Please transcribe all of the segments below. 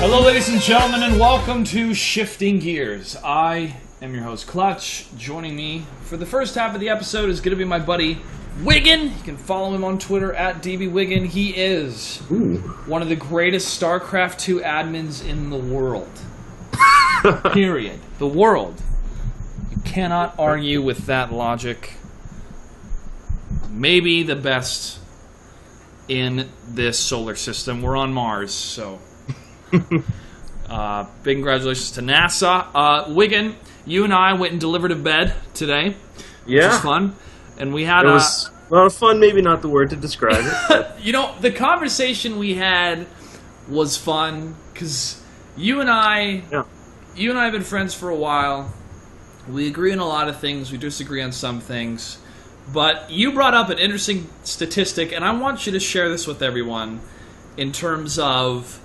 Hello, ladies and gentlemen, and welcome to Shifting Gears. I am your host, Clutch. Joining me for the first half of the episode is going to be my buddy, Wiggin. You can follow him on Twitter at DBWiggin. He is one of the greatest StarCraft 2 admins in the world. Period. The world. You cannot argue with that logic. Maybe the best in this solar system. We're on Mars, so... big congratulations to NASA. Wiggin, you and I went and delivered a bed today. Yeah. Which was fun. And we had it was a lot of fun, maybe not the word to describe it. But. You know, the conversation we had was fun because you and I have been friends for a while. We agree on a lot of things. We disagree on some things. But you brought up an interesting statistic, and I want you to share this with everyone in terms of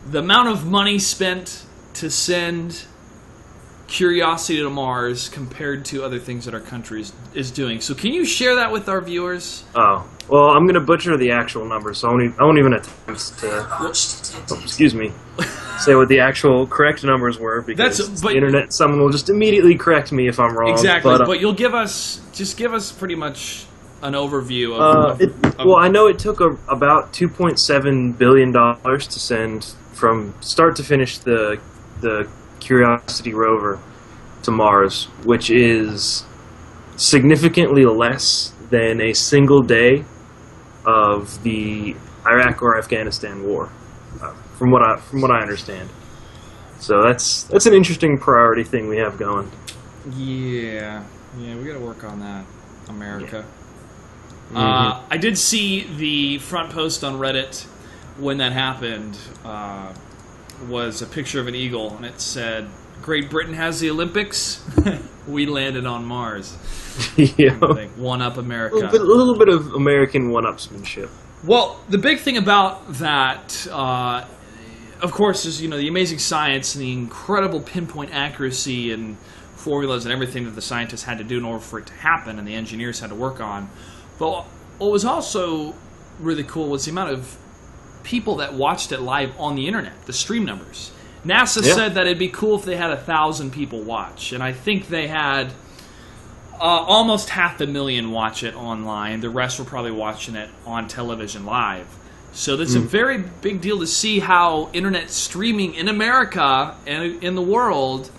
the amount of money spent to send Curiosity to Mars compared to other things that our country is doing. So can you share that with our viewers? Oh, well, I'm going to butcher the actual numbers, so I won't even attempt to, say what the actual correct numbers were, because the internet, someone will just immediately correct me if I'm wrong. Exactly, but you'll give us pretty much an overview of... well, I know it took about $2.7 billion to send from start to finish the Curiosity rover to Mars, which is significantly less than a single day of the Iraq or Afghanistan war, from what I understand. So that's an interesting priority thing we have going. Yeah, we got to work on that, America. Yeah. I did see the front post on Reddit when that happened. Was a picture of an eagle, and it said, "Great Britain has the Olympics. We landed on Mars." Yeah. One up America. A little bit of American one-upsmanship. Well, the big thing about that, of course, is the amazing science and the incredible pinpoint accuracy and formulas and everything that the scientists had to do in order for it to happen, and the engineers had to work on. But what was also really cool was the amount of people that watched it live on the internet, the stream numbers. NASA said that it'd be cool if they had 1,000 people watch, and I think they had almost 500,000 watch it online. The rest were probably watching it on television live. So that's a very big deal to see how internet streaming in America and in the world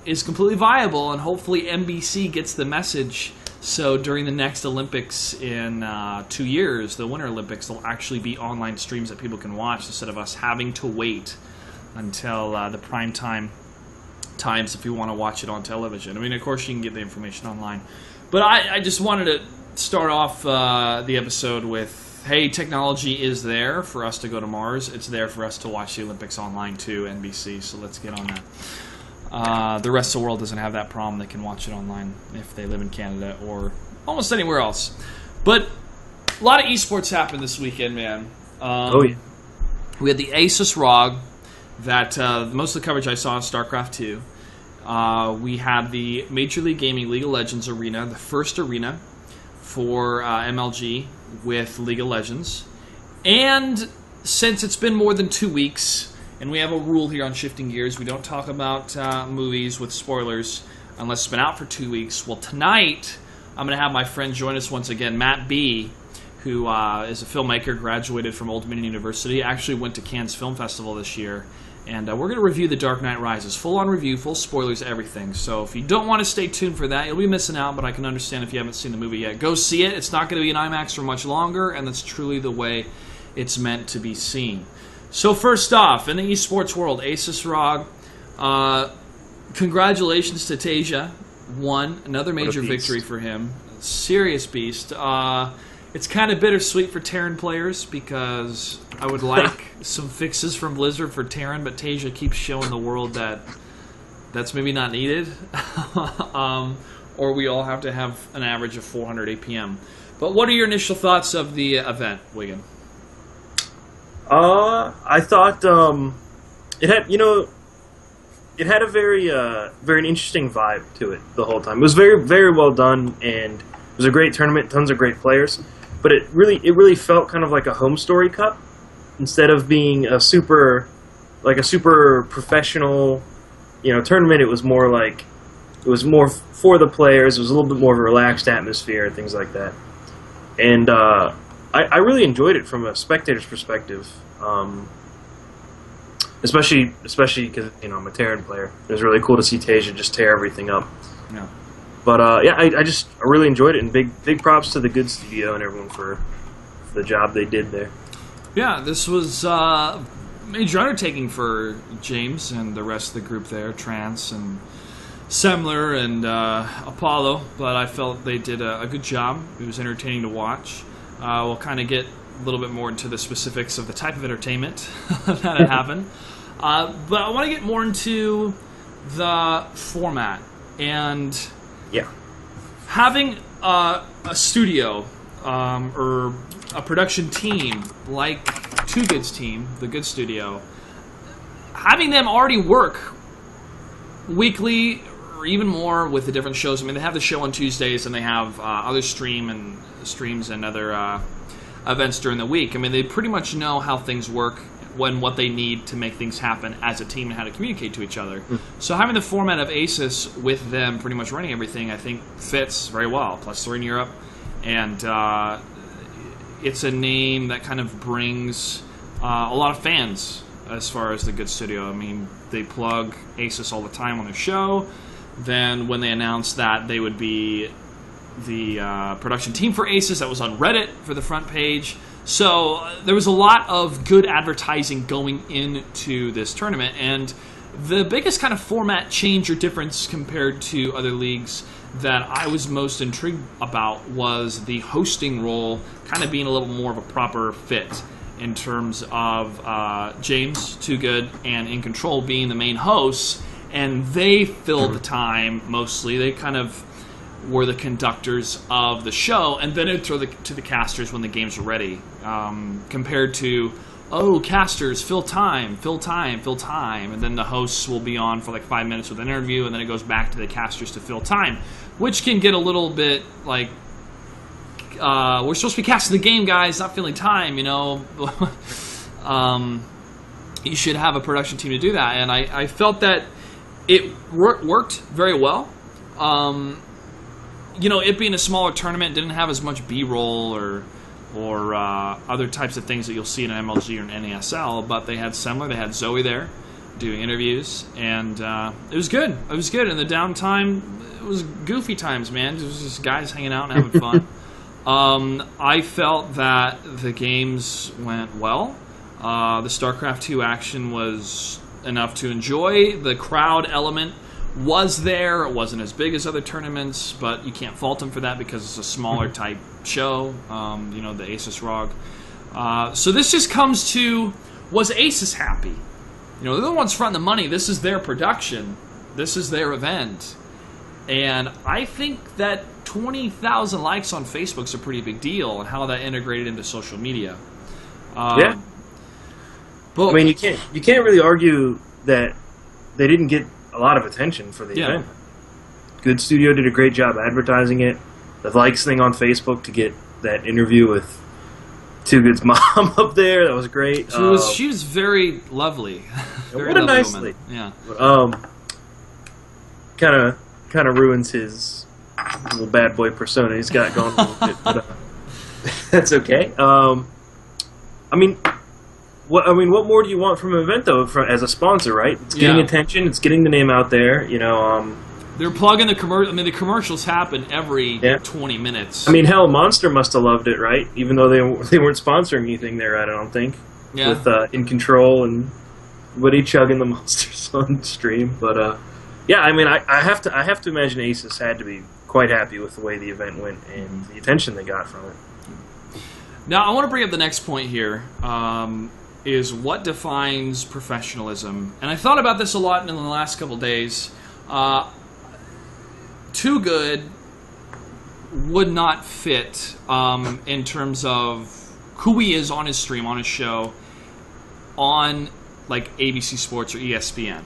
is completely viable, and hopefully NBC gets the message. So during the next Olympics in 2 years, the Winter Olympics, there'll actually be online streams that people can watch instead of us having to wait until the prime times if you want to watch it on television. I mean, of course, you can get the information online. But I just wanted to start off the episode with, hey, technology is there for us to go to Mars. It's there for us to watch the Olympics online too, NBC, so let's get on that. The rest of the world doesn't have that problem. They can watch it online if they live in Canada or almost anywhere else. But a lot of esports happened this weekend, man. We had the ASUS ROG that most of the coverage I saw on StarCraft 2. We had the Major League Gaming League of Legends arena, the first arena for MLG with League of Legends. And since it's been more than 2 weeks... And we have a rule here on Shifting Gears. We don't talk about movies with spoilers unless it's been out for 2 weeks. Well, tonight, I'm going to have my friend join us once again, Matt B., who is a filmmaker, graduated from Old Dominion University, actually went to Cannes Film Festival this year. And we're going to review The Dark Knight Rises. Full-on review, full spoilers, everything. So if you don't want to stay tuned for that, you'll be missing out, but I can understand if you haven't seen the movie yet. Go see it. It's not going to be in IMAX for much longer, and that's truly the way it's meant to be seen. So first off, in the esports world, ASUS ROG, congratulations to Tasia, won another major victory for him. Serious beast. It's kind of bittersweet for Terran players because I would like some fixes from Blizzard for Terran, but Tasia keeps showing the world that that's maybe not needed, or we all have to have an average of 400 APM. But what are your initial thoughts of the event, Wiggin? I thought it had, it had a very interesting vibe to it the whole time. It was very, very well done, and it was a great tournament, tons of great players. But it really felt kind of like a home story cup instead of being a super like a super professional, tournament. It was more like, it was more for the players. It was a little bit more of a relaxed atmosphere and things like that. And I really enjoyed it from a spectator's perspective, especially because I'm a Terran player. It was really cool to see Tasia just tear everything up. Yeah. But I really enjoyed it, and big props to the Good Studio and everyone for the job they did there. Yeah, this was major undertaking for James and the rest of the group there, Trance and Semler and Apollo, but I felt they did a good job. It was entertaining to watch. We'll kind of get a little bit more into the specifics of the type of entertainment that had happened. But I want to get more into the format. And yeah, having a studio or a production team like Too Good's team, the Good Studio, having them already work weekly or even more with the different shows. I mean, they have the show on Tuesdays and they have other streams and other events during the week. I mean, they pretty much know how things work, what they need to make things happen as a team and how to communicate to each other. So having the format of ASUS with them pretty much running everything, I think fits very well. Plus they're in Europe, and it's a name that kind of brings a lot of fans as far as the Good Studio. I mean, they plug ASUS all the time on their show. Then when they announced that they would be the production team for ASUS, that was on Reddit for the front page. So there was a lot of good advertising going into this tournament, and the biggest kind of format change or difference compared to other leagues that I was most intrigued about was the hosting role kind of being a little more of a proper fit in terms of James, Too Good, and In Control being the main hosts, and they filled the time mostly. They kind of were the conductors of the show, and then it'd throw to the casters when the games were ready. Compared to, casters, fill time, and then the hosts will be on for like 5 minutes with an interview, and then it goes back to the casters to fill time, which can get a little bit like, we're supposed to be casting the game, guys, not filling time, You should have a production team to do that, and I felt that it worked very well. It being a smaller tournament didn't have as much B-roll or other types of things that you'll see in an MLG or an NASL, but they had Semler, they had Zoe there doing interviews, and it was good. It was good. And the downtime, it was goofy times, man. It was just guys hanging out and having fun. I felt that the games went well. The StarCraft 2 action was enough to enjoy. The crowd element was there. It wasn't as big as other tournaments, but you can't fault them for that because it's a smaller type show, the ASUS ROG. So this just comes to, was ASUS happy? They're the ones fronting the money. This is their production. This is their event. And I think that 20,000 likes on Facebook is a pretty big deal, and how that integrated into social media. Yeah. But I mean, you can't really argue that they didn't get a lot of attention for the event. Good Studio did a great job advertising it. The likes thing on Facebook to get that interview with Too Good's mom up there, that was great. She was very lovely. Very what a lovely nice woman. lady. Yeah. Kind of ruins his little bad boy persona he's got going a little bit, but that's okay. What more do you want from an event, though, as a sponsor, right? It's getting attention, it's getting the name out there, They're plugging the commercial. I mean, the commercials happen every 20 minutes. I mean, hell, Monster must have loved it, right? Even though they weren't sponsoring anything there, I don't think. Yeah. With In Control and Woody chugging the Monsters on stream. But, I have to imagine ASUS had to be quite happy with the way the event went and the attention they got from it. Now, I want to bring up the next point here. Is what defines professionalism. And I thought about this a lot in the last couple days. Too Good would not fit in terms of who he is on his stream, on his show, on like ABC Sports or ESPN.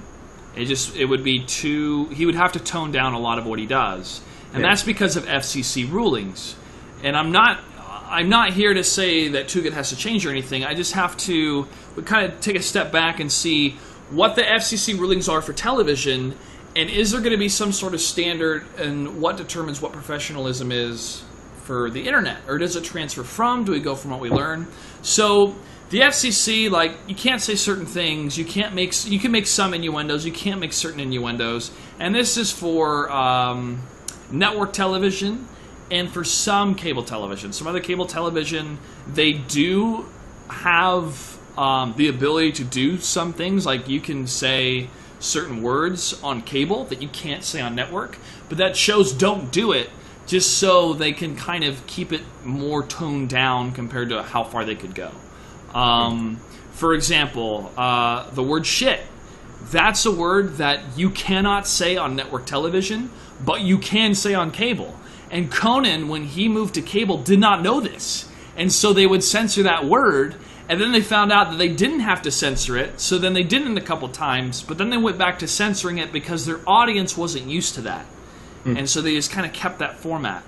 It would be he would have to tone down a lot of what he does. And that's because of FCC rulings. And I'm not I'm not here to say that Too Good has to change or anything. I just have to kind of take a step back and see what the FCC rulings are for television, and is there going to be some sort of standard in what determines what professionalism is for the internet? Or does it transfer from? Do we go from what we learn? So the FCC, like, you can't say certain things. You can make some innuendos. You can't make certain innuendos. And this is for network television and for some cable television. Some other cable television, they do have the ability to do some things. Like, you can say certain words on cable that you can't say on network. But that shows don't do it just so they can kind of keep it more toned down compared to how far they could go. For example, the word shit. That's a word that you cannot say on network television, but you can say on cable. And Conan, when he moved to cable, did not know this. And so they would censor that word, and then they found out that they didn't have to censor it, so then they didn't a couple times, but then they went back to censoring it because their audience wasn't used to that. And so they just kind of kept that format.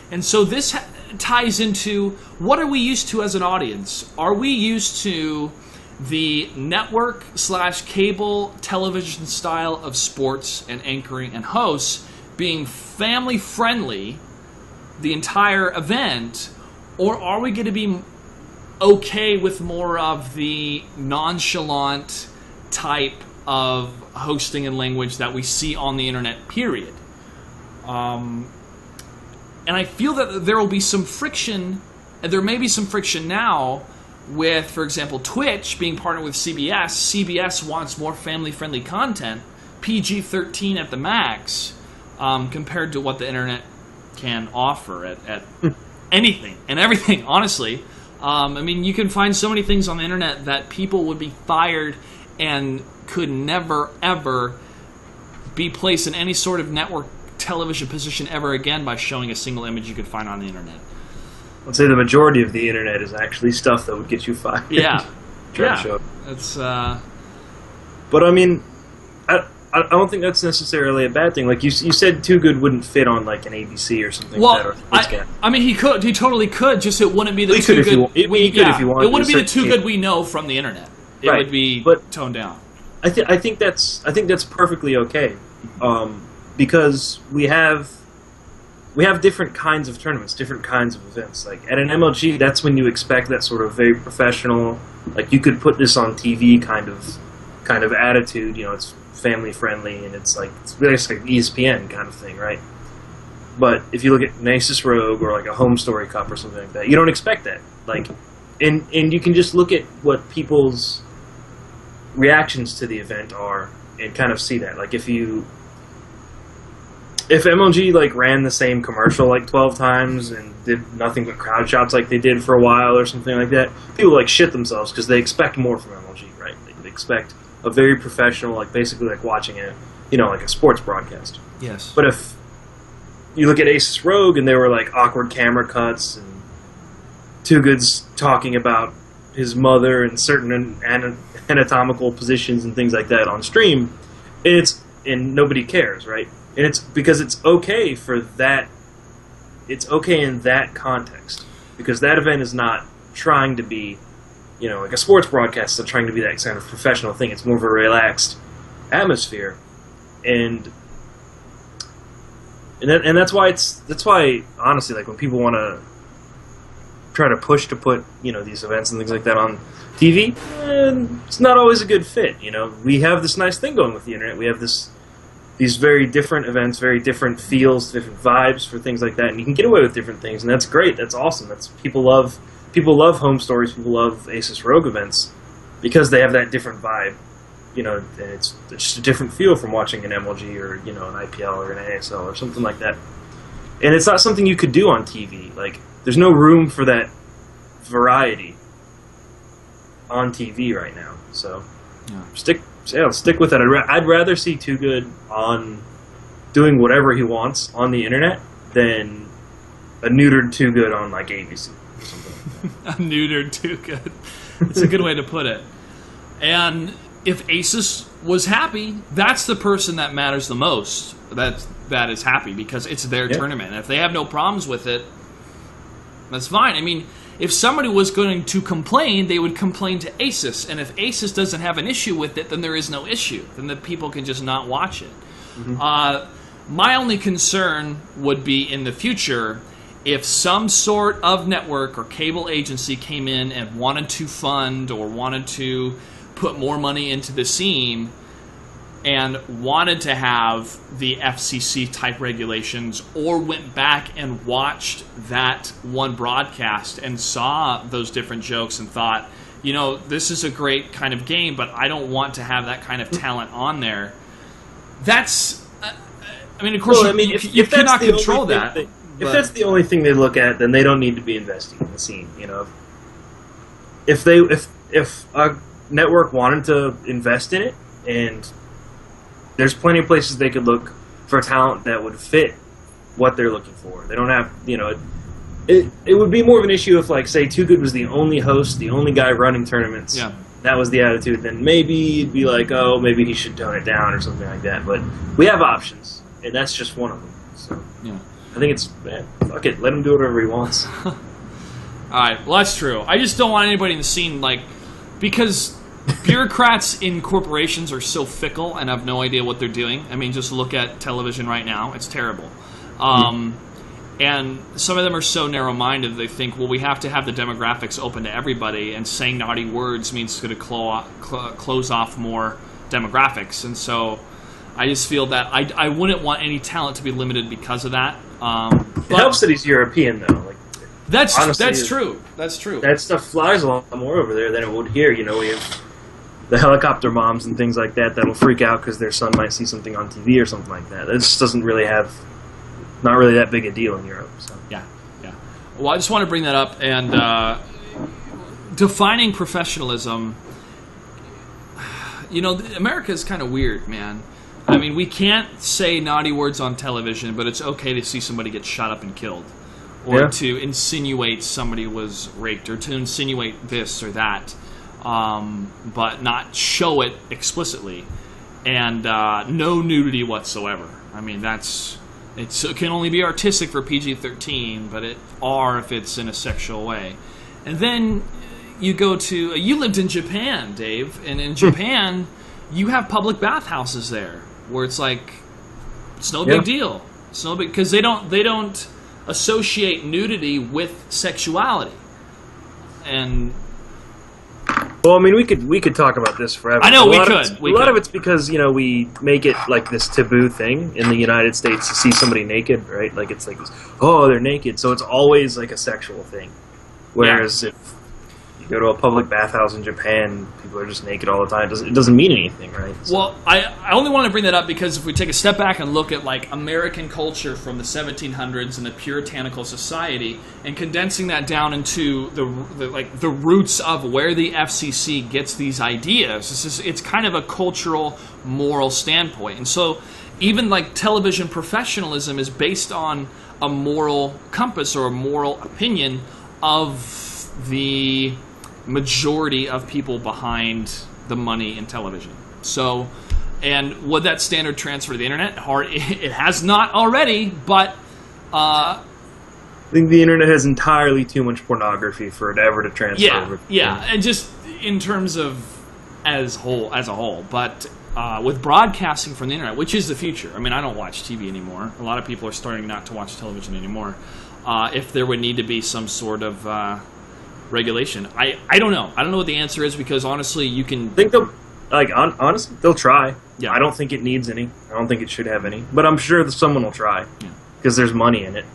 And so this ties into, what are we used to as an audience? Are we used to the network/cable television style of sports and anchoring and hosts being family friendly the entire event, or are we going to be okay with more of the nonchalant type of hosting and language that we see on the internet, period? And I feel that there will be some friction, and there may be some friction now with, for example, Twitch being partnered with CBS. CBS wants more family-friendly content, PG-13 at the max, compared to what the internet can offer at anything and everything, honestly. I mean, you can find so many things on the internet that people would be fired and could never, ever be placed in any sort of network television position ever again by showing a single image you could find on the internet. I'd say the majority of the internet is actually stuff that would get you fired. Yeah. To show. It's But I mean, I don't think that's necessarily a bad thing. Like you said, Too Good wouldn't fit on like an ABC or something like that. I mean, he totally could. Just it wouldn't be the Too Good. He could if you wanted. It wouldn't be the Too Good we know from the internet. It would be toned down. I think that's perfectly okay, because we have different kinds of tournaments, different kinds of events. Like at an MLG, that's when you expect that sort of very professional, like you could put this on TV kind of attitude. You know, it's family friendly and it's basically ESPN kind of thing, right? But if you look at an ASUS ROG or like a Home Story Cup or something like that, you don't expect that. Like, and you can just look at what people's reactions to the event are and kind of see that. Like if MLG like ran the same commercial like 12 times and did nothing but crowd shots like they did for a while or something like that, people like shit themselves because they expect more from MLG, right? They expect a very professional, like basically like watching like a sports broadcast. Yes. But if you look at ASUS ROG and there were like awkward camera cuts and Too Good's talking about his mother and certain anatomical positions and things like that on stream, and nobody cares, right? And it's because it's okay for that. It's okay in that context because that event is not trying to be, like a sports broadcast is not trying to be that kind of professional thing. It's more of a relaxed atmosphere, and that's why honestly, like when people want to try to push to put these events and things like that on TV, it's not always a good fit. We have this nice thing going with the internet. We have these very different events, very different feels, different vibes for things like that, and you can get away with different things, and that's great. That's awesome. People love home stories. People love ASUS ROG events because they have that different vibe. And it's just a different feel from watching an MLG or an IPL or an ASL or something like that. And it's not something you could do on TV. Like there's no room for that variety on TV right now. So stick with it. I'd rather see Too Good on doing whatever he wants on the internet than a neutered Too Good on like ABC or something like that. A neutered Too Good. It's a good way to put it. And if ASUS was happy, that's the person that matters the most. That is happy because it's their tournament. And if they have no problems with it, That's fine. I mean, if somebody was going to complain, they would complain to ASUS. And if ASUS doesn't have an issue with it, then there is no issue. Then the people can just not watch it. My only concern would be in the future if some sort of network or cable agency came in and wanted to fund or wanted to put more money into the scene and wanted to have the FCC type regulations, or went back and watched that one broadcast and saw those different jokes and thought, you know, this is a great kind of game, but I don't want to have that kind of talent on there. That's, I mean, of course, well, you cannot control that. If that's the only thing they look at, then they don't need to be investing in the scene. You know, if a network wanted to invest in it, and there's plenty of places they could look for talent that would fit what they're looking for. They don't have, you know, it would be more of an issue if, like, say, Too Good was the only host, the only guy running tournaments. Yeah. That was the attitude. Then maybe it'd be like, oh, maybe he should tone it down or something like that. But we have options, and that's just one of them. So yeah, I think it's, man, fuck it, let him do whatever he wants. All right, well, that's true. I just don't want anybody in the scene, like, because bureaucrats in corporations are so fickle and have no idea what they're doing. I mean, just look at television right now. It's terrible. And some of them are so narrow-minded, they think, well, we have to have the demographics open to everybody, and saying naughty words means it's going to close off more demographics. And so I just feel that I wouldn't want any talent to be limited because of that. It helps that he's European, though. Like, that's true. That's true. That stuff flies a lot more over there than it would here. You know, we have the helicopter moms and things like that that'll freak out because their son might see something on TV or something like that. It just doesn't really have, not really that big a deal in Europe. So. Yeah. Well, I just want to bring that up, and defining professionalism, you know, America is kind of weird, man. I mean, we can't say naughty words on television, but it's okay to see somebody get shot up and killed, or to insinuate somebody was raped, or to insinuate this or that, but not show it explicitly, and no nudity whatsoever. I mean, it can only be artistic for PG-13, but it R if it's in a sexual way. And then you go to, you lived in Japan, Dave, and in Japan you have public bathhouses there where it's like, it's no big deal. It's no big, because they don't associate nudity with sexuality. And well, I mean, we could talk about this forever. I know, we could. A lot of it's because, you know, we make it like this taboo thing in the United States to see somebody naked, right? Like, it's like, oh, they're naked, so it's always like a sexual thing. Whereas if you go to a public bathhouse in Japan, people are just naked all the time. It doesn't mean anything, right? So. Well, I only want to bring that up because if we take a step back and look at, like, American culture from the 1700s and the puritanical society, and condensing that down into the roots of where the FCC gets these ideas, it's kind of a cultural, moral standpoint. And so even, like, television professionalism is based on a moral compass or a moral opinion of the majority of people behind the money in television. So, and would that standard transfer to the internet? It has not already, but I think the internet has entirely too much pornography for it ever to transfer over. Yeah, and just in terms of as a whole, but with broadcasting from the internet, which is the future. I mean, I don't watch TV anymore. A lot of people are starting not to watch television anymore. If there would need to be some sort of regulation, I don't know. I don't know what the answer is, because honestly, you can think they'll honestly they'll try. Yeah, I don't think it needs any. I don't think it should have any. But I'm sure that someone will try because there's money in it.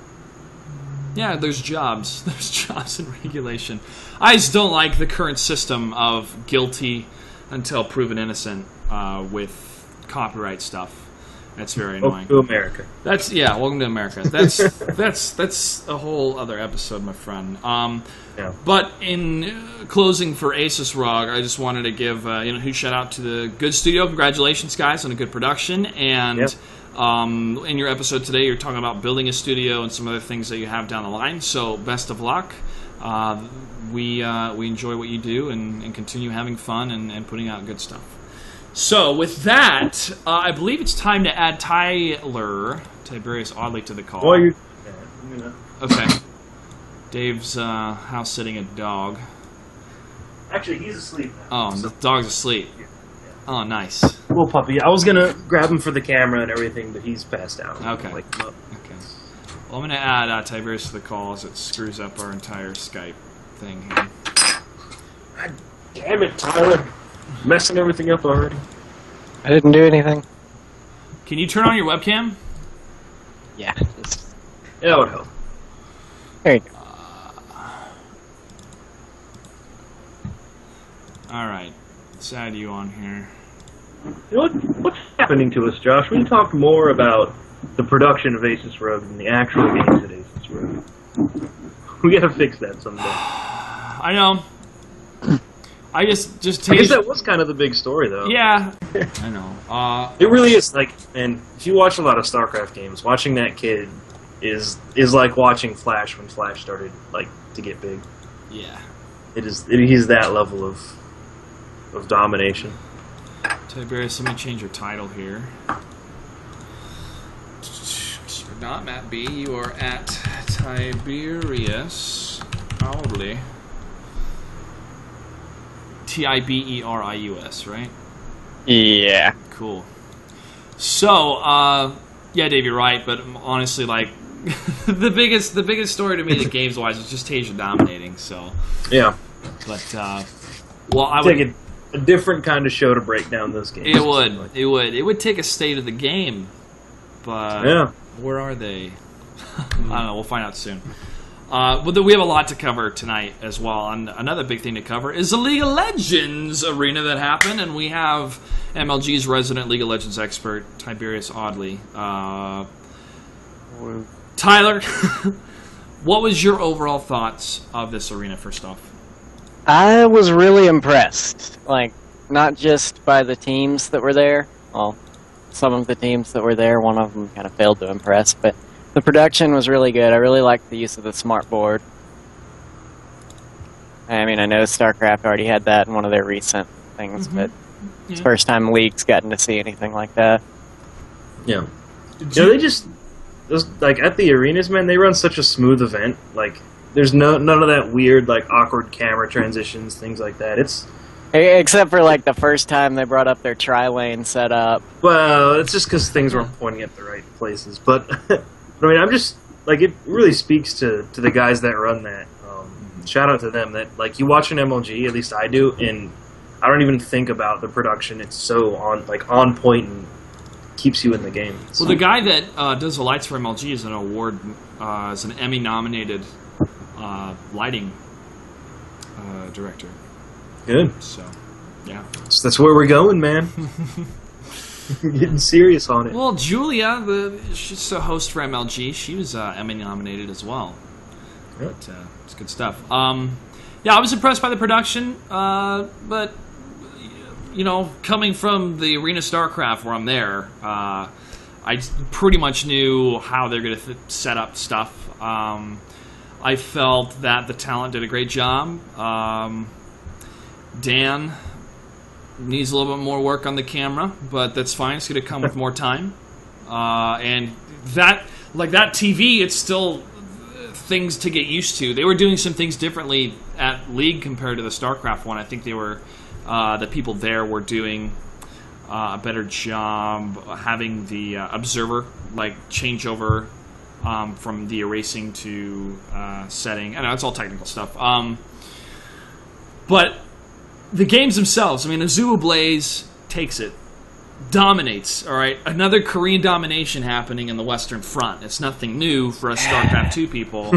Yeah, there's jobs. There's jobs in regulation. I just don't like the current system of guilty until proven innocent with copyright stuff. That's very annoying. Welcome to America. Welcome to America. That's a whole other episode, my friend. But in closing for ASUS ROG, I just wanted to give a huge shout out to the good studio. Congratulations, guys, on a good production. And in your episode today, you're talking about building a studio and some other things that you have down the line. So best of luck. We enjoy what you do and continue having fun and putting out good stuff. So with that, I believe it's time to add Tiberius Audley to the call. Well, Okay. Dave's house sitting a dog. Actually, he's asleep now. Oh, the dog's asleep. Yeah. Oh, nice. Little puppy. I was gonna grab him for the camera and everything, but he's passed out. Okay. Wake him up. Okay. Well, I'm going to add Tiberius to the call as it screws up our entire Skype thing here. God damn it, Tyler. Messing everything up already. I didn't do anything. Can you turn on your webcam? Yeah. Just... That would help. There you go. Alright. Let's add you on here. You know what's happening to us, Josh? We talked more about the production of ASUS ROG than the actual games at ASUS ROG. We gotta fix that someday. I know. I just I guess that was kind of the big story, though. Yeah. I know. It really is, like, and if you watch a lot of StarCraft games, watching that kid is like watching Flash when Flash started, like, to get big. Yeah. He's that level of domination. Tiberius, let me change your title here. You're not Matt B. You are at Tiberius Audley. Tiberius, right? Yeah. Cool. So, yeah, Dave, you're right, but honestly, like, the biggest story to me, the games wise, is just Tasia dominating. So, yeah. But well, I would would take a different kind of show to break down those games. It would take a state of the game, but yeah, where are they? I don't know. We'll find out soon. But we have a lot to cover tonight as well. And another big thing to cover is the League of Legends arena that happened, and we have MLG's resident League of Legends expert, Tiberius Audley. Tyler, what was your overall thoughts of this arena, first off? I was really impressed. Like, not just by the teams that were there. Well, some of the teams that were there, one of them kind of failed to impress, but the production was really good. I really liked the use of the smart board. I mean, I know StarCraft already had that in one of their recent things, but it's the first time League's gotten to see anything like that. Yeah. They just, like, at the arenas, man, they run such a smooth event. Like, there's none of that weird, like, awkward camera transitions, things like that. It's... Except for, like, the first time they brought up their tri-lane setup. Well, it's just because things weren't pointing at the right places. But, I mean, I'm just, like, it really speaks to the guys that run that. Shout out to them. That, like, you watch an MLG, at least I do, and I don't even think about the production. It's so on point and keeps you in the game. Well, the guy that does the lights for MLG is is an Emmy-nominated lighting director. Good. So, yeah. So that's where we're going, man. Getting serious on it. Well, Julia, she's the host for MLG. She was Emmy-nominated as well. Yep. But it's good stuff. Yeah, I was impressed by the production, but, you know, coming from the Arena StarCraft where I'm there, I pretty much knew how they're going to set up stuff. I felt that the talent did a great job. Dan needs a little bit more work on the camera, but that's fine. It's going to come with more time. And that TV, it's still things to get used to. They were doing some things differently at League compared to the StarCraft one. I think they were the people there were doing a better job having the observer change over from the erasing to setting. I know it's all technical stuff. But the games themselves, I mean, Azula Blaze takes it, dominates, all right? Another Korean domination happening in the Western Front. It's nothing new for us StarCraft 2 people.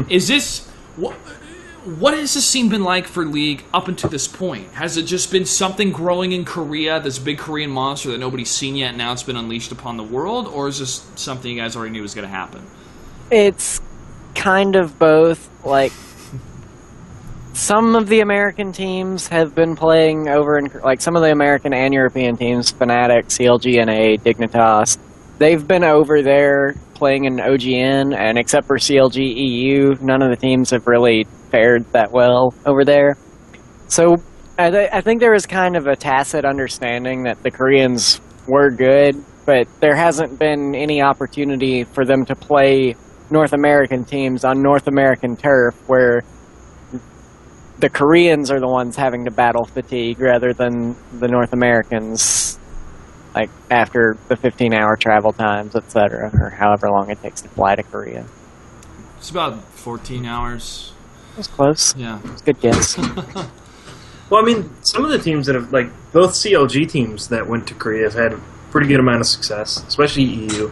Is this... What has this scene been like for League up until this point? Has it just been something growing in Korea, this big Korean monster that nobody's seen yet, and now it's been unleashed upon the world? Or is this something you guys already knew was going to happen? It's kind of both. Like, some of the American teams have been playing over in, like, some of the American and European teams, Fnatic, CLGNA, Dignitas, they've been over there playing in OGN, and except for CLG EU, none of the teams have really fared that well over there. So I think there was kind of a tacit understanding that the Koreans were good, but there hasn't been any opportunity for them to play North American teams on North American turf, where the Koreans are the ones having to battle fatigue rather than the North Americans, like after the 15-hour travel times, etc., or however long it takes to fly to Korea. It's about 14 hours. It was close. Yeah. It was a good guess. Well, I mean, some of the teams that have, like, both CLG teams that went to Korea have had a pretty good amount of success, especially EU.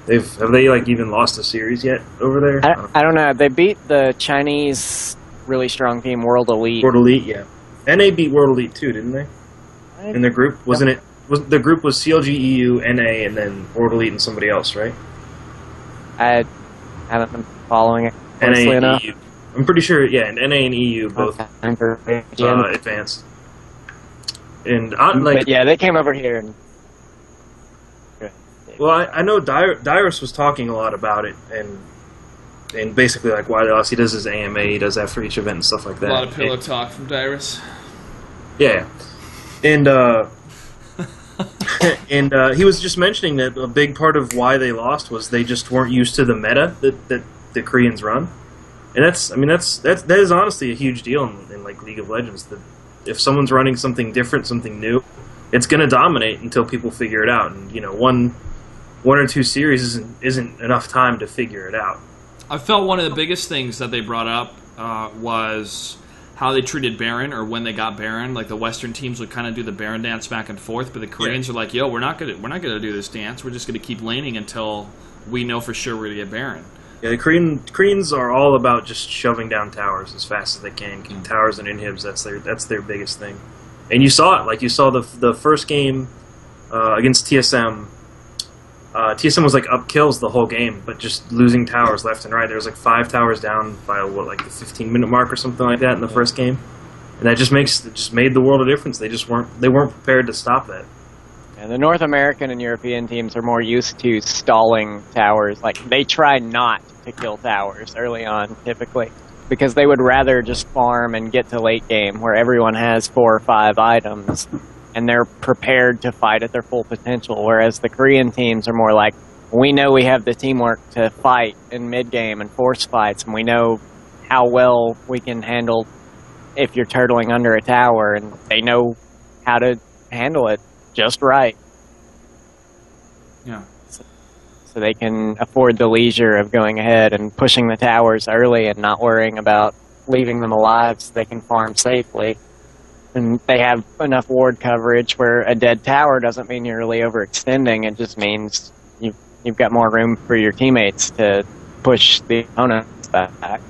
Have they, like, even lost a series yet over there? I don't know. They beat the Chinese really strong team, World Elite. World Elite, yeah. NA beat World Elite too, didn't they? In their group? Wasn't it? The group was CLG, EU, NA, and then World Elite and somebody else, right? I haven't been following it NA closely and enough. EU. I'm pretty sure, yeah, and NA and EU both advanced. And, but yeah, they came over here and... Well, I know Dyrus was talking a lot about it, and basically, like, why else he does his AMA, he does after each event and stuff like that. A lot of pillow talk from Dyrus. Yeah. And, he was just mentioning that a big part of why they lost was they just weren't used to the meta that the Koreans run. And that is honestly a huge deal in like League of Legends. That if someone's running something different, something new, it's going to dominate until people figure it out. And, you know, one or two series isn't enough time to figure it out. I felt one of the biggest things that they brought up was how they treated Baron, or when they got Baron. Like, the Western teams would kind of do the Baron dance back and forth, but the Koreans are like, "Yo, we're not gonna do this dance. We're just gonna keep laning until we know for sure we're gonna get Baron." Yeah, the Koreans are all about just shoving down towers as fast as they can. Towers and inhibs, that's their biggest thing. And you saw it. Like, you saw the first game against TSM. TSM was like up kills the whole game, but just losing towers left and right. There was like 5 towers down by the 15-minute mark or something like that in the first game, and that just made the world a difference. They weren't prepared to stop that. And the North American and European teams are more used to stalling towers. Like, they try not to kill towers early on, typically, because they would rather just farm and get to late game where everyone has 4 or 5 items and they're prepared to fight at their full potential, whereas the Korean teams are more like, we know we have the teamwork to fight in mid-game and force fights, and we know how well we can handle if you're turtling under a tower, and they know how to handle it just right. Yeah. So they can afford the leisure of going ahead and pushing the towers early and not worrying about leaving them alive so they can farm safely. And they have enough ward coverage where a dead tower doesn't mean you're really overextending. It just means you've got more room for your teammates to push the opponents back.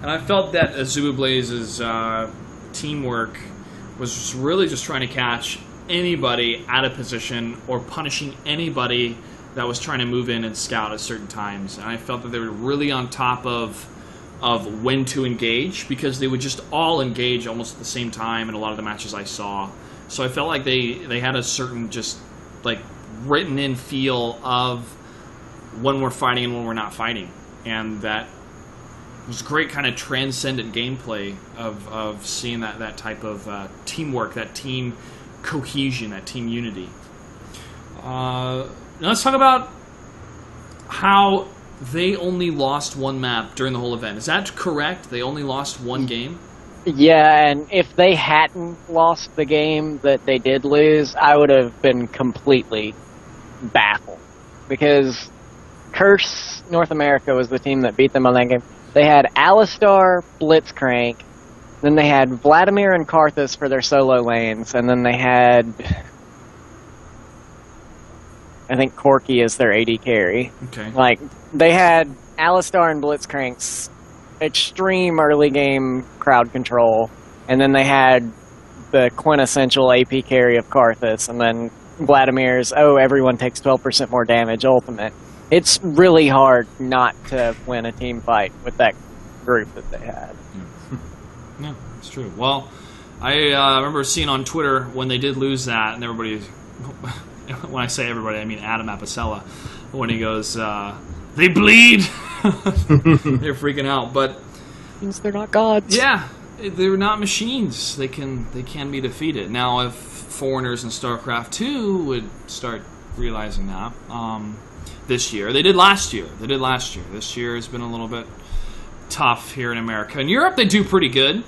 And I felt that Azubu Blaze's teamwork was really just trying to catch anybody out of position or punishing anybody that was trying to move in and scout at certain times. And I felt that they were really on top of when to engage, because they would just all engage almost at the same time in a lot of the matches I saw. So I felt like they had a certain just like written in feel of when we're fighting and when we're not fighting. And that was great kind of transcendent gameplay of seeing that type of teamwork, that team cohesion, that team unity. Now let's talk about how they only lost one map during the whole event. Is that correct? They only lost one game? Yeah, and if they hadn't lost the game that they did lose, I would have been completely baffled. Because Curse North America was the team that beat them on that game. They had Alistar, Blitzcrank, then they had Vladimir and Karthus for their solo lanes, and then they had, I think, Corki is their AD carry. Okay. Like, they had Alistar and Blitzcrank's extreme early game crowd control, and then they had the quintessential AP carry of Karthus, and then Vladimir's, everyone takes 12% more damage ultimate. It's really hard not to win a team fight with that group that they had. Yeah, it's true. Well, I remember seeing on Twitter when they did lose that, and everybody, when I say everybody, I mean Adam Apicella, when he goes, they bleed! They're freaking out, but means they're not gods. Yeah, they're not machines. They can be defeated. Now, if foreigners in StarCraft 2 would start realizing that, this year. They did last year. This year has been a little bit tough here in America. In Europe, they do pretty good.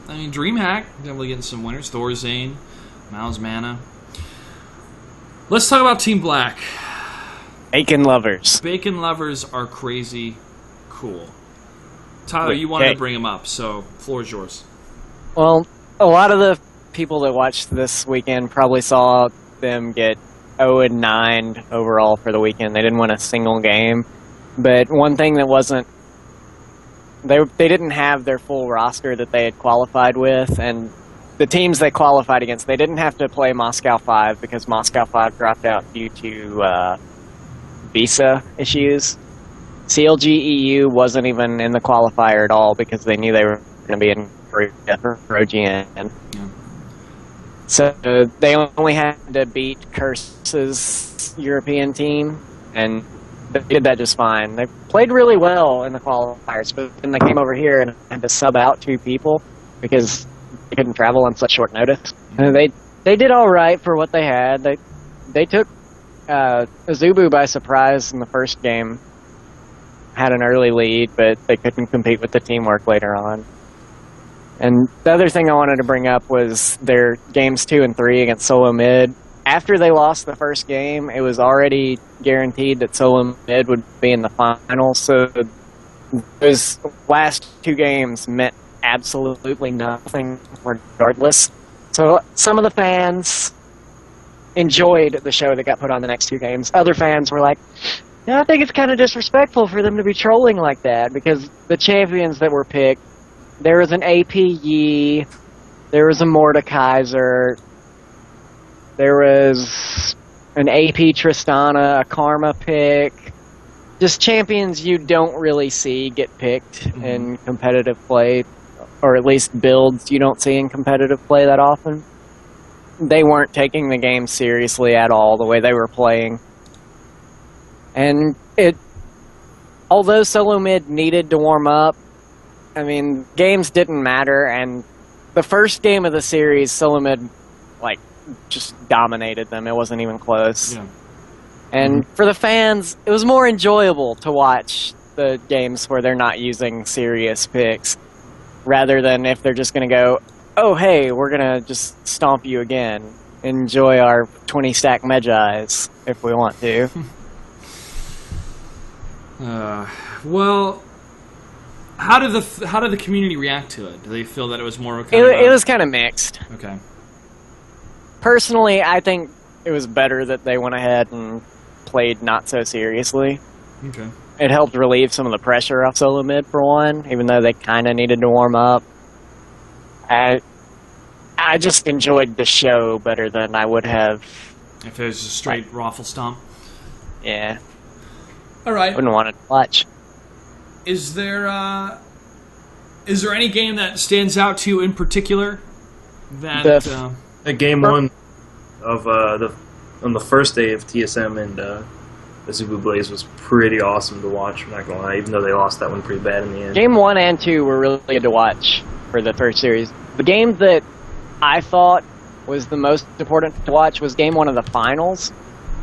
I mean, DreamHack, definitely getting some winners. Thorzane, Miles Mana. Let's talk about Team Black. Bacon lovers. Bacon lovers are crazy cool. Tyler, you wanted to bring them up, so floor is yours. Well, a lot of the people that watched this weekend probably saw them get 0-9 overall for the weekend. They didn't win a single game. But one thing that wasn't... They didn't have their full roster that they had qualified with, and the teams they qualified against, they didn't have to play Moscow 5 because Moscow 5 dropped out due to visa issues. CLG EU wasn't even in the qualifier at all because they knew they were going to be in Korea for OGN. Yeah. So they only had to beat Curse's European team, and they did that just fine. They played really well in the qualifiers, but then they came over here and had to sub out 2 people because they couldn't travel on such short notice. And they did all right for what they had. They took Azubu by surprise in the first game. Had an early lead, but they couldn't compete with the teamwork later on. And the other thing I wanted to bring up was their games 2 and 3 against Solo Mid. After they lost the first game, it was already guaranteed that Solo Mid would be in the finals. So those last 2 games meant absolutely nothing regardless. So some of the fans enjoyed the show that got put on the next 2 games. Other fans were like, yeah, I think it's kind of disrespectful for them to be trolling like that because the champions that were picked, there was an AP Yi, there was a Mordekaiser, there was an AP Tristana, a Karma pick. Just champions you don't really see get picked in competitive play, or at least builds you don't see in competitive play that often. They weren't taking the game seriously at all, the way they were playing. And although Solo Mid needed to warm up, I mean, games didn't matter, and the first game of the series, Solo Mid, just dominated them. It wasn't even close. Yeah. And for the fans, it was more enjoyable to watch the games where they're not using serious picks, rather than if they're just going to go, oh, hey, we're going to just stomp you again. Enjoy our 20-stack Medjais, if we want to. Well, how did the community react to it? Do they feel that it was more it was kind of mixed. Okay. Personally, I think it was better that they went ahead and played not so seriously. Okay. It helped relieve some of the pressure off Solo Mid for one, even though they kind of needed to warm up. I just enjoyed the show better than I would have if it was a straight raffle stomp. Yeah. All right. Wouldn't want to watch. Is there any game that stands out to you in particular? That game 1 of on the first day of TSM and Azubu Blaze was pretty awesome to watch. I'm not gonna lie, even though they lost that one pretty bad in the end. Game 1 and 2 were really good to watch for the first series. The game that I thought was the most important to watch was game 1 of the finals.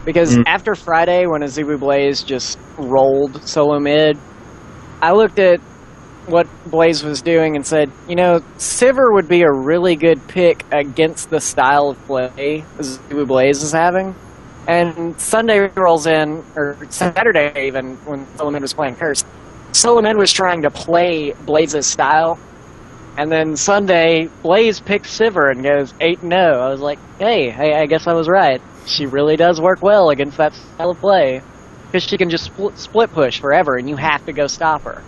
Because after Friday, when Azubu Blaze just rolled Solo Mid, I looked at what Blaze was doing and said, you know, Sivir would be a really good pick against the style of play Azubu Blaze is having. And Sunday rolls in, or Saturday even, when Solo Mid was playing Curse, Solo Mid was trying to play Blaze's style. And then Sunday, Blaze picks Sivir and goes 8-0. I was like, hey, I guess I was right. She really does work well against that style of play. Because she can just split push forever, and you have to go stop her.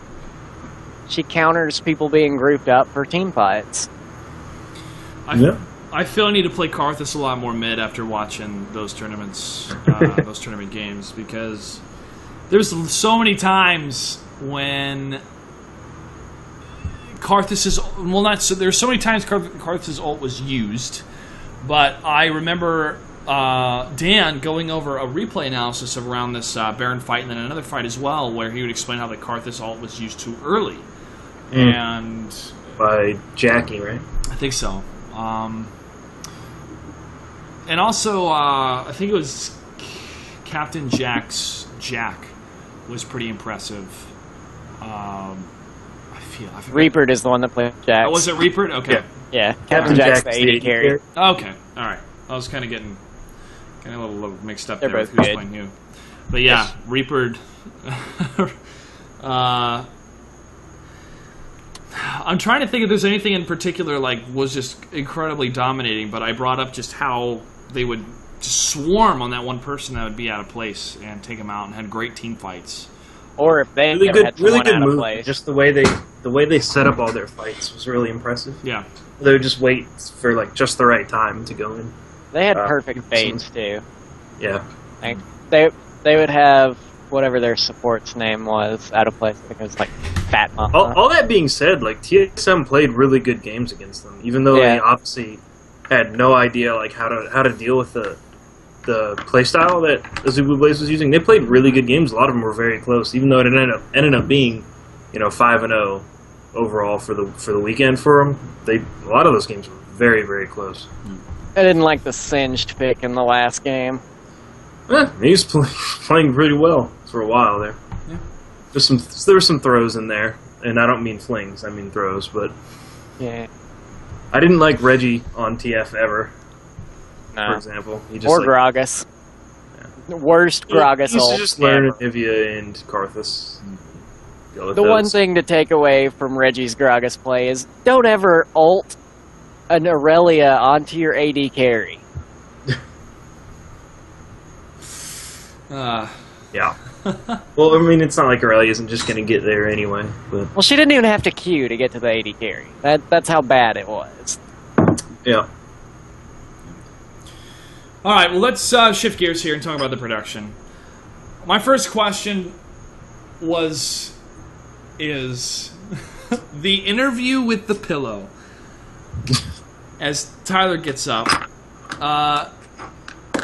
She counters people being grouped up for team fights. I feel I need to play Karthus a lot more mid after watching those tournaments, those tournament games, because there's so many times when Karthus's there's so many times Karthus's ult was used, but I remember Dan going over a replay analysis around this Baron fight and then another fight as well, where he would explain how the Karthus ult was used too early. And by Jackie, right? I think so. And also, I think it was Captain Jack's Jack was pretty impressive. I forgot. Reapert is the one that played Jack. Oh, was it Reapert? Okay. Yeah, Captain Jack's the AD carry. Okay, all right. I was kind of getting a little mixed up They're there with both who's playing who. But yeah, Reapert. I'm trying to think if there's anything in particular like was just incredibly dominating, but I brought up just how they would just swarm on that one person that would be out of place and take him out, and had great team fights. Or if they really had good out of move. place. Just the way they set up all their fights was really impressive. Yeah, They would just wait for like just the right time to go in. They had perfect baits too. Yeah. Like they would have whatever their support's name was out of place. I think it was like Fat Mama. All that being said, like TSM played really good games against them, even though they obviously had no idea like how to deal with the playstyle that Azubu Blaze was using. They played really good games. A lot of them were very close, even though it ended up being 5-0 overall for the weekend for them. A lot of those games were very, very close. I didn't like the Singed pick in the last game. He was playing pretty well for a while there. Yeah. There were some throws in there, and I don't mean flings, I mean throws. But yeah, I didn't like Reggie on TF ever. no. For example, he just Or Gragas. Yeah. The worst Gragas You ult should just learn ever. Anivia and Karthus. Go with The those. one thing to take away from Reggie's Gragas play is don't ever ult an Aurelia onto your AD carry. Yeah. Well, I mean, it's not like Aurelia isn't just going to get there anyway. But Well, she didn't even have to Q to get to the AD carry. That's how bad it was. yeah. All right, well, let's shift gears here and talk about the production. My first question is the interview with the pillow. As Tyler gets up,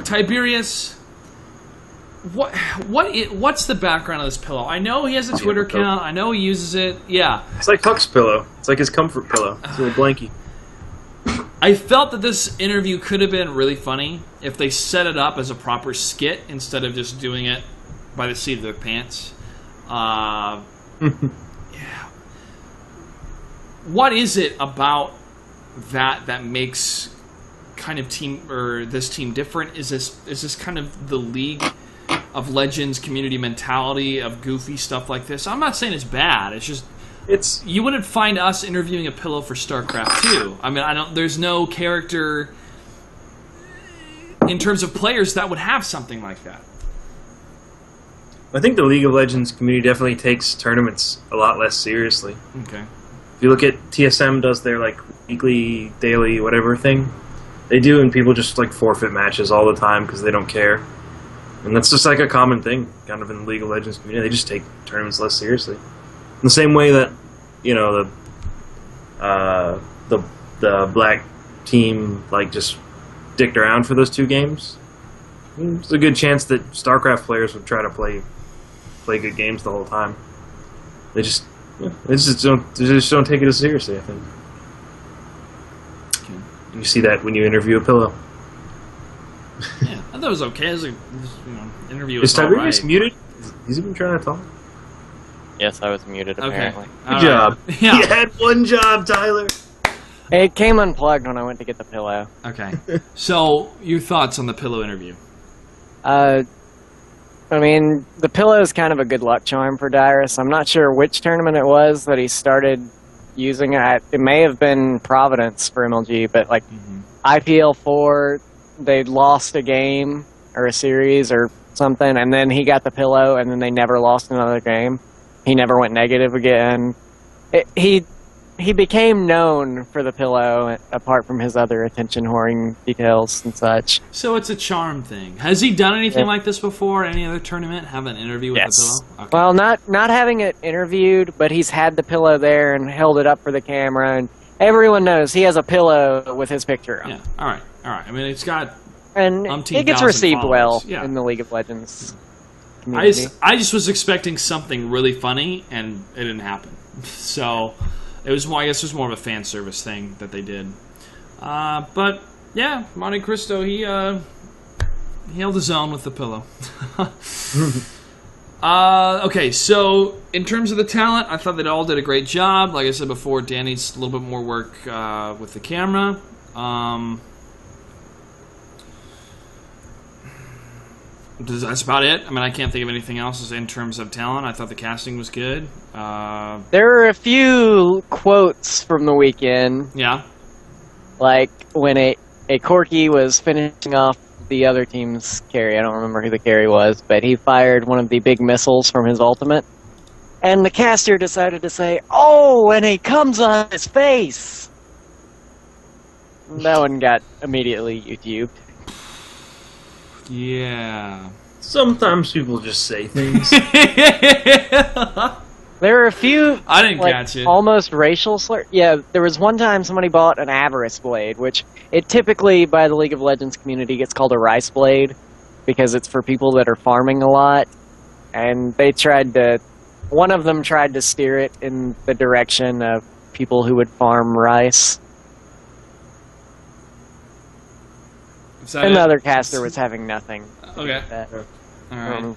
Tiberius, what's the background of this pillow? I know he has a Twitter account. I know he uses it. Yeah, It's like Huck's pillow. It's like his comfort pillow. It's a little blankie. I felt that this interview could have been really funny if they set it up as a proper skit instead of just doing it by the seat of their pants. Yeah. What is it about that makes kind of this team different? Is this kind of the League of Legends community mentality of goofy stuff like this? I'm not saying it's bad. It's just you wouldn't find us interviewing a pillow for StarCraft 2. I mean, there's no character in terms of players that would have something like that. I think the League of Legends community definitely takes tournaments a lot less seriously. Okay. If you look at TSM does their like weekly, daily, whatever thing, they do, and people just like forfeit matches all the time because they don't care. And that's just like a common thing, kind of in the League of Legends community. They just take tournaments less seriously. In the same way that, the black team like just dicked around for those two games. There's a good chance that StarCraft players would try to play good games the whole time. They just don't take it as seriously, I think. Okay. And you see that when you interview a pillow. Yeah, I thought it was okay. It was interview Is was all Tiberius right. muted? Is he been trying to talk? Yes, I was muted apparently. Good job. Yeah. You had one job, Tyler. It came unplugged when I went to get the pillow. Okay. So, your thoughts on the pillow interview? I mean, the pillow is kind of a good luck charm for Dyrus. I'm not sure which tournament it was that he started using it. It may have been Providence for MLG, but like IPL 4, they'd lost a game or a series or something, and then he got the pillow, and then they never lost another game. He never went negative again. He became known for the pillow, apart from his other attention-whoring details and such. So it's a charm thing. Has he done anything like this before? Any other tournament? Have an interview with the pillow? Okay. Well, not having it interviewed, but he's had the pillow there and held it up for the camera, and everyone knows he has a pillow with his picture on. Yeah. All right. I mean, it's got And umpteen it gets thousand received well followers. Yeah. in the League of Legends community. I just was expecting something really funny, and it didn't happen. So it was more. I guess it was more of a fan service thing that they did. But yeah, Monte Cristo he held his own with the pillow. Okay, so in terms of the talent, I thought they all did a great job. Like I said before, Dan needs a little bit more work with the camera. That's about it. I mean, I can't think of anything else in terms of talent. I thought the casting was good. There were a few quotes from the weekend. Yeah. Like when a Corki was finishing off the other team's carry. I don't remember who the carry was, but he fired one of the big missiles from his ultimate. And the caster decided to say, "Oh, and he comes on his face!" That one got immediately YouTubed. Yeah. Sometimes people just say things. There were a few, I didn't catch it. Almost racial slur. Yeah, there was one time somebody bought an Avarice Blade, which it typically, by the League of Legends community, gets called a Rice Blade, because it's for people that are farming a lot. And they one of them tried to steer it in the direction of people who would farm rice. Another caster was having nothing. Okay. All right.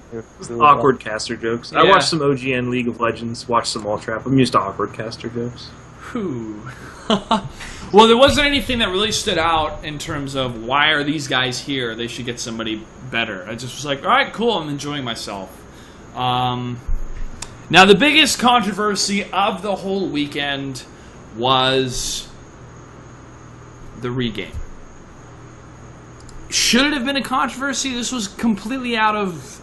Awkward caster jokes. Yeah. I watched some OGN League of Legends, watched some All Trap. I'm used to awkward caster jokes. Whew. Well, there wasn't anything that really stood out in terms of why are these guys here? They should get somebody better. I just was like, all right, cool. I'm enjoying myself. Now, the biggest controversy of the whole weekend was the regame. Should it have been a controversy? This was completely out of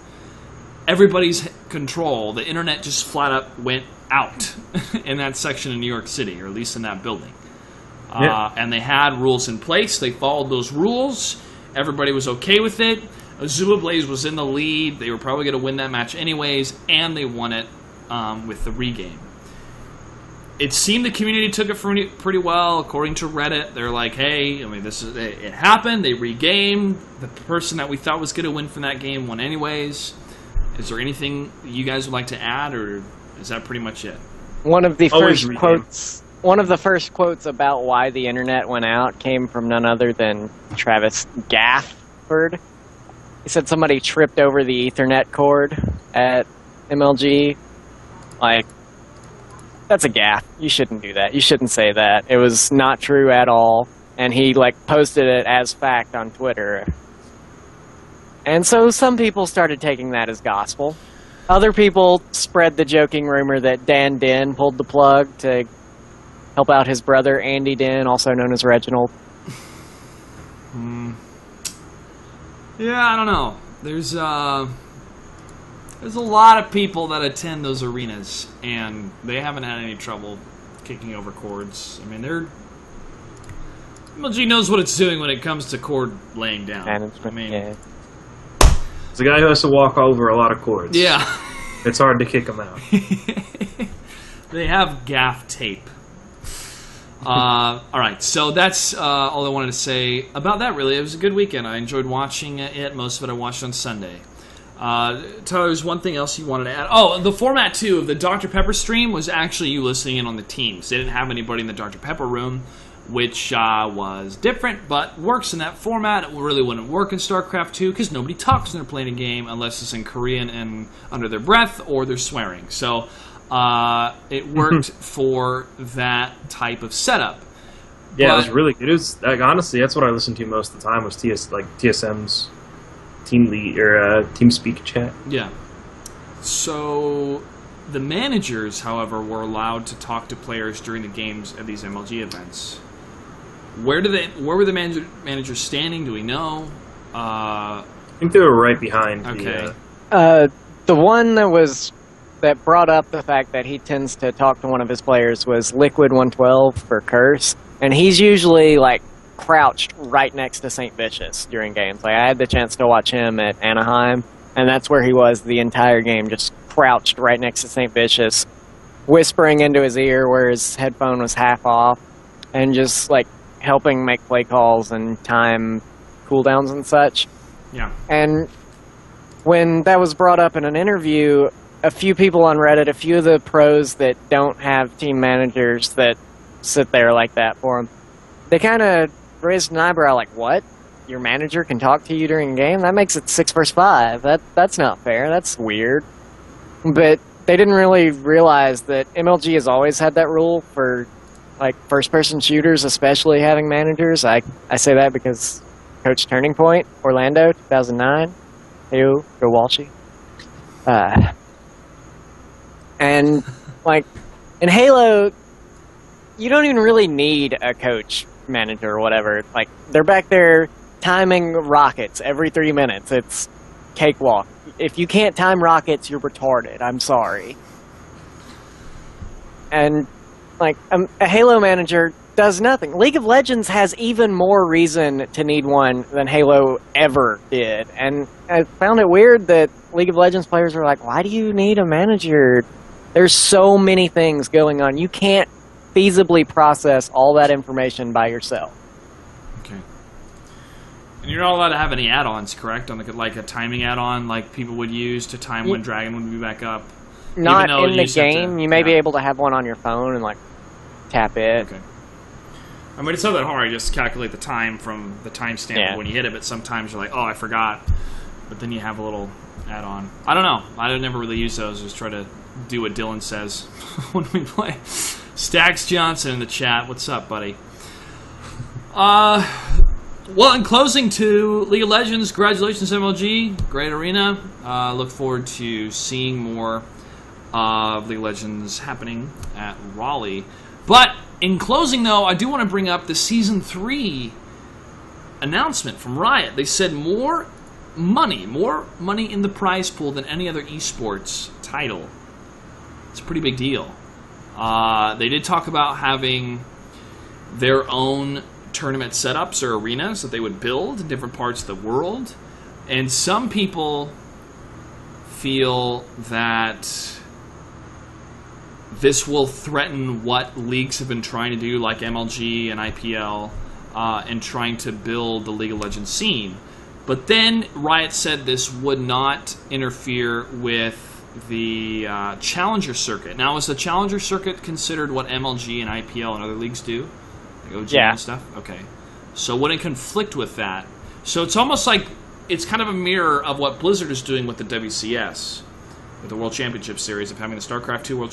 everybody's control. The internet just flat up went out in that section of New York City, or at least in that building. Yeah. And they had rules in place. They followed those rules. Everybody was okay with it. Azula Blaze was in the lead. They were probably going to win that match anyways, and they won it with the regame. It seemed the community took it pretty well. According to Reddit, they're like, hey, I mean, it happened. They regamed. The person that we thought was going to win from that game won anyways. Is there anything you guys would like to add, or is that pretty much it? One of the first quotes about why the internet went out came from none other than Travis Gafford. He said somebody tripped over the Ethernet cord at MLG. Like, that's a gaffe. You shouldn't do that. You shouldn't say that. It was not true at all. And he, posted it as fact on Twitter. And so some people started taking that as gospel. Other people spread the joking rumor that Dan Den pulled the plug to help out his brother, Andy Den, also known as Reginald. Yeah, I don't know. There's a lot of people that attend those arenas, and they haven't had any trouble kicking over cords. I mean, MLG knows what it's doing when it comes to cord laying down. Yeah. It's a guy who has to walk over a lot of cords. Yeah. It's hard to kick him out. They have gaff tape. All right, so that's all I wanted to say about that, really. It was a good weekend. I enjoyed watching it. Most of it I watched on Sunday. Tyler, there's one thing else you wanted to add. Oh, the format, too, of the Dr. Pepper stream was actually you listening in on the teams. They didn't have anybody in the Dr. Pepper room, which was different, but works in that format. It really wouldn't work in StarCraft 2 because nobody talks when they're playing a game unless it's in Korean and under their breath or they're swearing. So it worked for that type of setup. Yeah, it was really good. It was, honestly, that's what I listened to most of the time was TSM's team lead or team speak chat. Yeah. So the managers, however, were allowed to talk to players during the games at these MLG events. Where were the managers standing? Do we know? I think they were right behind. Okay. The one that brought up the fact that he tends to talk to one of his players was Liquid 112 for Curse, and he's usually crouched right next to St. Vicious during games. I had the chance to watch him at Anaheim, and that's where he was the entire game, just crouched right next to St. Vicious, whispering into his ear where his headphone was half off, and just helping make play calls and time cooldowns and such. Yeah. And when that was brought up in an interview, a few people on Reddit, a few of the pros that don't have team managers that sit there like that for them, they kind of raised an eyebrow what? Your manager can talk to you during a game? That makes it 6 versus 5. That's not fair. That's weird. But they didn't really realize that MLG has always had that rule for like first-person shooters, especially having managers. I say that because Coach Turning Point, Orlando, 2009. Go Walshy. And like in Halo, you don't even really need a coach, manager, or whatever. Like they're back there timing rockets every 3 minutes. It's cakewalk. If you can't time rockets, you're retarded. I'm sorry. And like a Halo manager does nothing. League of Legends has even more reason to need one than Halo ever did. And I found it weird that League of Legends players were like, why do you need a manager? There's so many things going on. You can't feasibly process all that information by yourself. Okay. And you're not allowed to have any add-ons, correct? On like a timing add-on like people would use to time when Dragon would be back up? Not in the game. You may be able to have one on your phone and like tap it. Okay. I mean, it's not that hard. You just calculate the time from the timestamp of when you hit it, but sometimes you're like, oh, I forgot. But then you have a little add-on. I don't know. I never really use those. Just try to do what Dylan says when we play. Stax Johnson in the chat. What's up, buddy? Well, in closing to League of Legends, congratulations, MLG. Great arena. Look forward to seeing more of League of Legends happening at Raleigh. But in closing, though, I do want to bring up the Season 3 announcement from Riot. They said more money in the prize pool than any other esports title. It's a pretty big deal. They did talk about having their own tournament setups or arenas that they would build in different parts of the world. And some people feel that this will threaten what leagues have been trying to do, like MLG and IPL, and trying to build the League of Legends scene. But then Riot said this would not interfere with the Challenger Circuit. Now, is the Challenger Circuit considered what MLG and IPL and other leagues do? Like OG and stuff? Okay. So wouldn't conflict with that. So it's almost like it's kind of a mirror of what Blizzard is doing with the WCS. With the World Championship Series, of having the StarCraft II World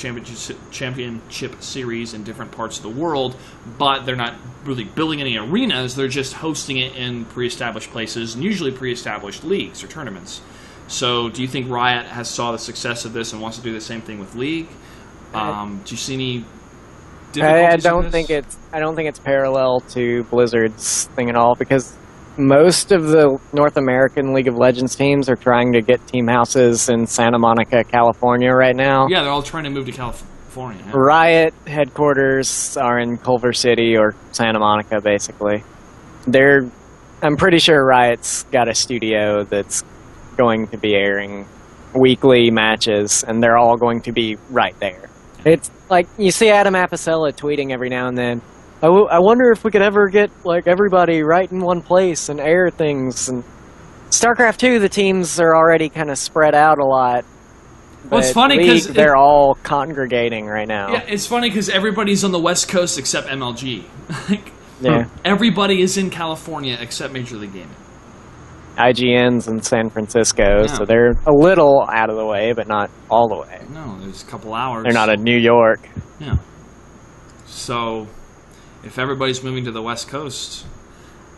Championship Series in different parts of the world, but they're not really building any arenas, they're just hosting it in pre-established places, and usually pre-established leagues or tournaments. So do you think Riot has saw the success of this and wants to do the same thing with League? Do you see any difficulties I don't think it's parallel to Blizzard's thing at all, because most of the North American League of Legends teams are trying to get team houses in Santa Monica, California right now. Yeah, they're all trying to move to California. Yeah. Riot headquarters are in Culver City or Santa Monica, basically. I'm pretty sure Riot's got a studio that's going to be airing weekly matches, and they're all going to be right there. It's like you see Adam Apicella tweeting every now and then, I wonder if we could ever get like everybody right in one place and air things. And StarCraft 2, the teams are already kind of spread out a lot. Well, it's funny because they're all congregating right now. Yeah, it's funny because everybody's on the West Coast except MLG. Yeah, everybody is in California except Major League Gaming. IGN's in San Francisco, so they're a little out of the way, but not all the way. No, there's a couple hours. They're not in New York. Yeah. So, if everybody's moving to the West Coast,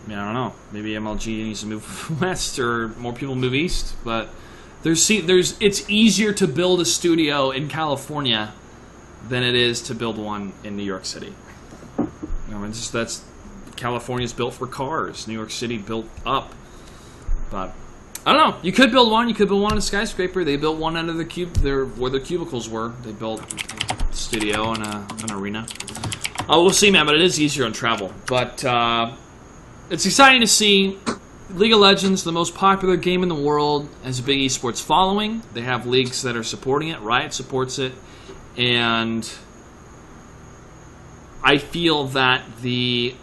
I mean, I don't know. Maybe MLG needs to move west, or more people move east. But it's easier to build a studio in California than it is to build one in New York City. I mean, California's built for cars. New York City built up. But I don't know. You could build one. You could build one in a skyscraper. They built one under the where their cubicles were. They built a studio and an arena. We'll see, man. But it is easier on travel. But it's exciting to see League of Legends, the most popular game in the world, has a big esports following. They have leagues that are supporting it. Riot supports it, and I feel that the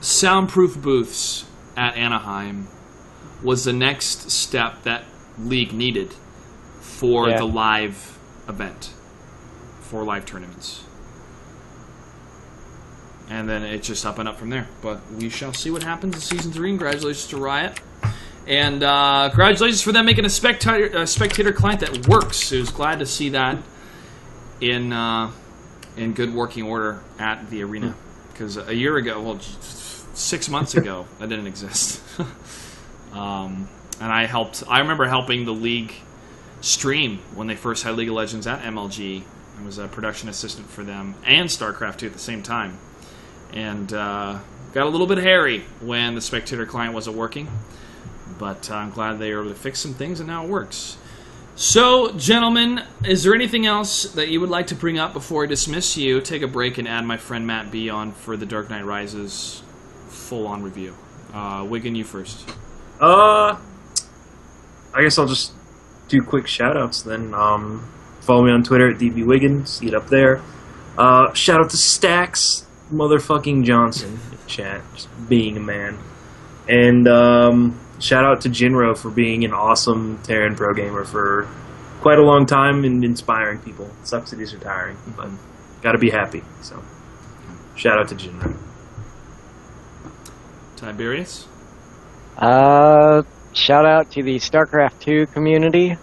soundproof booths at Anaheim was the next step that League needed for the live event, for live tournaments. And then it's just up and up from there. But we shall see what happens in Season 3. Congratulations to Riot. And congratulations for them making a spectator client that works. It was glad to see that in good working order at the arena. Because a year ago, well, 6 months ago, that didn't exist. And I remember helping the league stream when they first had League of Legends at MLG. I was a production assistant for them and StarCraft 2 at the same time. And got a little bit hairy when the spectator client wasn't working. But I'm glad they were able to fix some things and now it works. So, gentlemen, is there anything else that you would like to bring up before I dismiss you? Take a break and add my friend Matt B on for the Dark Knight Rises full-on review. Wigan, you first. I guess I'll just do quick shout-outs then. Follow me on Twitter at DBWiggin, see it up there. Shout out to Stacks motherfucking Johnson in chat, just being a man. And shout out to Jinro for being an awesome Terran pro gamer for quite a long time and inspiring people. It sucks that he's retiring, but gotta be happy. So shout out to Jinro. Tiberius? Shout out to the StarCraft 2 community.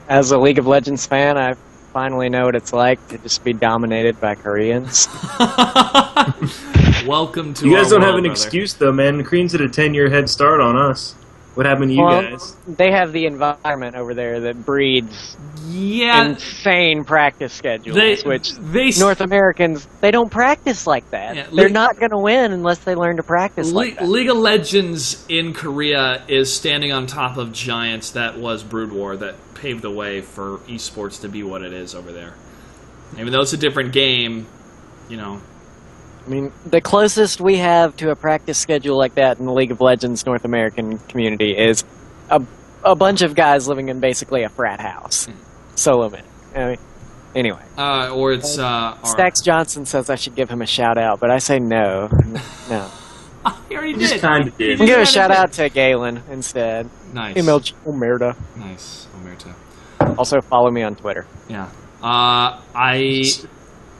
As a League of Legends fan, I finally know what it's like to just be dominated by Koreans. Welcome to You guys our don't world, have an brother. excuse, though, man. The Koreans had a 10-year head start on us. What happened to you guys? They have the environment over there that breeds Yeah, insane practice schedules, which they North Americans, they don't practice like that. Yeah, They're not going to win unless they learn to practice like that. League of Legends in Korea is standing on top of giants that was Brood War that paved the way for esports to be what it is over there. Even though it's a different game, you know. I mean, the closest we have to a practice schedule like that in the League of Legends North American community is a bunch of guys living in basically a frat house. Solo man. I mean, anyway. Or it's Stacks Johnson says I should give him a shout out, but I say no. No. He already Just did. kind of did. I'm give a shout out to Galen instead. Nice. MLG Omerta. Nice. Omerta. Also follow me on Twitter. Yeah.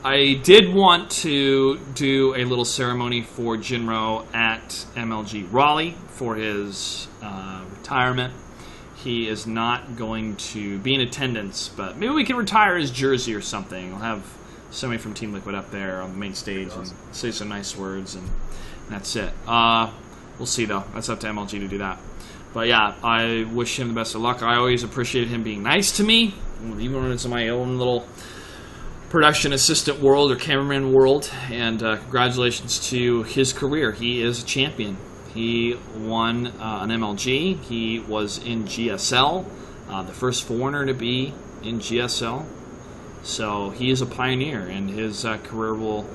I did want to do a little ceremony for Jinro at MLG Raleigh for his retirement. He is not going to be in attendance, but maybe we can retire his jersey or something. We'll have somebody from Team Liquid up there on the main stage and say some nice words, and that's it. We'll see, though. That's up to MLG to do that. But yeah, I wish him the best of luck. I always appreciate him being nice to me, even when it's in my own little production assistant world or cameraman world. And congratulations to his career. He is a champion. He won an MLG. He was in GSL, the first foreigner to be in GSL. So he is a pioneer, and his career will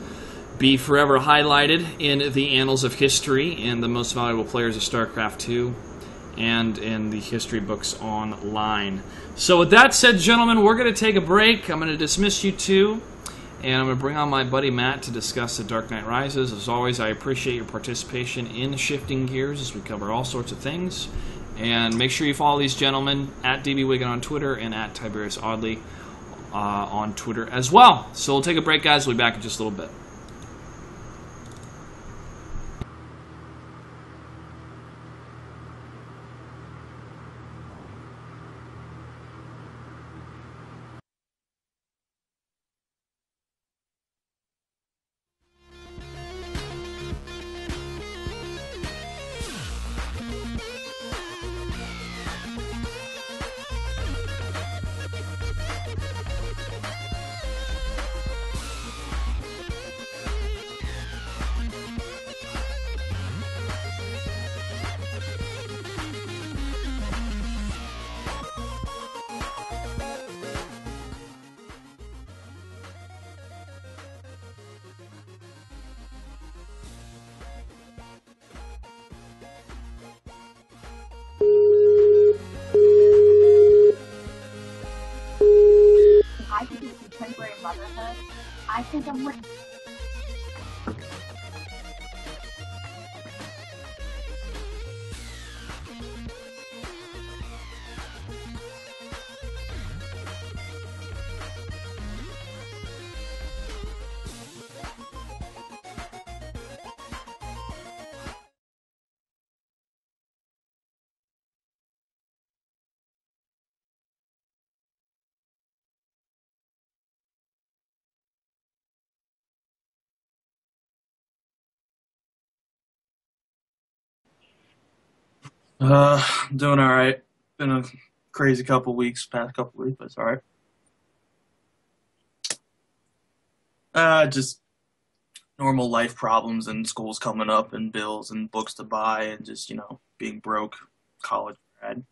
be forever highlighted in the annals of history in the most valuable players of StarCraft 2 and in the history books online. So with that said, gentlemen, we're going to take a break. I'm going to dismiss you two, and I'm going to bring on my buddy Matt to discuss The Dark Knight Rises. As always, I appreciate your participation in Shifting Gears as we cover all sorts of things. And make sure you follow these gentlemen at DBWiggin on Twitter and at Tiberius Audley on Twitter as well. So we'll take a break, guys. We'll be back in just a little bit. I think it's contemporary motherhood. I think I'm with I'm doing all right. Been a crazy past couple weeks, but it's all right. Just normal life problems and school's coming up and bills and books to buy and just, being broke, college grad.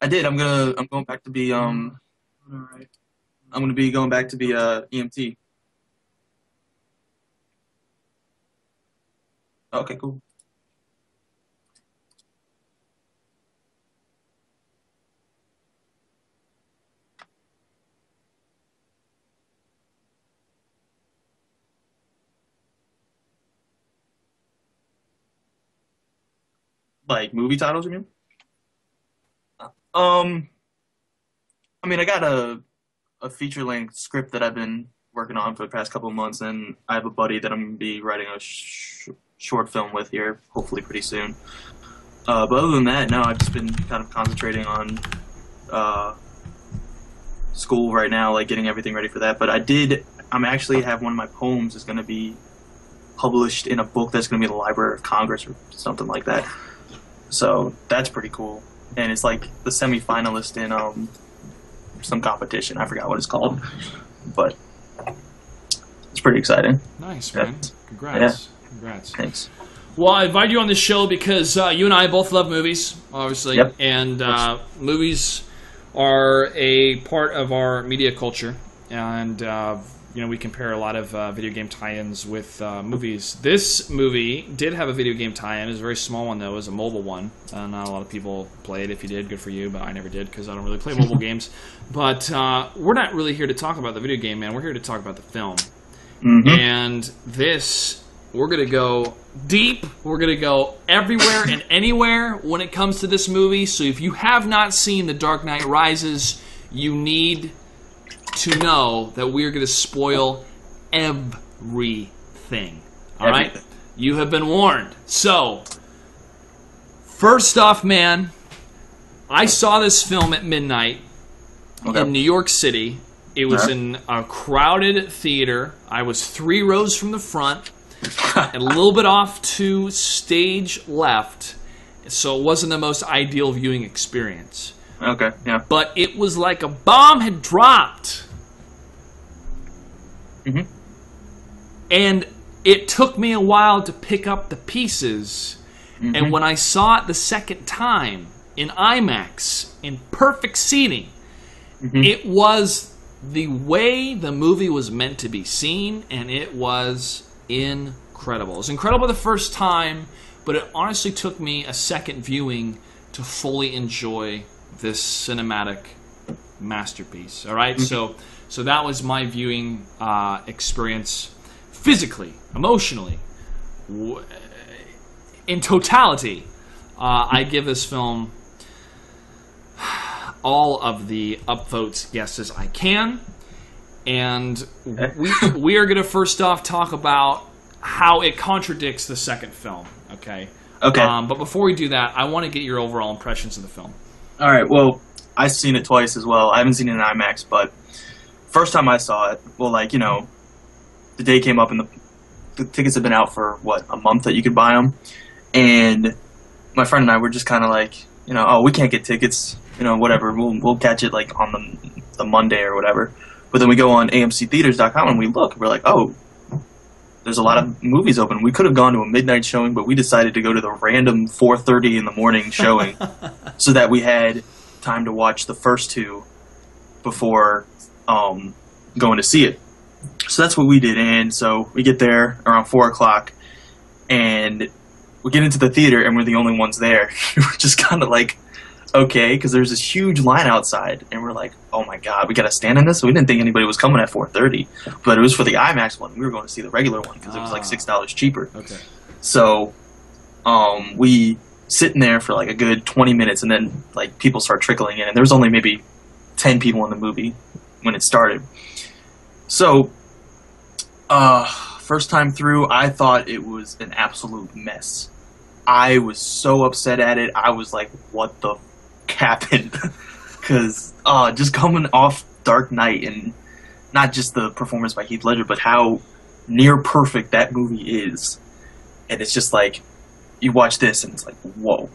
I did. I'm going back to be all right. I'm gonna be going back to be EMT. Okay, cool. Like movie titles, you mean? Um, I mean, I got a feature length script that I've been working on for the past couple of months, and I have a buddy that I'm gonna be writing a short film with here, hopefully pretty soon. But other than that, no, I've just been kind of concentrating on school right now, like getting everything ready for that. But I'm actually have one of my poems is going to be published in a book that's going to be in the Library of Congress or something like that. So that's pretty cool. And it's like the semi-finalist in some competition. I forgot what it's called. But it's pretty exciting. Nice, man. Congrats. Yeah. Congrats. Thanks. Well, I invited you on this show because you and I both love movies, obviously. Yep. And movies are a part of our media culture. And, we compare a lot of video game tie-ins with movies. This movie did have a video game tie-in. It was a very small one, though. It was a mobile one. Not a lot of people play it. If you did, good for you. But I never did because I don't really play mobile games. But we're not really here to talk about the video game, man. We're here to talk about the film. Mm-hmm. And this, we're going to go deep. We're going to go everywhere and anywhere when it comes to this movie. So if you have not seen The Dark Knight Rises, you need to know that we're going to spoil everything. All right? You have been warned. So, first off, man, I saw this film at midnight in New York City. It was in a crowded theater. I was 3 rows from the front and a little bit off to stage left. So it wasn't the most ideal viewing experience. Okay, yeah. But it was like a bomb had dropped. Mm-hmm. And it took me a while to pick up the pieces. Mm-hmm. And when I saw it the second time in IMAX, in perfect seating, it was the way the movie was meant to be seen, and it was incredible. It was incredible the first time, but it honestly took me a second viewing to fully enjoy this cinematic masterpiece. All right, so that was my viewing experience, physically, emotionally, in totality. I give this film all of the upvotes guesses I can, and we are going to first off talk about how it contradicts the second film. Okay. But before we do that, I want to get your overall impressions of the film. All right. Well, I've seen it twice as well. I haven't seen it in IMAX, but first time I saw it, the day came up and the tickets had been out for, a month that you could buy them. And my friend and I were just kind of like, we can't get tickets, whatever. We'll catch it like on the Monday or whatever. But then we go on amctheaters.com and we look. We're like, oh, there's a lot of movies open. We could have gone to a midnight showing, but we decided to go to the random 4:30 in the morning showing so that we had time to watch the first two before going to see it. So that's what we did. And so we get there around 4 o'clock and we get into the theater and we're the only ones there. We're just kind of like, okay, because there's this huge line outside and we're like, oh my god, we got to stand in this? So we didn't think anybody was coming at 4:30, but it was for the IMAX one. We were going to see the regular one because it was like $6 cheaper. Okay. So we sitting there for like a good 20 minutes and then like people start trickling in and there was only maybe 10 people in the movie when it started. So first time through, I thought it was an absolute mess. I was so upset at it. I was like, what the happened? Because just coming off Dark Knight and not just the performance by Heath Ledger, but how near perfect that movie is. And it's just like, you watch this and it's like, whoa,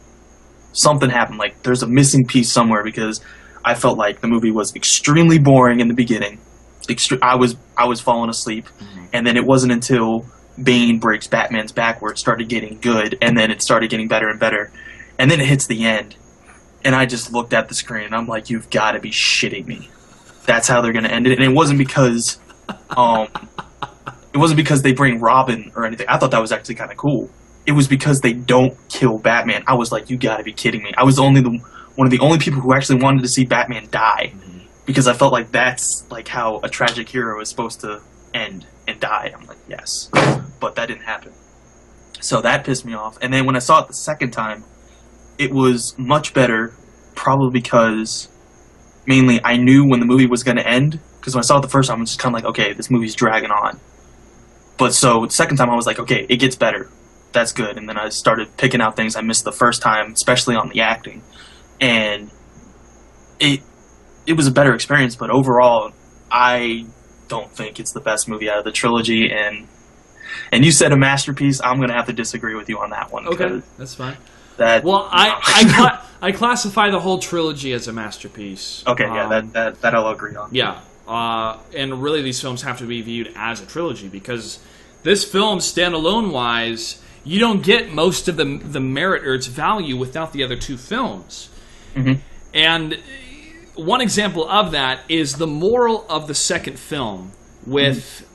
something happened. Like there's a missing piece somewhere, because I felt like the movie was extremely boring in the beginning. I was falling asleep, and then it wasn't until Bane breaks Batman's back where it started getting good, and then it started getting better and better, and then it hits the end, and I just looked at the screen and I'm like, you've got to be shitting me. That's how they're going to end it. And it wasn't because they bring Robin or anything. I thought that was actually kind of cool. It was because they don't kill Batman. I was like, you got to be kidding me. I was one of the only people who actually wanted to see Batman die, because I felt like that's like how a tragic hero is supposed to end and die. I'm like, yes, but that didn't happen. So that pissed me off. And then when I saw it the second time, it was much better, probably because mainly I knew when the movie was going to end, because when I saw it the first time, I was just kind of like, okay, this movie's dragging on. But so the second time I was like, okay, it gets better. That's good. And then I started picking out things I missed the first time, especially on the acting. And it was a better experience, but overall, I don't think it's the best movie out of the trilogy. And you said a masterpiece. I'm going to have to disagree with you on that one. Okay, that's fine. Well, I classify the whole trilogy as a masterpiece. Okay, yeah, that I'll agree on. Yeah, and really these films have to be viewed as a trilogy, because this film, standalone-wise, you don't get most of the merit or its value without the other two films. Mm-hmm. And one example of that is the moral of the second film, with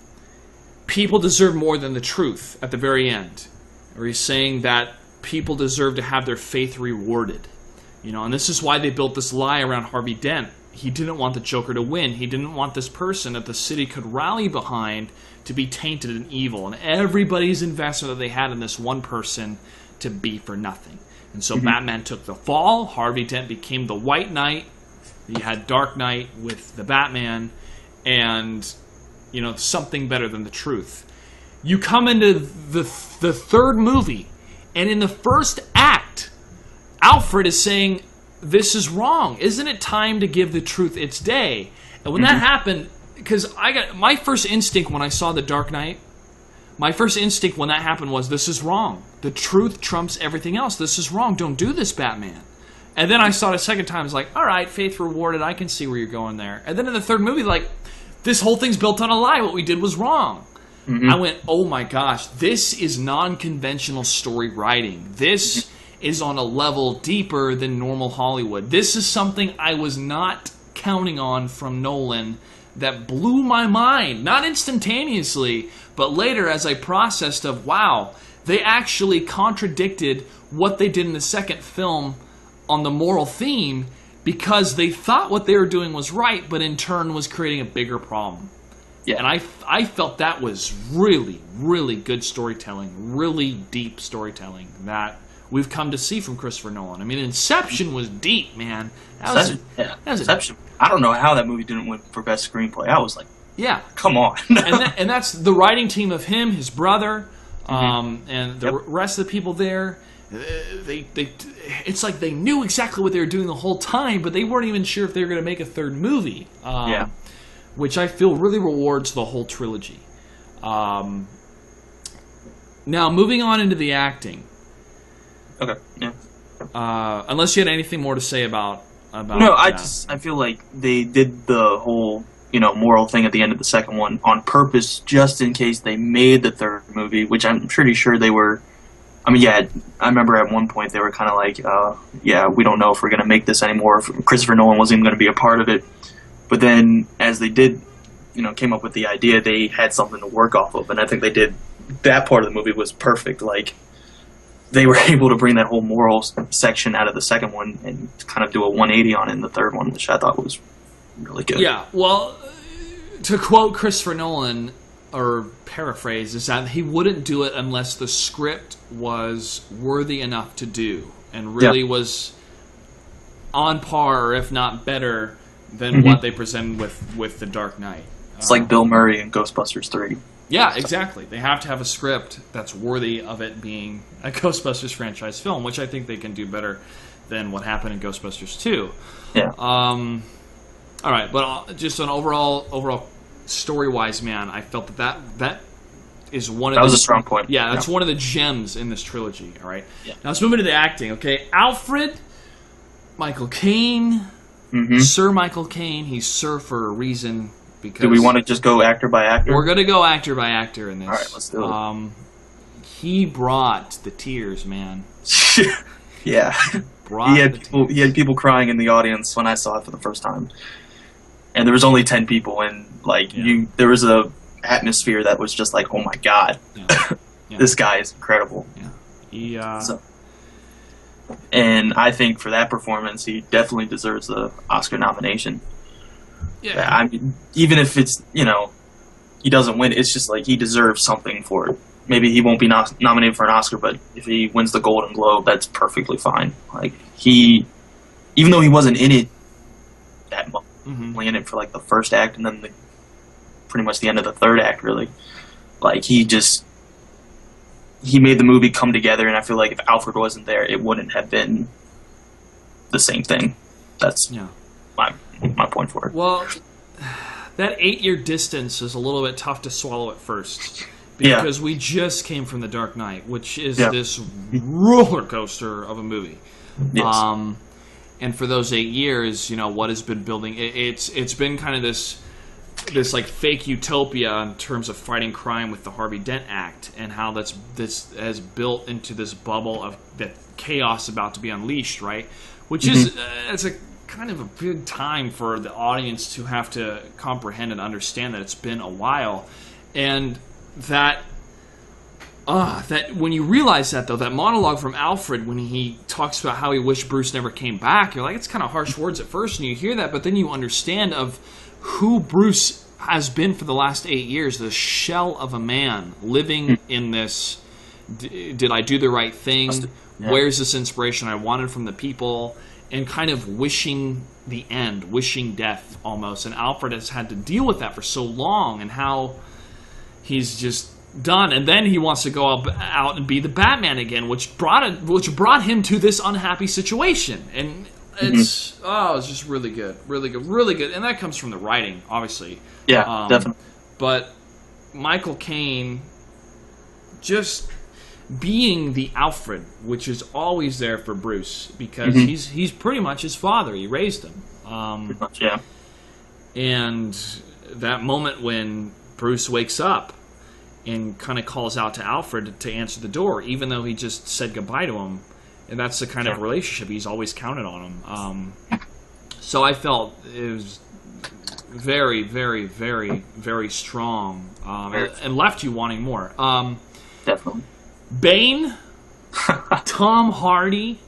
people deserve more than the truth at the very end, where he's saying that people deserve to have their faith rewarded. And this is why they built this lie around Harvey Dent. He didn't want the Joker to win. He didn't want this person that the city could rally behind to be tainted and evil, and everybody's investment that they had in this one person to be for nothing. And so Batman took the fall. Harvey Dent became the White Knight. You had Dark Knight with the Batman, and something better than the truth. You come into the third movie, and in the first act, Alfred is saying, this is wrong. Isn't it time to give the truth its day? And when that happened, because my first instinct when I saw The Dark Knight, my first instinct when that happened was, this is wrong. The truth trumps everything else. This is wrong. Don't do this, Batman. And then I saw it a second time. I was like, all right, faith rewarded. I can see where you're going there. And then in the third movie, like, this whole thing's built on a lie. What we did was wrong. I went, oh my gosh, this is non-conventional story writing. This is on a level deeper than normal Hollywood. This is something I was not counting on from Nolan that blew my mind. Not instantaneously, but later as I processed of, wow, they actually contradicted what they did in the second film on the moral theme, because they thought what they were doing was right, but in turn was creating a bigger problem. Yeah, and I felt that was really, really good storytelling, really deep storytelling that we've come to see from Christopher Nolan. I mean, Inception was deep, man. Inception. I don't know how that movie didn't win for best screenplay. I was like, yeah, come on. and that's the writing team of him, his brother, and the rest of the people there. It's like they knew exactly what they were doing the whole time, but they weren't even sure if they were going to make a third movie. Which I feel really rewards the whole trilogy. Now, moving on into the acting. Okay. Yeah. Unless you had anything more to say about. No, I feel like they did the whole moral thing at the end of the second one on purpose, just in case they made the third movie, which I'm pretty sure they were. I mean, yeah, I remember at one point they were kind of like, we don't know if we're going to make this anymore. Christopher Nolan wasn't even going to be a part of it. But then, as they did, came up with the idea, they had something to work off of, and I think they did. That part of the movie was perfect. Like, they were able to bring that whole moral section out of the second one and kind of do a 180 on it in the third one, which I thought was really good. Yeah, well, to quote Christopher Nolan, or paraphrase, is that he wouldn't do it unless the script was worthy enough to do, and really was on par, or if not better, than what they presented with The Dark Knight. It's like Bill Murray in Ghostbusters 3. Yeah, exactly. They have to have a script that's worthy of it being a Ghostbusters franchise film, which I think they can do better than what happened in Ghostbusters 2. Yeah. All right, but just on overall story-wise, man, I felt that is one of that was a strong point. Yeah, that's one of the gems in this trilogy. All right. Yeah. Now let's move into the acting. Okay, Alfred, Michael Caine, Sir Michael Caine. He's Sir for a reason. Because do we want to just go actor by actor? We're gonna go actor by actor in this. All right, let's do it. He brought the tears, man. Yeah. He had people crying in the audience when I saw it for the first time, and there was only 10 people, and there was a atmosphere that was just like, oh my god, this guy is incredible. Yeah. And I think for that performance, he definitely deserves the Oscar nomination. Yeah. I mean, even if it's he doesn't win, it's just like he deserves something for it. Maybe he won't be nominated for an Oscar, but if he wins the Golden Globe, that's perfectly fine. Like even though he wasn't in it that much, only in it for like the first act and then pretty much the end of the third act, really. Like he made the movie come together, and I feel like if Alfred wasn't there, it wouldn't have been the same thing. That's my point for it. Well, that 8-year distance is a little bit tough to swallow at first. Because we just came from The Dark Knight, which is this roller coaster of a movie. Yes. And for those 8 years, what has been building, it's been kind of this like fake utopia in terms of fighting crime with the Harvey Dent Act, and how this has built into this bubble of that chaos about to be unleashed, right? Which is it's a kind of a big time for the audience to have to comprehend and understand that it's been a while, and that when you realize that, though, that monologue from Alfred when he talks about how he wished Bruce never came back, you're like, it's kind of harsh words at first, and you hear that, but then you understand of who Bruce has been for the last 8 years, the shell of a man living in this, did I do the right thing? Where's this inspiration I wanted from the people? And kind of wishing the end, wishing death almost. And Alfred has had to deal with that for so long, and how he's just done, and then he wants to go out and be the Batman again, which brought him to this unhappy situation, and it's just really good, and that comes from the writing, obviously. Yeah, definitely. But Michael Caine just being the Alfred, which is always there for Bruce, because he's pretty much his father. He raised him. Pretty much, yeah. And that moment when Bruce wakes up and kind of calls out to Alfred to answer the door, even though he just said goodbye to him. And that's the kind of relationship he's always counted on him. So I felt it was very, very, very, very strong, and left you wanting more. Definitely. Bane, Tom Hardy,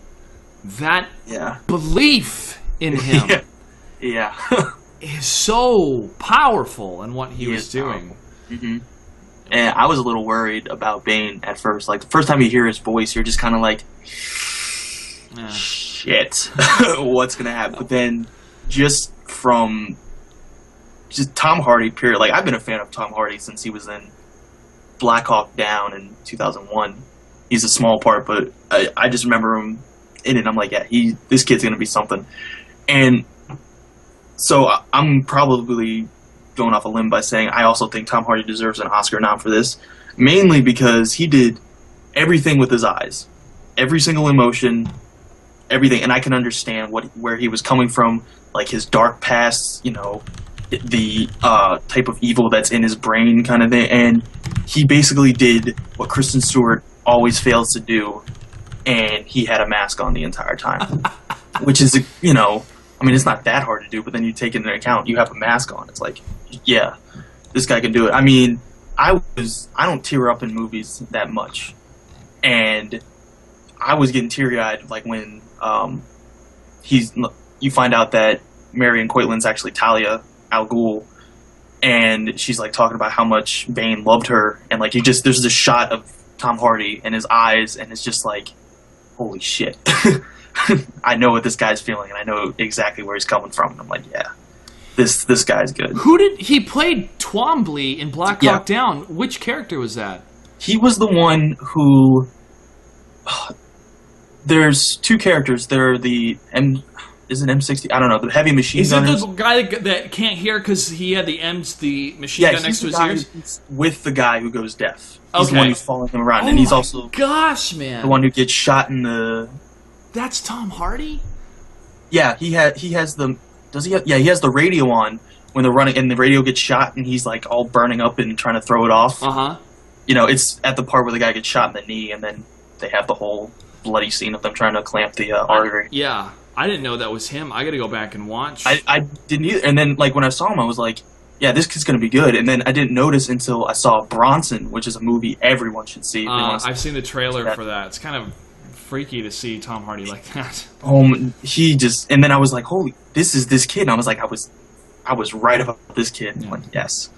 that belief in him is so powerful in what he was doing. And I was a little worried about Bane at first. Like, the first time you hear his voice, you're just kind of like, shit, what's going to happen? But then just from Tom Hardy, period. Like, I've been a fan of Tom Hardy since he was in Black Hawk Down in 2001. He's a small part, but I just remember him in it. I'm like, this kid's going to be something. And so I'm probably going off a limb by saying I also think Tom Hardy deserves an Oscar nom for this, mainly because he did everything with his eyes, every single emotion, everything, and I can understand where he was coming from, like his dark past, the type of evil that's in his brain, kind of thing, and he basically did what Kristen Stewart always fails to do, and he had a mask on the entire time, which is I mean, it's not that hard to do, but then you take into account you have a mask on. It's like, yeah, this guy can do it. I mean, I don't tear up in movies that much, and I was getting teary-eyed like when you find out that Marion Coitlin's actually Talia al Ghul, and she's like talking about how much Bane loved her, and like there's this shot of Tom Hardy and his eyes, and it's just like, holy shit. I know what this guy's feeling, and I know exactly where he's coming from. And I'm like, yeah, this guy's good. He played Twombly in Black Hawk Down? Which character was that? He was the one who. There's two characters. They're is is it M60? I don't know. The heavy machine Is gun. it the guy that can't hear because he had the machine gun next to his ears? With the guy who goes deaf. He's the Okay. one who's following him around, Oh and he's my also gosh, man. the one who gets shot in the. That's Tom Hardy? Yeah, he has the. Does he have? Yeah, he has the radio on when they're running, and the radio gets shot, and he's like all burning up and trying to throw it off. Uh-huh. You know, it's at the part where the guy gets shot in the knee, and then they have the whole bloody scene of them trying to clamp the artery. Yeah. I didn't know that was him. I gotta go back and watch. I didn't either. And then, like, when I saw him, I was like, yeah, this kid's going to be good. And then I didn't notice until I saw Bronson, which is a movie everyone should see. If they wanna see I've seen the trailer for that. It's kind of freaky to see Tom Hardy like that. He just... And then I was like, holy, this is this kid. And I was like, I was right about this kid. Yeah. Like, yes.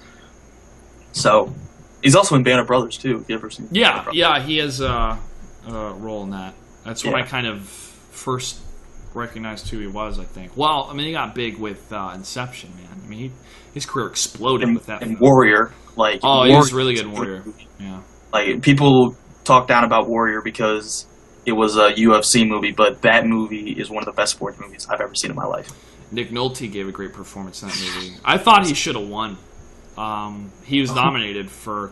So, he's also in Band of Brothers, too. If you ever seen Band of Brothers. Yeah, he has a role in that. That's when Yeah. I kind of first recognized who he was, I think. Well, I mean, he got big with Inception, man. I mean, his career exploded with that. And Warrior. Like, Oh, Warrior he was really good in Warrior. Yeah. Like, people talk down about Warrior because it was a UFC movie, but that movie is one of the best sports movies I've ever seen in my life. Nick Nolte gave a great performance in that movie. I thought he should have won. He was nominated for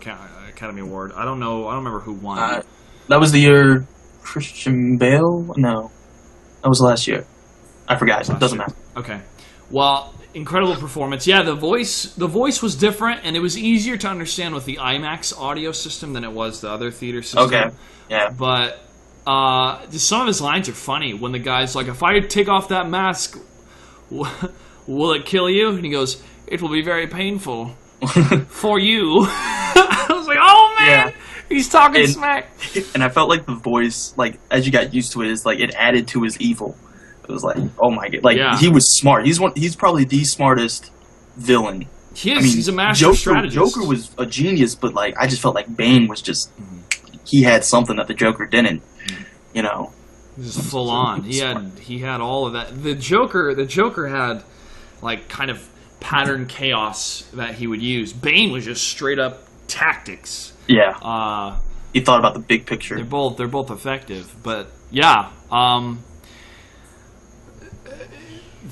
Academy Award. I don't know. I don't remember who won. That was the year Christian Bale? No. That was last year. I forgot. It doesn't matter. Okay. Well, incredible performance. Yeah, the voice was different, and it was easier to understand with the IMAX audio system than it was the other theater system. Okay. Yeah. But just some of his lines are funny. When the guy's like, "If I take off that mask, will it kill you?" And he goes, "It will be very painful for you." I was like, "Oh man, Yeah. he's talking smack." And I felt like the voice, like, as you got used to it, is like it added to his evil. It was like, oh my god, like Yeah. he was smart. He's probably the smartest villain. He is. I mean, He's a master Joker, strategist. Joker was a genius, but like I just felt like Bane was just he had something that the Joker didn't. You know, This is full on. He had all of that. The Joker had like kind of pattern chaos that he would use. Bane was just straight up tactics. yeah. He thought about the big picture. They're both effective, but yeah,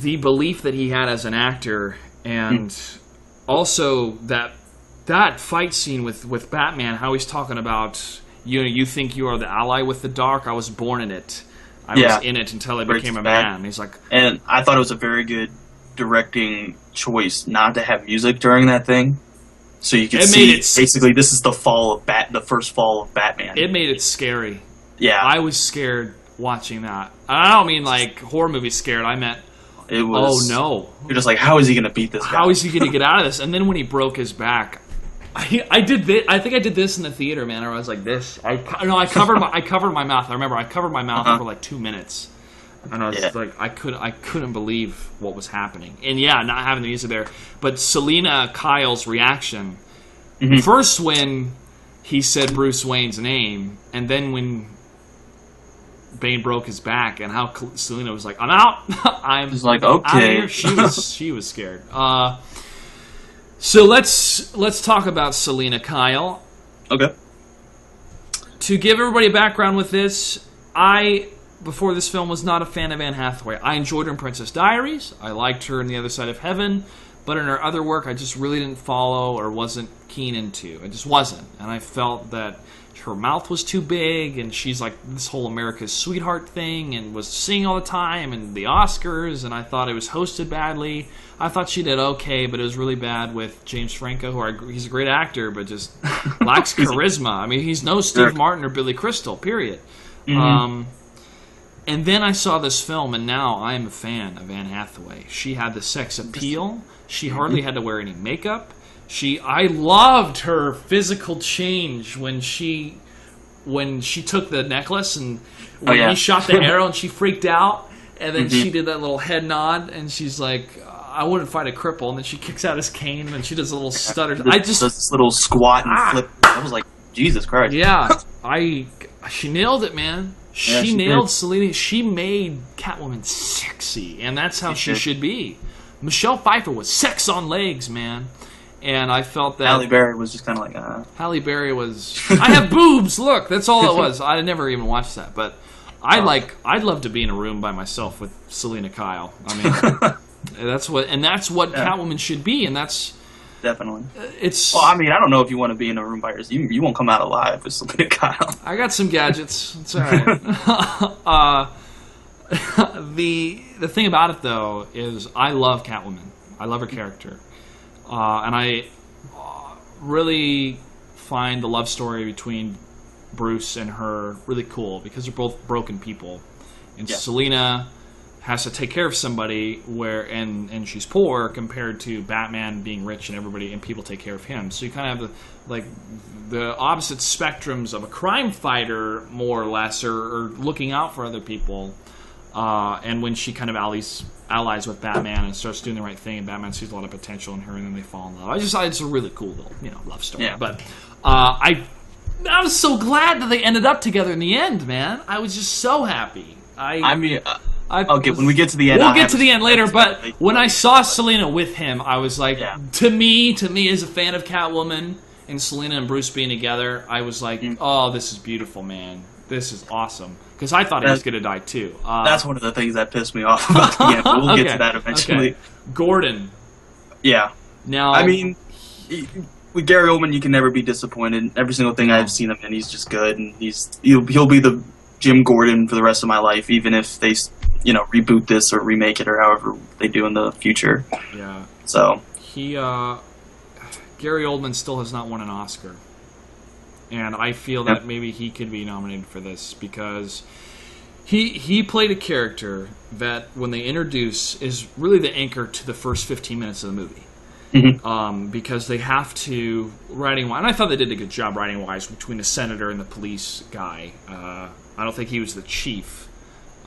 the belief that he had as an actor, and also that fight scene with Batman, how he's talking about, you think you are the ally with the dark. I was born in it. I was in it until I became a man. And he's like, and I thought it was a very good directing choice not to have music during that thing, so you could see basically this is the first fall of Batman. It made it scary. Yeah, I was scared watching that. I don't mean like horror movie scared. I meant, it was. oh no, You're just like, how is he going to beat this guy? how is he going to get out of this? And then when he broke his back, I did this. I think I did this in the theater, man. I was like this. I covered my mouth. I remember I covered my mouth for like 2 minutes, and I was like, I couldn't believe what was happening. And yeah, not having the music there, but Selena Kyle's reaction first when he said Bruce Wayne's name, and then when Bane broke his back, and how Selena was like, "I'm out." I'm just like, out of okay. here. She was scared. So let's talk about Selena Kyle. Okay. To give everybody a background with this, I, before this film, was not a fan of Anne Hathaway. I enjoyed her in Princess Diaries. I liked her in The Other Side of Heaven. But in her other work, I just really didn't follow or wasn't keen into. I just wasn't. And I felt that her mouth was too big, and she's like this whole America's Sweetheart thing, and was singing all the time, and the Oscars, and I thought it was hosted badly. I thought she did okay, but it was really bad with James Franco, he's a great actor, but just lacks charisma. I mean, he's no Steve Martin or Billy Crystal, period. And then I saw this film, and now I am a fan of Anne Hathaway. She had the sex appeal. She hardly had to wear any makeup. I loved her physical change when she took the necklace and when he shot the arrow and she freaked out, and then she did that little head nod and she's like, "I wouldn't fight a cripple," and then she kicks out his cane and then she does a little stutter. This little squat and flip. I was like, Jesus Christ. Yeah, she nailed it, man. She nailed did. Selena. She made Catwoman sexy, and that's how she should be. Michelle Pfeiffer was sex on legs, man. And I felt that Halle Berry was just kind of like, Halle Berry was, I have boobs, look, that's all it was. I never even watched that, but I'd love to be in a room by myself with Selena Kyle. I mean, that's what Catwoman should be, and that's definitely. It's. Well, I mean, I don't know if you want to be in a room by yourself. You won't come out alive with Selena Kyle. I got some gadgets. It's all right. The thing about it though is I love Catwoman. I love her character, and I really find the love story between Bruce and her really cool because they're both broken people, and Selena has to take care of somebody and she's poor compared to Batman being rich and everybody and people take care of him. So you kind of have the opposite spectrums of a crime fighter more or less, or looking out for other people. And when she kind of allies with Batman and starts doing the right thing, and Batman sees a lot of potential in her, and then they fall in love. I just thought it's a really cool little love story. Yeah. But I was so glad that they ended up together in the end, man. I was just so happy. Okay, when we get to the end, we'll get to the end later. But when I saw Selena with him, I was like, to me as a fan of Catwoman and Selena and Bruce being together, I was like, oh, this is beautiful, man. This is awesome. Because I thought he was going to die too. That's one of the things that pissed me off about the end. We'll get to that eventually. Okay. Gordon. Yeah. Now, I mean, with Gary Oldman, you can never be disappointed. Every single thing I've seen him in, he's just good, and he'll be the Jim Gordon for the rest of my life, even if they reboot this or remake it or however they do in the future. Yeah. So Gary Oldman still has not won an Oscar. And I feel that maybe he could be nominated for this because he played a character that, when they introduce, is really the anchor to the first 15 minutes of the movie. Mm-hmm. Because they have to, writing-wise, and I thought they did a good job writing-wise between the senator and the police guy. I don't think he was the chief.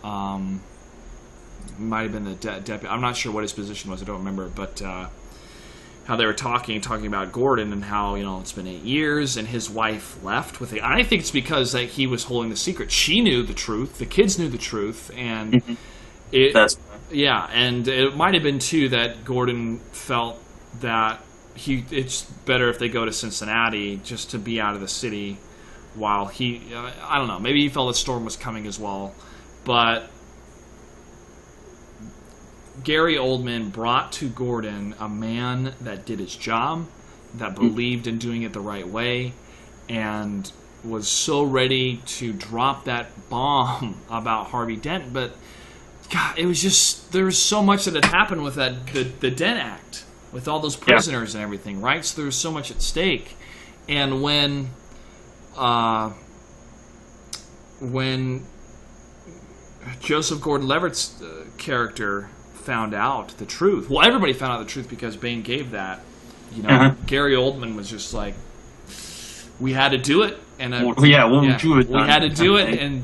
Might have been the deputy. I'm not sure what his position was. I don't remember. But how they were talking about Gordon and how, it's been 8 years and his wife left with it. I think it's because that he was holding the secret. She knew the truth. The kids knew the truth. And and it might have been, too, that Gordon felt that it's better if they go to Cincinnati just to be out of the city while I don't know, maybe he felt a storm was coming as well. But Gary Oldman brought to Gordon a man that did his job, that believed in doing it the right way, and was so ready to drop that bomb about Harvey Dent. But God, it was just, there was so much that had happened with the Dent Act, with all those prisoners and everything, right? So there was so much at stake. And when Joseph Gordon-Levitt's character found out the truth, well, everybody found out the truth because Bane gave that. Gary Oldman was just like, we had to do it, and do it. We had to do it, and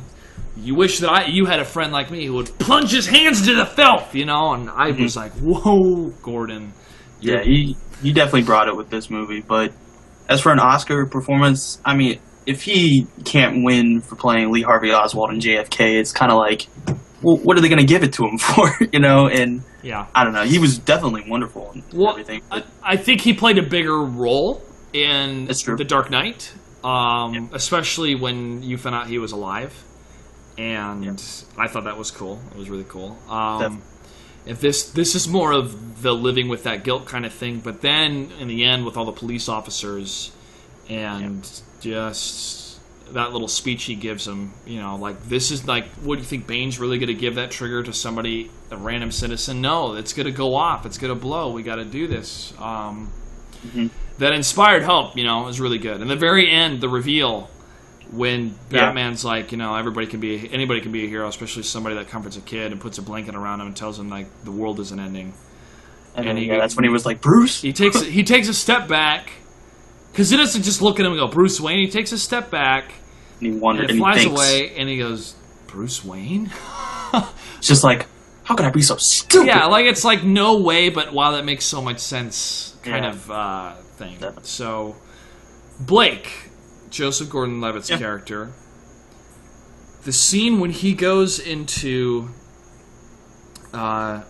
you wish that you had a friend like me who would plunge his hands into the filth, And I was like, whoa, Gordon. Yeah, he definitely brought it with this movie. But as for an Oscar performance, I mean, if he can't win for playing Lee Harvey Oswald in JFK, it's kind of like, well, what are they going to give it to him for? And I don't know. He was definitely wonderful and everything. But I think he played a bigger role in The Dark Knight, especially when you found out he was alive. And I thought that was cool. It was really cool. If this is more of the living with that guilt kind of thing, but then in the end with all the police officers and just that little speech he gives them, this is like, what do you think, Bane's really going to give that trigger to somebody, a random citizen? No, it's going to go off. It's going to blow. We got to do this. That inspired hope, it was really good. And the very end, the reveal, when Batman's like, anybody can be a hero, especially somebody that comforts a kid and puts a blanket around him and tells him, like, the world isn't ending. And then, that's when he was like, Bruce? He takes a step back, because he doesn't just look at him and go, Bruce Wayne. He takes a step back, and he flies away, and he goes, Bruce Wayne? It's just like, how could I be so stupid? Yeah, like, it's like, no way, but wow, that makes so much sense kind of thing. Definitely. So, Blake, Joseph Gordon-Levitt's character, the scene when he goes into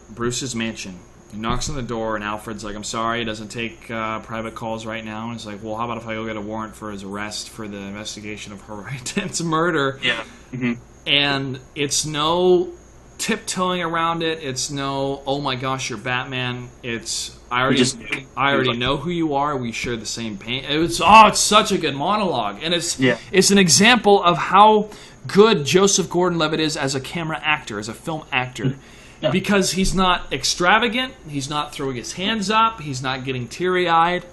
Bruce's mansion, he knocks on the door, and Alfred's like, I'm sorry, he doesn't take private calls right now. And he's like, well, how about if I go get a warrant for his arrest for the investigation of Harvey Dent's murder? Yeah. Mm-hmm. And it's no tiptoeing around it. It's no, oh my gosh, you're Batman. It's I already know who you are. We share the same pain. It's such a good monologue, and it's an example of how good Joseph Gordon-Levitt is as a camera actor, as a film actor, because he's not extravagant. He's not throwing his hands up. He's not getting teary-eyed.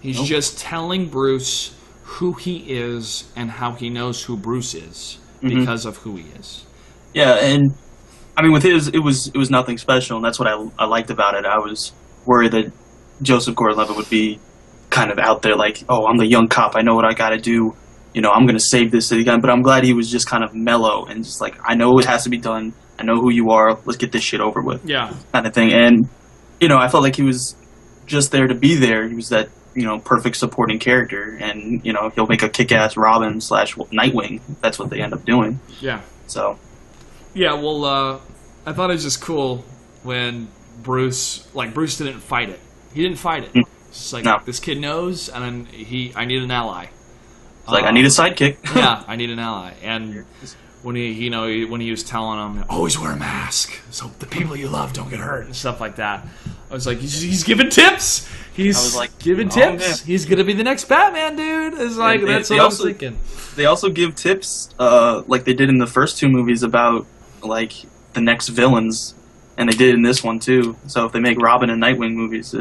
He's just telling Bruce who he is and how he knows who Bruce is because of who he is. Yeah, and I mean, with his, it was nothing special, and that's what I liked about it. I was worried that Joseph Gordon-Levitt would be kind of out there like, oh, I'm the young cop, I know what I gotta do, I'm gonna save this city, but I'm glad he was just kind of mellow and just like, I know it has to be done, I know who you are, let's get this shit over with, kind of thing. And I felt like he was just there to be there. He was that perfect supporting character, and he'll make a kick-ass Robin / Nightwing. That's what they end up doing. So I thought it was just cool when Bruce didn't fight it. He didn't fight it. It's just like, this kid knows, and I need an ally. It's like, I need a sidekick. Yeah, I need an ally. And when he was telling him, always wear a mask so the people you love don't get hurt and stuff like that, I was like, he's giving tips. He's giving tips. Man. He's gonna be the next Batman, dude. It's like, that's what I was thinking. They also give tips, like they did in the first two movies, about like the next villains, and they did in this one too. So if they make Robin and Nightwing movies,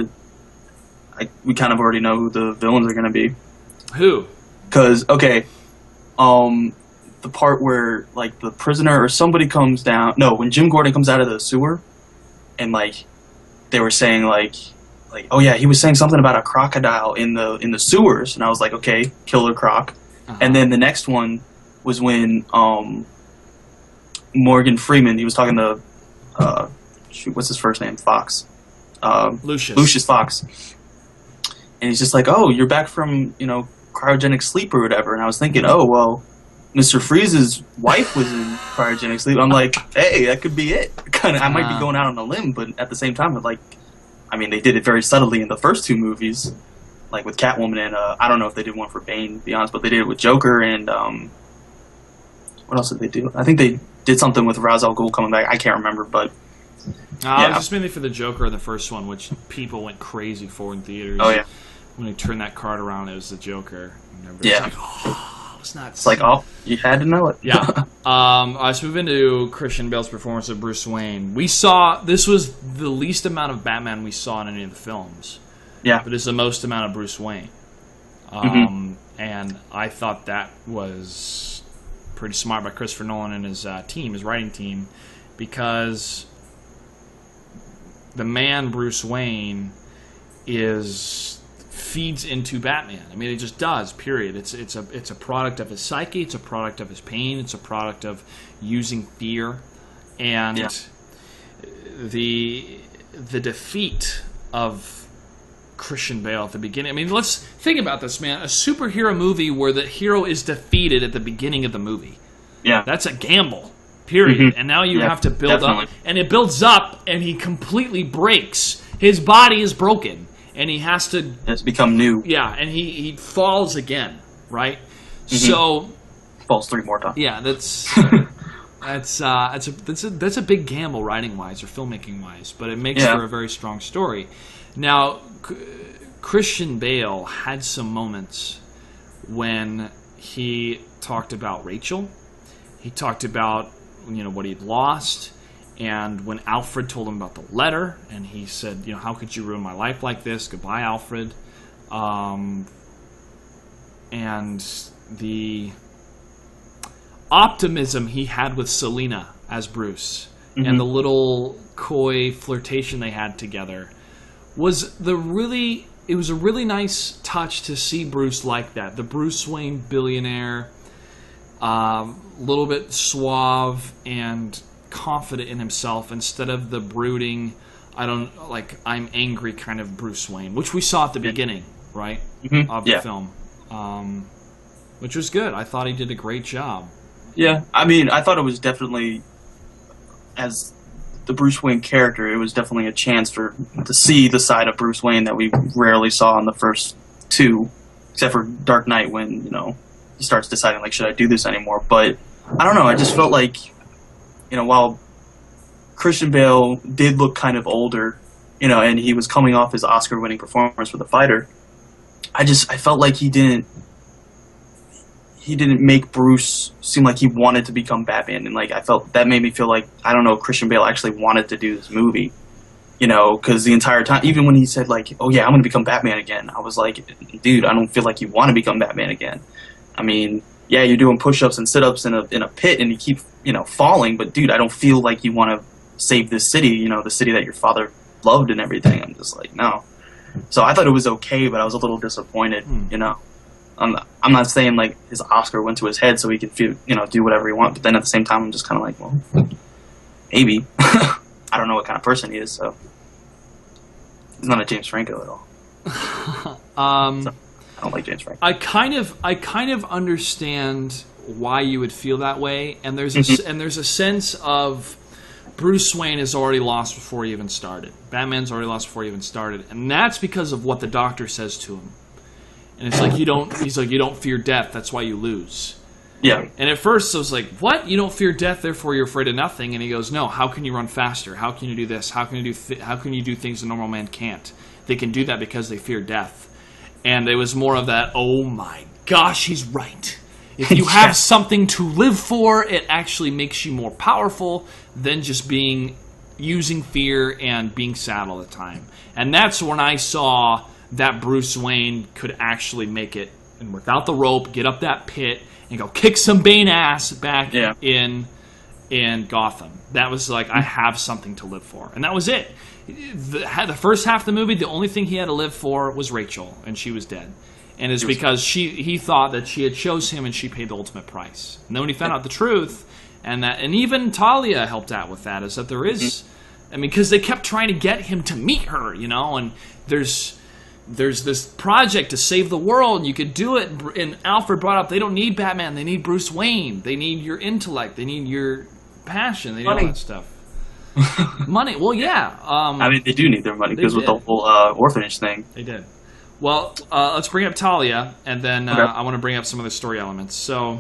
we kind of already know who the villains are going to be. Who? Because the part where like the prisoner or somebody comes down. No, when Jim Gordon comes out of the sewer, and like they were saying like oh yeah, he was saying something about a crocodile in the sewers, and I was like, okay, Killer Croc. And then the next one was when Morgan Freeman, he was talking to what's his first name? Fox. Lucius Fox. And he's just like, oh, you're back from, cryogenic sleep or whatever. And I was thinking, oh, well, Mr. Freeze's wife was in cryogenic sleep. I'm like, hey, that could be it. I might be going out on a limb, but at the same time, they did it very subtly in the first two movies, like with Catwoman, and I don't know if they did one for Bane, to be honest, but they did it with Joker, and what else did they do? I think they did something with Ra's al Ghul coming back. I can't remember, but it was just mainly for the Joker in the first one, which people went crazy for in theaters. Oh yeah, when they turned that card around, it was the Joker. Yeah, it's like, it's nuts. It's like, oh, you had to know it. Yeah. Let's move into Christian Bale's performance of Bruce Wayne. This was the least amount of Batman we saw in any of the films. Yeah, but it's the most amount of Bruce Wayne. And I thought that was pretty smart by Christopher Nolan and his writing team, because the man Bruce Wayne feeds into Batman. I mean, it just does. Period. It's a product of his psyche. It's a product of his pain. It's a product of using fear, and the defeat of Christian Bale at the beginning. I mean, let's think about this, man. A superhero movie where the hero is defeated at the beginning of the movie. Yeah, that's a gamble. Period. And now you have to build up, and it builds up, and he completely breaks. His body is broken, and he has to become new. Yeah, and he falls again, right? So falls 3 more times. Yeah, that's a big gamble writing wise or filmmaking wise, but it makes for a very strong story. Now, Christian Bale had some moments when he talked about Rachel. He talked about what he'd lost, and when Alfred told him about the letter, and he said, how could you ruin my life like this? Goodbye, Alfred. And the optimism he had with Selina as Bruce, and the little coy flirtation they had together was a really nice touch to see Bruce like that. The Bruce Wayne billionaire, little bit suave and confident in himself, instead of the brooding, I'm angry kind of Bruce Wayne, which we saw at the beginning, right, of the film, which was good. I thought he did a great job. Yeah, I mean, I thought it was definitely, as the Bruce Wayne character, it was definitely a chance to see the side of Bruce Wayne that we rarely saw in the first two, except for Dark Knight, when he starts deciding, should I do this anymore? But I don't know. I just felt like, while Christian Bale did look kind of older, and he was coming off his Oscar-winning performance for The Fighter, I felt like he didn't make Bruce seem like he wanted to become Batman, and like I felt that made me feel like, I don't know, Christian Bale actually wanted to do this movie, because the entire time, even when he said like, oh yeah, I'm going to become Batman again, I was like, dude, I don't feel like you want to become Batman again. I mean, yeah, you're doing push-ups and sit-ups in a pit and you keep, falling, but dude, I don't feel like you want to save this city, the city that your father loved and everything. I'm just like, no. So I thought it was okay, but I was a little disappointed, I'm not saying like his Oscar went to his head so he could feel, do whatever he wants, but then at the same time I'm just kind of like, well, maybe. I don't know what kind of person he is, so he's not a James Franco at all. So, I don't like James Franco. I kind of understand why you would feel that way, and there's a sense of Bruce Wayne is already lost before he even started. Batman's already lost before he even started, and that's because of what the doctor says to him. And it's like, you don't fear death, that's why you lose. Yeah. And at first I was like, what? You don't fear death, therefore you're afraid of nothing. And he goes, no, how can you run faster? How can you do this? How can you do things a normal man can't? They can do that because they fear death. And it was more of that, oh my gosh, he's right. If you have something to live for, it actually makes you more powerful than just using fear and being sad all the time. And that's when I saw that Bruce Wayne could actually make it, and without the rope, get up that pit and go kick some Bane ass back in Gotham. That was like, I have something to live for. And that was it. The first half of the movie, the only thing he had to live for was Rachel, and she was dead. And it's because he thought that she had chose him and she paid the ultimate price. And then when he found out the truth, and even Talia helped out with that, is that there is, I mean, because they kept trying to get him to meet her, and there's this project to save the world, and you could do it. And Alfred brought up, they don't need Batman, they need Bruce Wayne. They need your intellect, they need your passion, they need all that stuff. Money, well, yeah. I mean, they do need their money, because with the whole orphanage thing. They did. Well, let's bring up Talia, and then I want to bring up some of the story elements. So,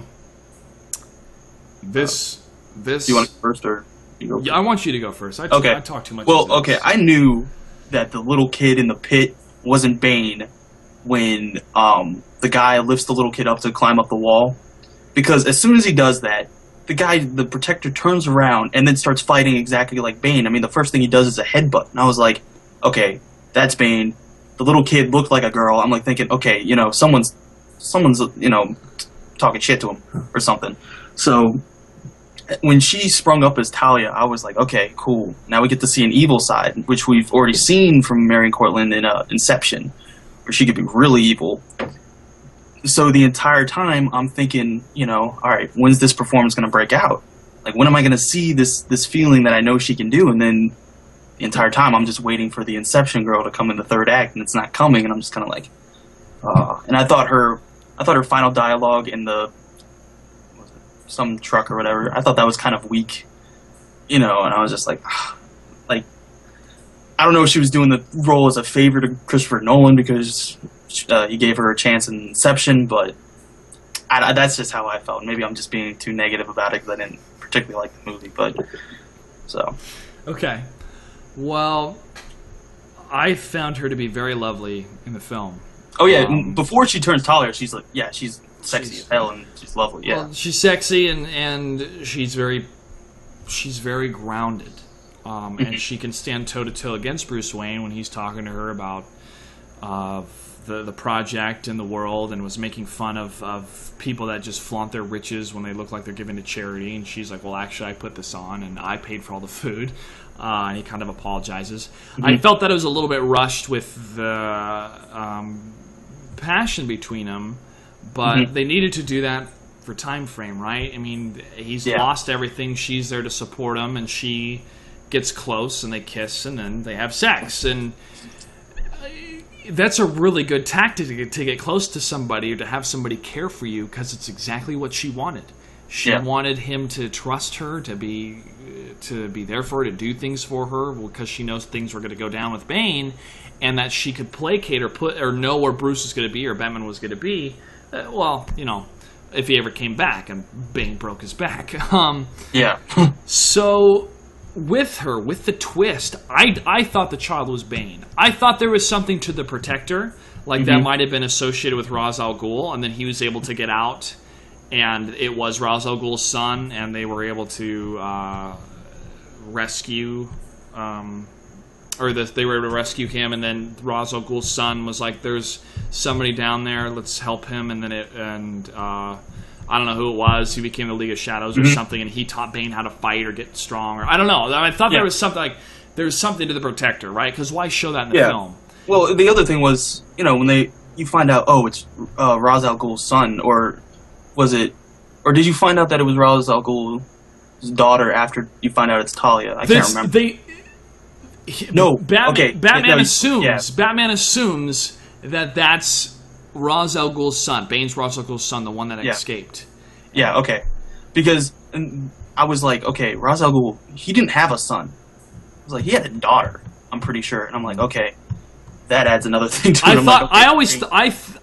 this. Do you want to go first, or you go first? Yeah, I want you to go first. I talk too much. Well, okay, I knew that the little kid in the pit wasn't Bane when the guy lifts the little kid up to climb up the wall, because as soon as he does that, the protector turns around and then starts fighting exactly like Bane. I mean, the first thing he does is a headbutt, and I was like, okay, that's Bane. The little kid looked like a girl. I'm like thinking, okay, someone's talking shit to him or something. So when she sprung up as Talia, I was like, okay, cool. Now we get to see an evil side, which we've already seen from Marion Cortland in Inception, where she could be really evil. So the entire time I'm thinking, all right, when's this performance going to break out? Like, when am I going to see this feeling that I know she can do? And then the entire time I'm just waiting for the Inception girl to come in the third act, and it's not coming, and I'm just kind of like, and I thought her final dialogue in some truck or whatever, I thought that was kind of weak, and I was just like, I don't know if she was doing the role as a favor to Christopher Nolan because he gave her a chance in Inception, but that's just how I felt. Maybe I'm just being too negative about it because I didn't particularly like the movie, but so. Okay. Well, I found her to be very lovely in the film. Oh yeah, before she turns Talia, she's like, yeah, she's sexy as hell and she's lovely. Yeah, well, she's sexy and she's very grounded, and she can stand toe to toe against Bruce Wayne when he's talking to her about the project and the world, and was making fun of people that just flaunt their riches when they look like they're giving to charity. And she's like, well, actually, I put this on and I paid for all the food. And he kind of apologizes. I felt that it was a little bit rushed with the passion between them, but they needed to do that for time frame, right? I mean, he's lost everything. She's there to support him, and she gets close, and they kiss, and then they have sex. And that's a really good tactic to get close to somebody, or to have somebody care for you, because it's exactly what she wanted. She wanted him to trust her, to be there for her, to do things for her, because she knows things were going to go down with Bane, and that she could placate or know where Bruce was going to be or Batman was going to be. if he ever came back, and Bane broke his back. Yeah. So with her, with the twist, I thought the child was Bane. I thought there was something to the Protector, like that might have been associated with Ra's al Ghul, and then he was able to get out, and it was Ra's al Ghul's son, and they were able to rescue, they were able to rescue him, and then Ra's al Ghul's son was like, "There's somebody down there, let's help him," and then I don't know who it was. He became the League of Shadows or something, and he taught Bane how to fight or get strong, or I don't know. I thought there was something like there was something to the Protector, right? Because why show that in the film? Well, the other thing was, when you find out, it's Ra's al Ghul's son, or was it, or did you find out that it was Ra's al Ghul's daughter after you find out it's Talia? I can't remember. Batman assumes that that's Ra's al Ghul's son, Bane's Ra's al Ghul's son, the one that escaped. Yeah, okay. Because I was like, okay, Ra's al Ghul, he didn't have a son. I was like, he had a daughter, I'm pretty sure. And I'm like, okay, that adds another thing to it.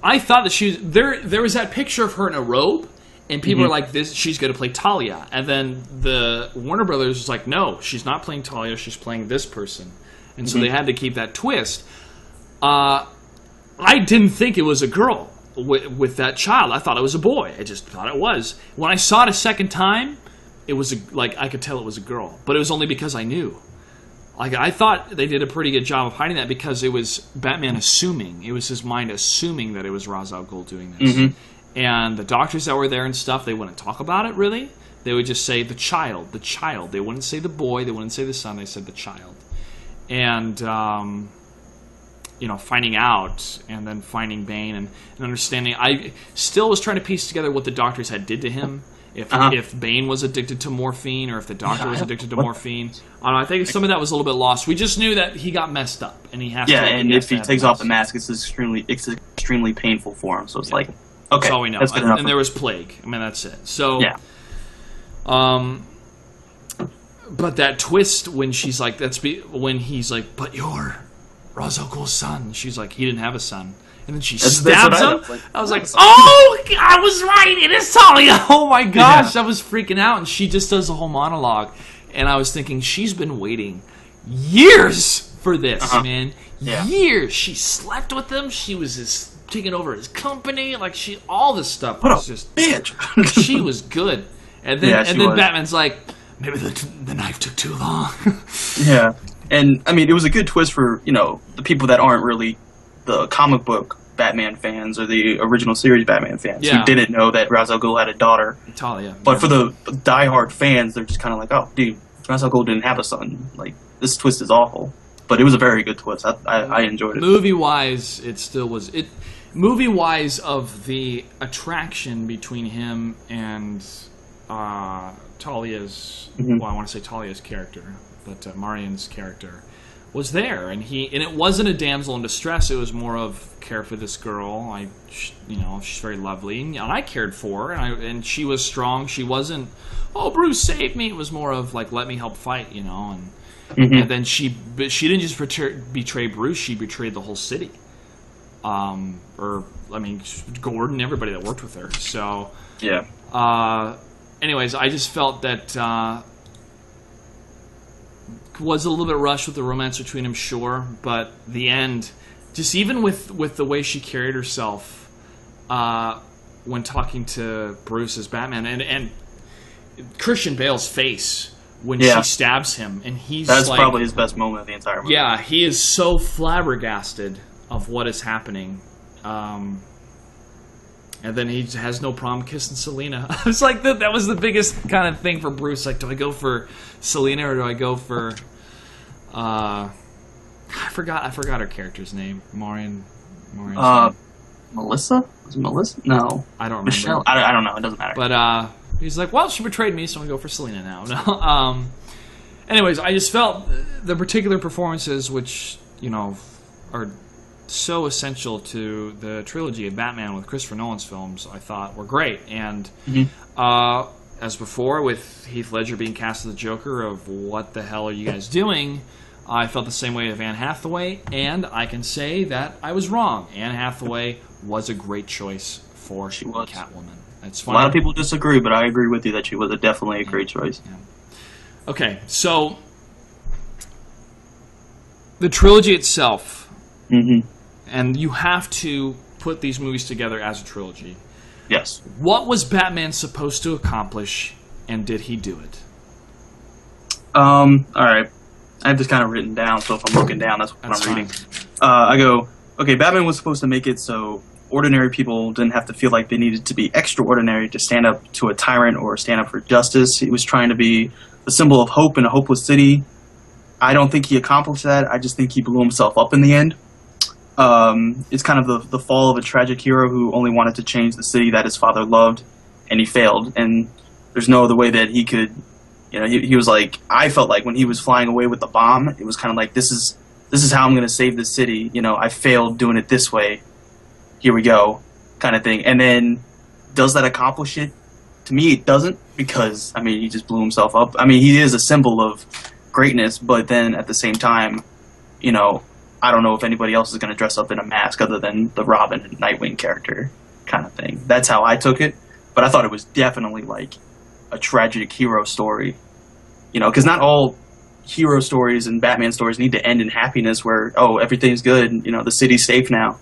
I thought that she was there was that picture of her in a robe, and people were like, she's going to play Talia. And then the Warner Brothers was like, no, she's not playing Talia, she's playing this person. And so they had to keep that twist. I didn't think it was a girl with that child. I thought it was a boy. I just thought it was. When I saw it a second time, it was I could tell it was a girl. But it was only because I knew. I thought they did a pretty good job of hiding that because it was Batman assuming. It was his mind assuming that it was Ra's al Ghul doing this. And the doctors that were there and stuff, they wouldn't talk about it, really. They would just say the child. They wouldn't say the boy. They wouldn't say the son. They said the child. And finding out and then finding Bane and understanding. I still was trying to piece together what the doctors had did to him. If Bane was addicted to morphine or if the doctor was addicted to morphine. I don't know. I think some of that was a little bit lost. We just knew that he got messed up and he has to. Yeah, and if he takes off the mask, it's extremely painful for him. So it's like, okay, that's all we know. That's good enough. And there was plague. I mean, that's it. So, but that twist when she's like, when he's like, but you're Ra's al Ghul's son. She's like, he didn't have a son. And then she stabs him. I was like, oh, I was right. It is Talia. Oh, my gosh. I was freaking out. And she just does the whole monologue. And I was thinking, she's been waiting years for this, man. Yeah. Years. She slept with him. She was taking over his company. All this stuff what was a just... bitch. She was good. And then, Batman's like, maybe the knife took too long. Yeah. And, I mean, it was a good twist for, the people that aren't really the comic book Batman fans or the original series Batman fans who didn't know that Ra's al Ghul had a daughter. Talia. But for the diehard fans, they're just kind of like, oh, dude, Ra's al Ghul didn't have a son. Like, this twist is awful. But it was a very good twist. I enjoyed it. Movie-wise, it still was... Movie-wise, of the attraction between him and Talia's... Well, I want to say Talia's character, but Marian's character was there, and it wasn't a damsel in distress. It was more of care for this girl. She's very lovely, and I cared for her, and she was strong. She wasn't, oh, Bruce saved me. It was more of like, let me help fight, and then she didn't just betray Bruce. She betrayed the whole city, Gordon, everybody that worked with her. So anyways, I just felt that. Was a little bit rushed with the romance between them, sure, but the end, just even with the way she carried herself when talking to Bruce as Batman, and Christian Bale's face when she stabs him, and that's probably his best moment of the entire movie. Yeah, he is so flabbergasted of what is happening. And then he has no problem kissing Selena. I was like, that was the biggest kind of thing for Bruce. Like, do I go for Selena or do I go for... I forgot her character's name. Marian's name. Melissa? Was it Melissa? No. I don't remember. Michelle? I don't know. It doesn't matter. But he's like, well, she betrayed me, so I'm going to go for Selena now. No. Anyways, I just felt the particular performances, which, are... so essential to the trilogy of Batman with Christopher Nolan's films, I thought were great. And as before, with Heath Ledger being cast as the Joker, of what the hell are you guys doing? I felt the same way of Anne Hathaway, and I can say that I was wrong. Anne Hathaway was a great choice for Catwoman. It's A funny. lot of people disagree, but I agree with you that she was definitely a great choice. Yeah. Okay, so the trilogy itself, and you have to put these movies together as a trilogy. Yes. What was Batman supposed to accomplish, and did he do it? All right. I have this kind of written down, so if I'm looking down, that's what I'm fine. reading. I go, okay, Batman was supposed to make it so ordinary people didn't have to feel like they needed to be extraordinary to stand up to a tyrant or stand up for justice. He was trying to be the symbol of hope in a hopeless city. I don't think he accomplished that. I just think he blew himself up in the end. It's kind of the fall of a tragic hero who only wanted to change the city that his father loved, and he failed. And there's no other way that he could, you know, he was like, I felt like when he was flying away with the bomb, it was kind of like, this is how I'm going to save the city. You know, I failed doing it this way. Here we go, kind of thing. And then, does that accomplish it? To me, it doesn't, because, I mean, he just blew himself up. I mean, he is a symbol of greatness, but then at the same time, you know, I don't know if anybody else is going to dress up in a mask other than the Robin and Nightwing character kind of thing. That's how I took it. But I thought it was definitely like a tragic hero story. You know, because not all hero stories and Batman stories need to end in happiness where, oh, everything's good, you know, the city's safe now.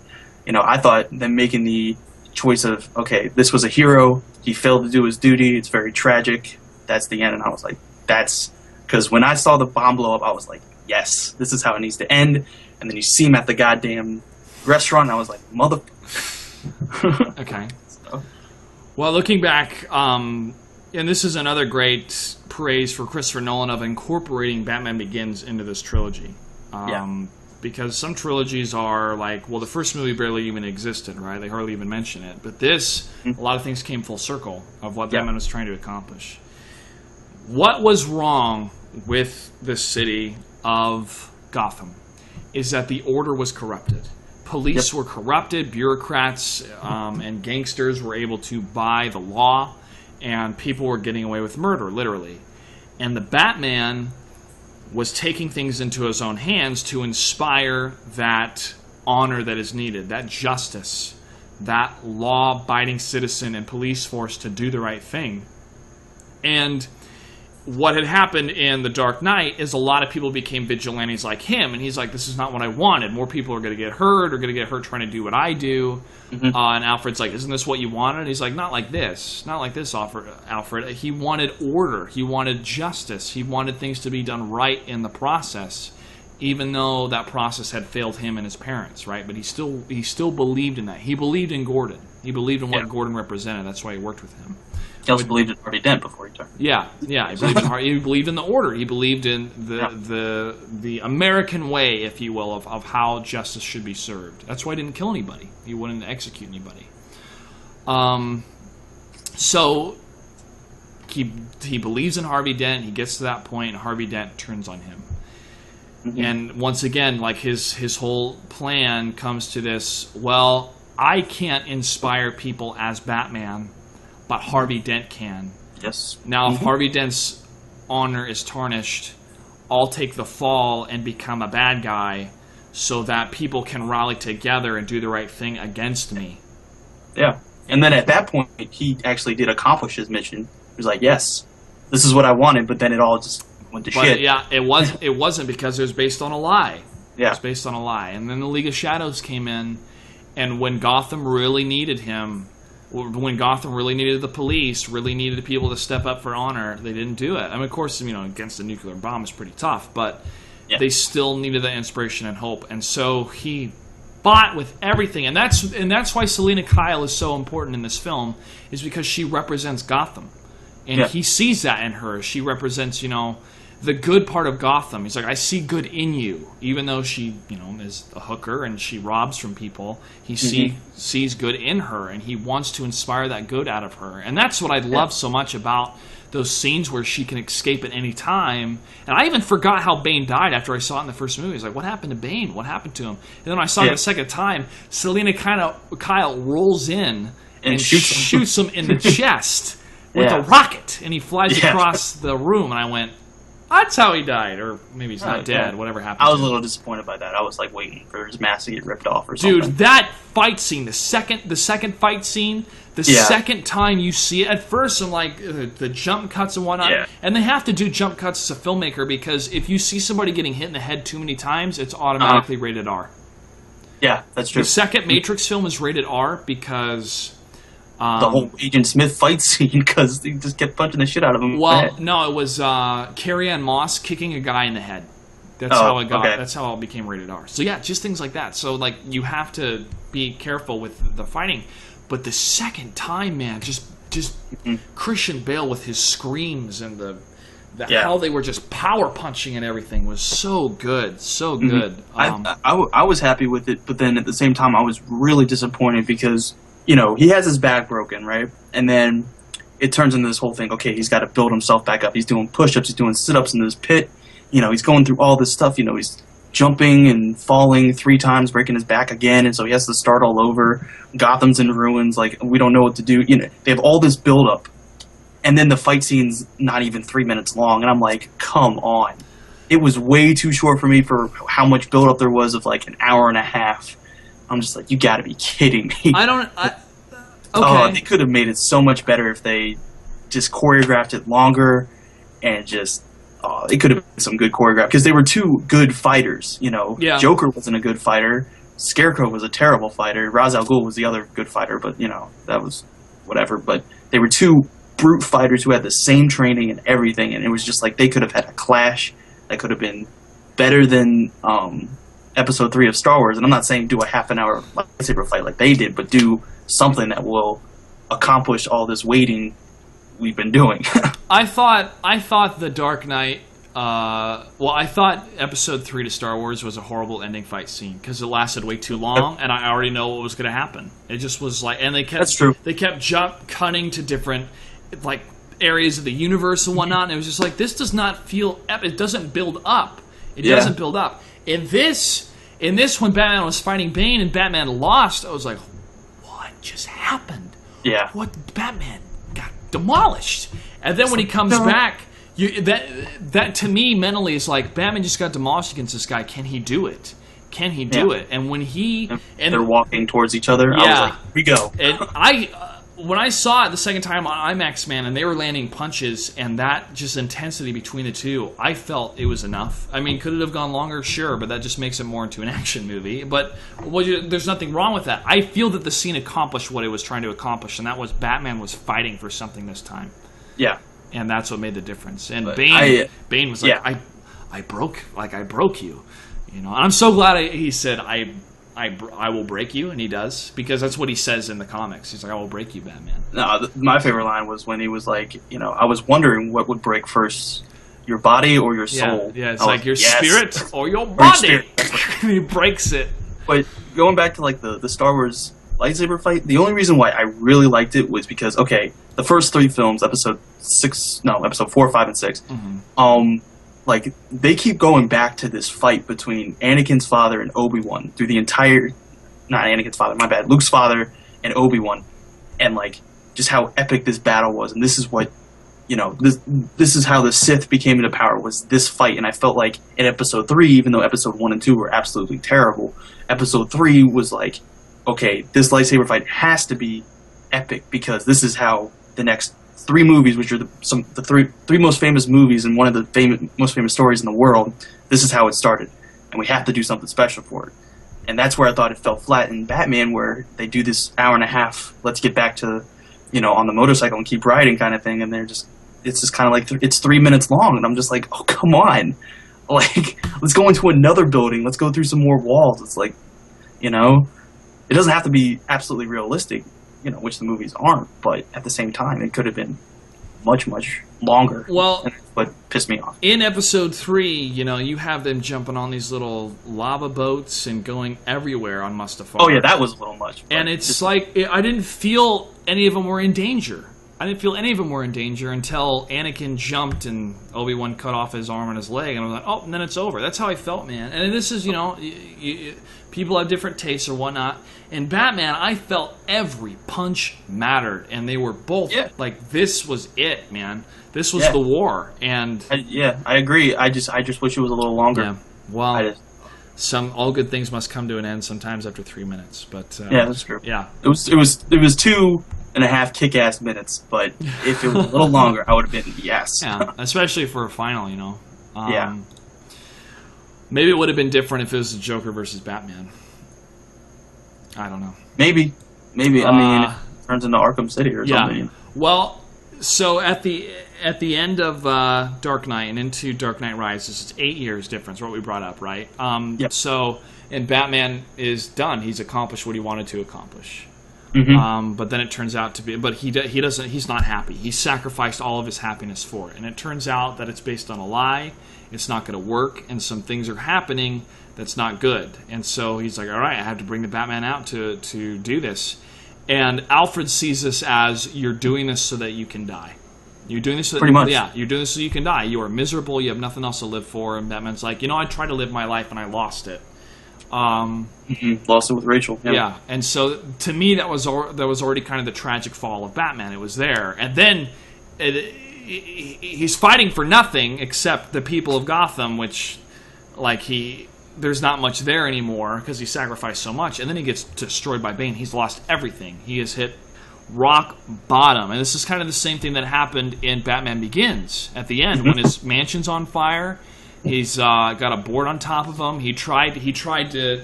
You know, I thought them making the choice of, okay, this was a hero, he failed to do his duty, it's very tragic, that's the end. And I was like, that's... Because when I saw the bomb blow up, I was like, yes, this is how it needs to end. And then you see him at the goddamn restaurant, and I was like, mother... Okay. So. Well, looking back, and this is another great praise for Christopher Nolan of incorporating Batman Begins into this trilogy. Because some trilogies are like, well, the first movie barely even existed, right? They hardly even mention it. But this, a lot of things came full circle of what Batman was trying to accomplish. What was wrong with the city of Gotham is that the order was corrupted. Police were corrupted, bureaucrats and gangsters were able to buy the law, and people were getting away with murder, literally. And the Batman was taking things into his own hands to inspire that honor that is needed, that justice, that law-abiding citizen and police force to do the right thing. And what had happened in The Dark Knight is a lot of people became vigilantes like him, and he's like, this is not what I wanted. More people are going to get hurt, or going to get hurt trying to do what I do. And Alfred's like, isn't this what you wanted? And he's like, not like this. Not like this, Alfred. He wanted order. He wanted justice. He wanted things to be done right in the process, even though that process had failed him and his parents, right? But he still believed in that. He believed in Gordon. He believed in what Gordon represented. That's why he worked with him. He also believed in Harvey Dent before he turned. Yeah. He believed in the order. He believed in the American way, if you will, of how justice should be served. That's why he didn't kill anybody. He wouldn't execute anybody. So he believes in Harvey Dent. He gets to that point, and Harvey Dent turns on him. And once again, like his whole plan comes to this, well, I can't inspire people as Batman, but Harvey Dent can. Yes. Now, if Harvey Dent's honor is tarnished, I'll take the fall and become a bad guy so that people can rally together and do the right thing against me. Yeah. And then at that point, he actually did accomplish his mission. He was like, yes, this is what I wanted, but then it all just went to shit. Yeah, it wasn't, because it was based on a lie. Yeah. It was based on a lie. And then the League of Shadows came in, and when Gotham really needed him, when Gotham really needed the police, really needed the people to step up for honor, they didn't do it. I mean, of course, against a nuclear bomb is pretty tough, but they still needed that inspiration and hope. And so he fought with everything, and that's why Selina Kyle is so important in this film, is because she represents Gotham, and he sees that in her. She represents, the good part of Gotham. He's like, I see good in you. Even though she, is a hooker and she robs from people, he sees good in her, and he wants to inspire that good out of her. And that's what I love so much about those scenes where she can escape at any time. And I even forgot how Bane died after I saw it in the first movie. I was like, what happened to Bane? What happened to him? And then when I saw it the second time, Selina Kyle rolls in and shoots him in the chest with a rocket, and he flies across the room, and I went, That's how he died, or maybe he's not dead. Yeah. Whatever happened. I was to a him. little disappointed by that. I was like waiting for his mask to get ripped off or something. Dude, that fight scene, the second fight scene, second time you see it, at first I'm like, the jump cuts and whatnot, and they have to do jump cuts as a filmmaker because if you see somebody getting hit in the head too many times, it's automatically rated R. Yeah, that's true. The second Matrix film is rated R because... the whole Agent Smith fight scene, because they just kept punching the shit out of him. Well, no, it was Carrie-Anne Moss kicking a guy in the head. That's how it got. Okay. That's how it became rated R. So yeah, just things like that. So like you have to be careful with the fighting. But the second time, man, just Christian Bale with his screams and how they were just power punching and everything was so good, so good. I was happy with it, but then at the same time, I was really disappointed because he has his back broken, right, and then it turns into this whole thing. Okay, he's got to build himself back up. He's doing push-ups. He's doing sit-ups in this pit. He's going through all this stuff. He's jumping and falling 3 times, breaking his back again, and so he has to start all over. Gotham's in ruins. Like, we don't know what to do. They have all this build-up, and then the fight scene's not even 3 minutes long, and I'm like, come on. It was way too short for me for how much build-up there was of, like, an hour and a half. I'm just like, you gotta be kidding me. Okay. They could have made it so much better if they just choreographed it longer and just... it could have been some good choreograph because they were 2 good fighters. Yeah. Joker wasn't a good fighter. Scarecrow was a terrible fighter. Ra's al Ghul was the other good fighter, but that was whatever. But they were 2 brute fighters who had the same training and everything, and it was just like they could have had a clash that could have been better than Episode 3 of Star Wars. And I'm not saying do a half an hour lightsaber fight like they did, but do something that will accomplish all this waiting we've been doing. I thought The Dark Knight. I thought Episode 3 to Star Wars was a horrible ending fight scene because it lasted way too long, and I already know what was going to happen. It just was like, and they kept That's true. They kept cutting to different like areas of the universe and whatnot, and it was just like this does not feel. It doesn't build up. It doesn't build up. In this, when Batman was fighting Bane and Batman lost, I was like, what just happened? Yeah. What Batman got demolished, and then when he comes back. That to me mentally is like Batman just got demolished against this guy. Can he do it? Can he do it? And when they're walking towards each other, I was like, here we go. And when I saw it the second time on IMAX, man, and they were landing punches and that just intensity between the two, I felt it was enough. I mean, could it have gone longer? Sure, but that just makes it more into an action movie. But there's nothing wrong with that. I feel that the scene accomplished what it was trying to accomplish, and that was Batman was fighting for something this time. Yeah. And that's what made the difference. And but Bane was like, I broke you, And I'm so glad he said, I will break you, and he does, because that's what he says in the comics. He's like, I will break you, Batman. No, my favorite line was when he was like, I was wondering what would break first, your body or your soul. Yeah, it's like your spirit or your body. And he breaks it. But going back to like the Star Wars lightsaber fight, the only reason why I really liked it was because, okay, the first 3 films, episode 4, 5, and 6, like, they keep going back to this fight between Anakin's father and Obi-Wan through the entire, not Anakin's father, my bad, Luke's father and Obi-Wan, and, like, just how epic this battle was, and this is what, this is how the Sith became into power, was this fight, and I felt like in episode 3, even though episode 1 and 2 were absolutely terrible, episode 3 was like, okay, this lightsaber fight has to be epic, because this is how the next 3 movies, which are the three most famous movies and one of the most famous stories in the world, this is how it started. And we have to do something special for it. And that's where I thought it fell flat in Batman, where they do this hour and a half, let's get back to, on the motorcycle and keep riding kind of thing, and it's just kind of like, it's 3 minutes long, and I'm just like, oh, come on. Like, let's go into another building, let's go through some more walls. It's like, it doesn't have to be absolutely realistic, which the movies aren't, but at the same time, it could have been much, much longer. Well, and that's what pissed me off. In episode 3, you have them jumping on these little lava boats and going everywhere on Mustafar. Oh, yeah, that was a little much. And it's like, I didn't feel any of them were in danger. I didn't feel any of them were in danger until Anakin jumped and Obi-Wan cut off his arm and his leg, and I was like, oh, and then it's over. That's how I felt, man. And this is, people have different tastes or whatnot. In Batman, I felt every punch mattered, and they were both like, this was it, man. This was the war, and I agree. I just wish it was a little longer. Yeah. Well, all good things must come to an end sometimes after 3 minutes. But yeah, that's true. Yeah, it was 2.5 kick-ass minutes, but if it was a little longer, I would have been yes. Yeah, especially for a final, Yeah. Maybe it would have been different if it was the Joker versus Batman. I don't know. Maybe. I mean, it turns into Arkham City or something. Well, so at the end of Dark Knight and into Dark Knight Rises, it's 8 years difference, what we brought up, right? Yep. So, and Batman is done. He's accomplished what he wanted to accomplish. Mm-hmm. But then it turns out to be, but he doesn't. He's not happy. He sacrificed all of his happiness for it, and it turns out that it's based on a lie. It's not going to work, and some things are happening that's not good. And so he's like, all right, I have to bring the Batman out to do this. And Alfred sees this as, you're doing this so that you can die. You're doing this so Pretty much. Yeah, you're doing this so you can die. You are miserable. You have nothing else to live for. And Batman's like, I tried to live my life and I lost it. Lost it with Rachel. Yeah, and so to me that was already kind of the tragic fall of Batman. It was there, and then he's fighting for nothing except the people of Gotham, which there's not much there anymore because he sacrificed so much, and then he gets destroyed by Bane. He's lost everything. He has hit rock bottom, and this is kind of the same thing that happened in Batman Begins at the end when his mansion's on fire. He's got a board on top of him. He tried to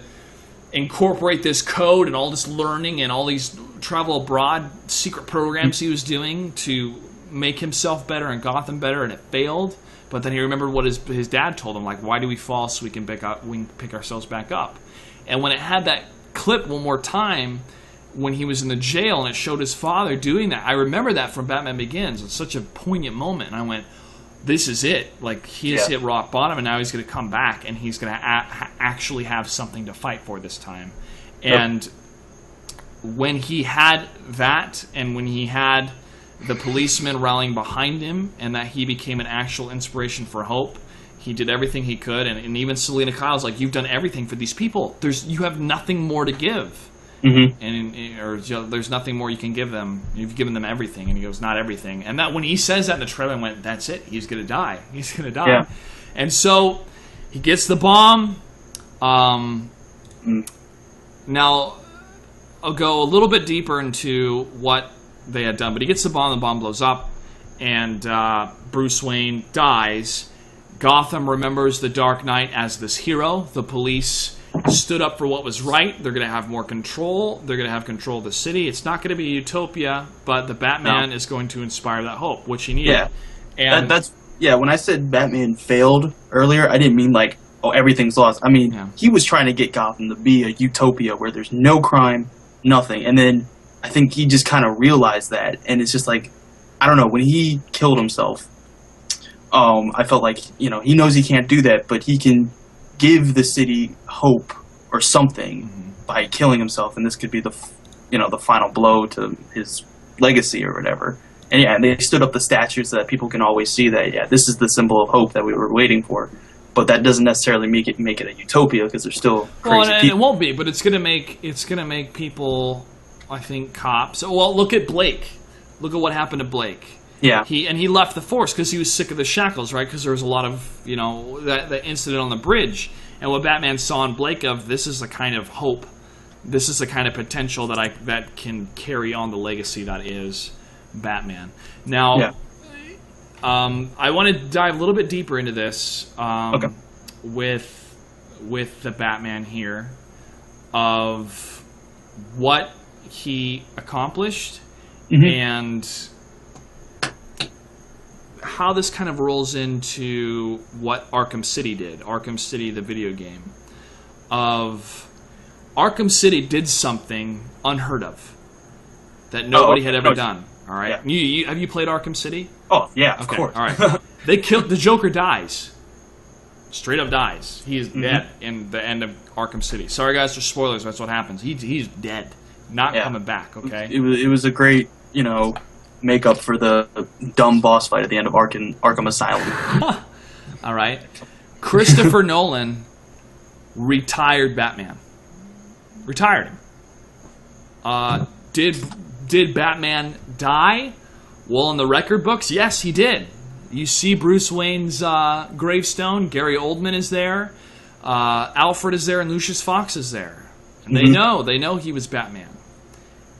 incorporate this code and all this learning and all these travel abroad secret programs he was doing to make himself better and Gotham better, and it failed. But then he remembered what his dad told him, like, why do we fall so we can pick ourselves back up? And when it had that clip one more time when he was in the jail and it showed his father doing that, I remember that from Batman Begins. It's such a poignant moment, and I went, this is it. Like, he has hit rock bottom, and now he's going to come back, and he's going to actually have something to fight for this time. And when he had that, and when he had the policemen rallying behind him, and that he became an actual inspiration for hope, he did everything he could. And even Selena Kyle's like, you've done everything for these people. You have nothing more to give. Mm-hmm. There's nothing more you can give them. You've given them everything. And he goes, not everything. And that when he says that in the trailer, I went, that's it. He's going to die. He's going to die. Yeah. And so he gets the bomb. Now, I'll go a little bit deeper into what they had done. But he gets the bomb blows up, and Bruce Wayne dies. Gotham remembers the Dark Knight as this hero. The police stood up for what was right. They're going to have more control. They're going to have control of the city. It's not going to be a utopia, but the Batman is going to inspire that hope, which he needed. Yeah, and when I said Batman failed earlier, I didn't mean like, oh, everything's lost. I mean, he was trying to get Gotham to be a utopia where there's no crime, nothing. And then I think he just kind of realized that, and it's just like, I don't know, when he killed himself, I felt like, he knows he can't do that, but he can give the city hope or something by killing himself, and this could be the final blow to his legacy or whatever. And they stood up the statues so that people can always see that this is the symbol of hope that we were waiting for. But that doesn't necessarily make it a utopia, because there's still crazy people. It won't be, but it's gonna make people, I think, cops. Well, look at Blake. Look at what happened to Blake. Yeah. He left the force because he was sick of the shackles, right? Because there was a lot of, that incident on the bridge. And what Batman saw in Blake this is a kind of hope. This is the kind of potential that can carry on the legacy that is Batman. Now, I want to dive a little bit deeper into this with the Batman here, of what he accomplished and how this kind of rolls into what Arkham City did. Arkham City, the video game. Arkham City did something unheard of that nobody had ever done. All right. Yeah. Have you played Arkham City? Oh yeah, of course. All right. They killed the Joker. Dies. Straight up dies. He is dead in the end of Arkham City. Sorry guys for spoilers. That's what happens. He's dead. Not coming back. Okay. It was a great make up for the dumb boss fight at the end of Arkham Asylum. All right. Christopher Nolan retired Batman. Retired him. Did Batman die? Well, in the record books, yes, he did. You see Bruce Wayne's gravestone. Gary Oldman is there. Alfred is there, and Lucius Fox is there. And they know he was Batman.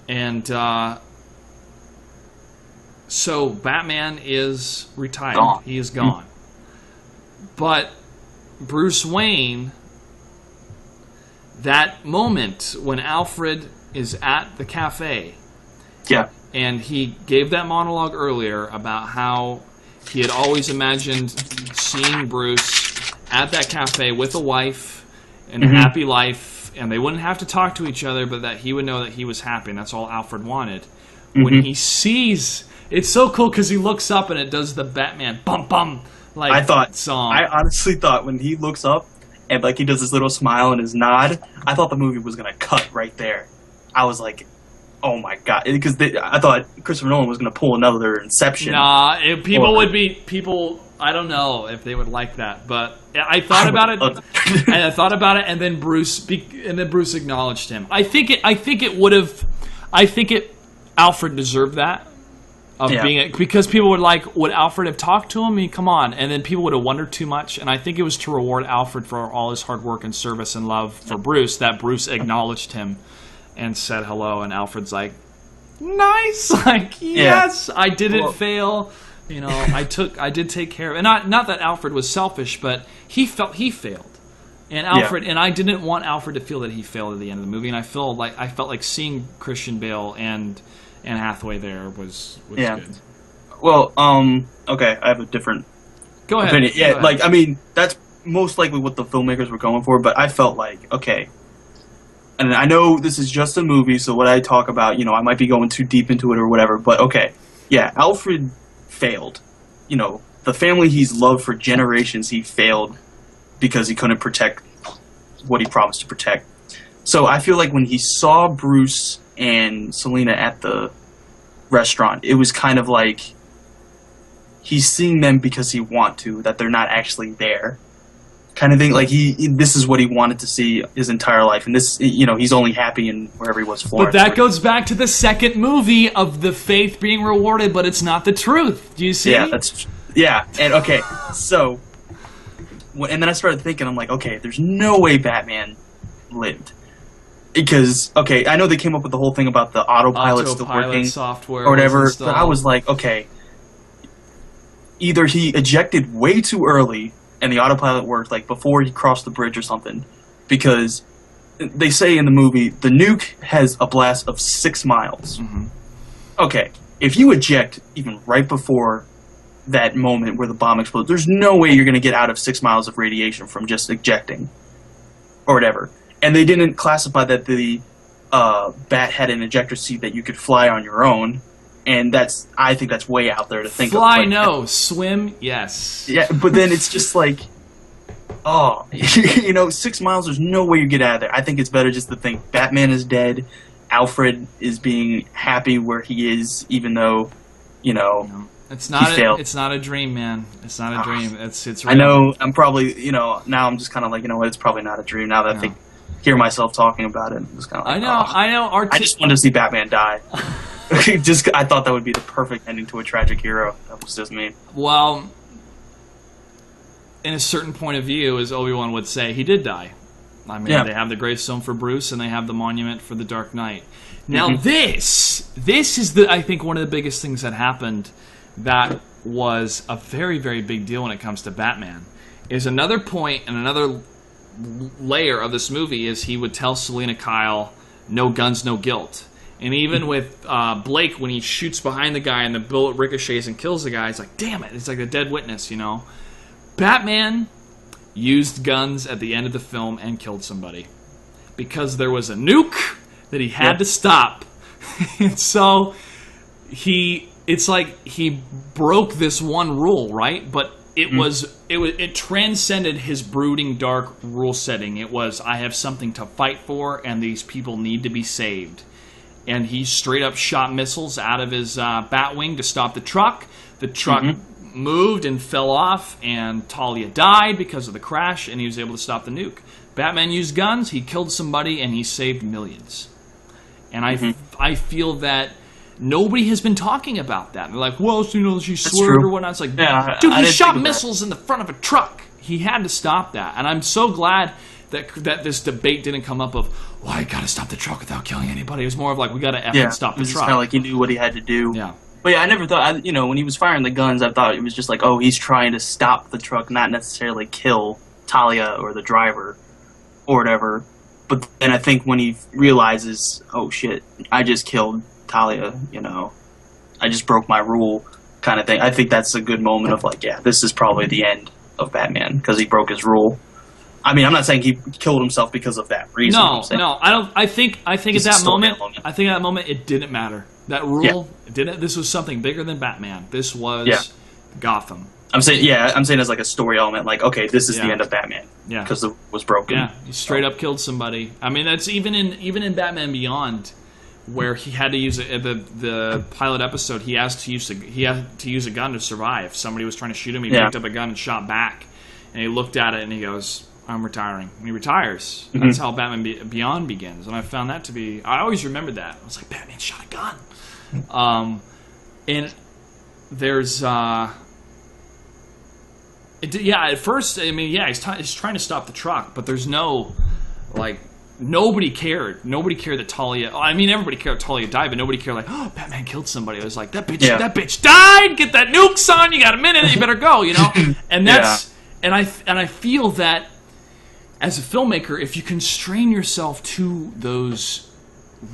And so Batman is retired. Gone. He is gone. But Bruce Wayne, that moment when Alfred is at the cafe, Yeah. and he gave that monologue earlier about how he had always imagined seeing Bruce at that cafe with a wife and a happy life, and they wouldn't have to talk to each other, but that he would know that he was happy, and that's all Alfred wanted. When he sees... It's so cool because he looks up and it does the Batman bum bum song. I honestly thought when he looks up and like he does his little smile and his nod, I thought the movie was gonna cut right there. I was like, oh my god, because I thought Christopher Nolan was gonna pull another Inception. Nah, people. I don't know if they would like that, but I thought about it, and I thought about it, and then Bruce acknowledged him. I think Alfred deserved that. Because people would Alfred have talked to him? I mean, come on. And then people would have wondered too much. And I think it was to reward Alfred for all his hard work and service and love for Bruce that Bruce acknowledged him and said hello. And Alfred's like, nice. Like, yes, I didn't fail. You know, I did take care of it. And not that Alfred was selfish, but he felt he failed. And Alfred and I didn't want Alfred to feel that he failed at the end of the movie. And I felt like seeing Christian Bale and Hathaway there was good. Well, okay, I have a different Go ahead. opinion. Yeah, Go ahead. like, I mean, that's most likely what the filmmakers were going for, but I felt like, okay, and I know this is just a movie, so what I talk about, you know, I might be going too deep into it or whatever, but okay, yeah, Alfred failed. You know, the family he's loved for generations, he failed because he couldn't protect what he promised to protect. So I feel like when he saw Bruce and Selena at the restaurant, it was kind of like he's seeing them because he wants to, that they're not actually there, kind of thing. Like this is what he wanted to see his entire life, and this, you know, he's only happy in wherever he was for. But that goes back to the second movie of the faith being rewarded, but it's not the truth. Do you see? Yeah, and okay, so, and then I started thinking, I'm like, okay, there's no way Batman lived. Because, okay, I know they came up with the whole thing about the autopilot still working software or whatever, but I was like, okay, either he ejected way too early and the autopilot worked, like, before he crossed the bridge or something, because they say in the movie, the nuke has a blast of 6 miles. Okay, if you eject even right before that moment where the bomb explodes, there's no way you're going to get out of 6 miles of radiation from just ejecting or whatever. And they didn't classify that the Bat had an ejector seat that you could fly on your own, and I think that's way out there to think fly, of. no. Swim, yes. Yeah, but then it's just like, oh, you know, 6 miles, there's no way you get out of there. I think it's better just to think Batman is dead, Alfred is being happy where he is, even though, you know, It's not a dream, man. It's not a dream. It's real. I know, I'm probably, you know, now I'm just kind of like, you know what, it's probably not a dream now that I hear myself talking about it. It's kind of like, I know. I just wanted to see Batman die. I thought that would be the perfect ending to a tragic hero. That was just me. Well, in a certain point of view, as Obi-Wan would say, he did die. I mean, they have the gravestone for Bruce, and they have the monument for the Dark Knight. Now, this is I think one of the biggest things that happened that was a very, very big deal when it comes to Batman. Is another point and another layer of this movie is he would tell Selena Kyle, no guns, no guilt. And even with Blake, when he shoots behind the guy and the bullet ricochets and kills the guy, it's like, damn it, it's like a dead witness, you know? Batman used guns at the end of the film and killed somebody. Because there was a nuke that he had to stop. And so it's like he broke this one rule, right? But it transcended his brooding, dark rule setting. It was, I have something to fight for, and these people need to be saved. and he straight up shot missiles out of his Batwing to stop the truck. The truck moved and fell off, and Talia died because of the crash, and he was able to stop the nuke. Batman used guns, he killed somebody, and he saved millions. And I feel that nobody has been talking about that. They're like, well, you know, she swerved or whatnot. It's like, dude, he shot missiles in the front of a truck. He had to stop that. And I'm so glad that this debate didn't come up of, well, I gotta stop the truck without killing anybody. It was more of like, we gotta effing stop the truck. Kind of like he knew what he had to do. Yeah. But yeah, I never thought, you know, when he was firing the guns, I thought it was just like, oh, he's trying to stop the truck, not necessarily kill Talia or the driver or whatever. But then I think when he realizes, oh shit, I just killed Talia, you know, I just broke my rule kind of thing. I think that's a good moment of like, yeah, this is probably the end of Batman because he broke his rule. I mean, I'm not saying he killed himself because of that reason. No, I don't. I think at that moment, it didn't matter. That rule, it didn't. This was something bigger than Batman. This was Gotham. I'm saying as like a story element, like, okay, this is the end of Batman. Yeah, because it was broken. Yeah, he straight up killed somebody. I mean, that's even in Batman Beyond, where he had to use the pilot episode. He had to use a gun to survive. Somebody was trying to shoot him. He picked up a gun and shot back, and he looked at it and he goes, I'm retiring. And he retires. That's how Batman Beyond begins. And I found that to be... I always remembered that. I was like, Batman shot a gun. And there's... at first, I mean, he's trying to stop the truck, but there's no... Like, nobody cared. Nobody cared that Talia... I mean, everybody cared that Talia died, but nobody cared, like, oh, Batman killed somebody. It was like, that bitch died! Get that nuke, son! You got a minute, you better go, you know? And that's... And I feel that as a filmmaker, if you constrain yourself to those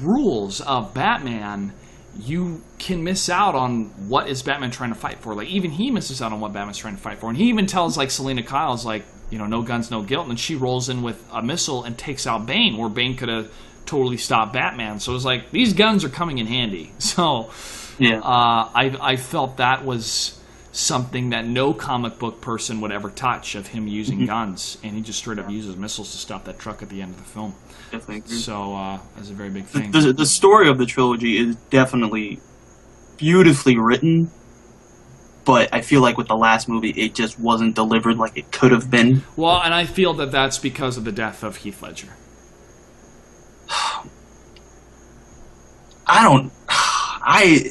rules of Batman, you can miss out on what is Batman trying to fight for. Like, even he misses out on what Batman's trying to fight for. And he even tells, like, Selena Kyle's, like, you know, no guns, no guilt. And then she rolls in with a missile and takes out Bane, where Bane could have totally stopped Batman. So it was like, these guns are coming in handy. So I felt that was something that no comic book person would ever touch, of him using guns, and he just straight up uses missiles to stop that truck at the end of the film. Definitely agree. So that's a very big thing. The story of the trilogy is definitely beautifully written, but I feel like with the last movie, it just wasn't delivered like it could have been. Well, and I feel that that's because of the death of Heath Ledger.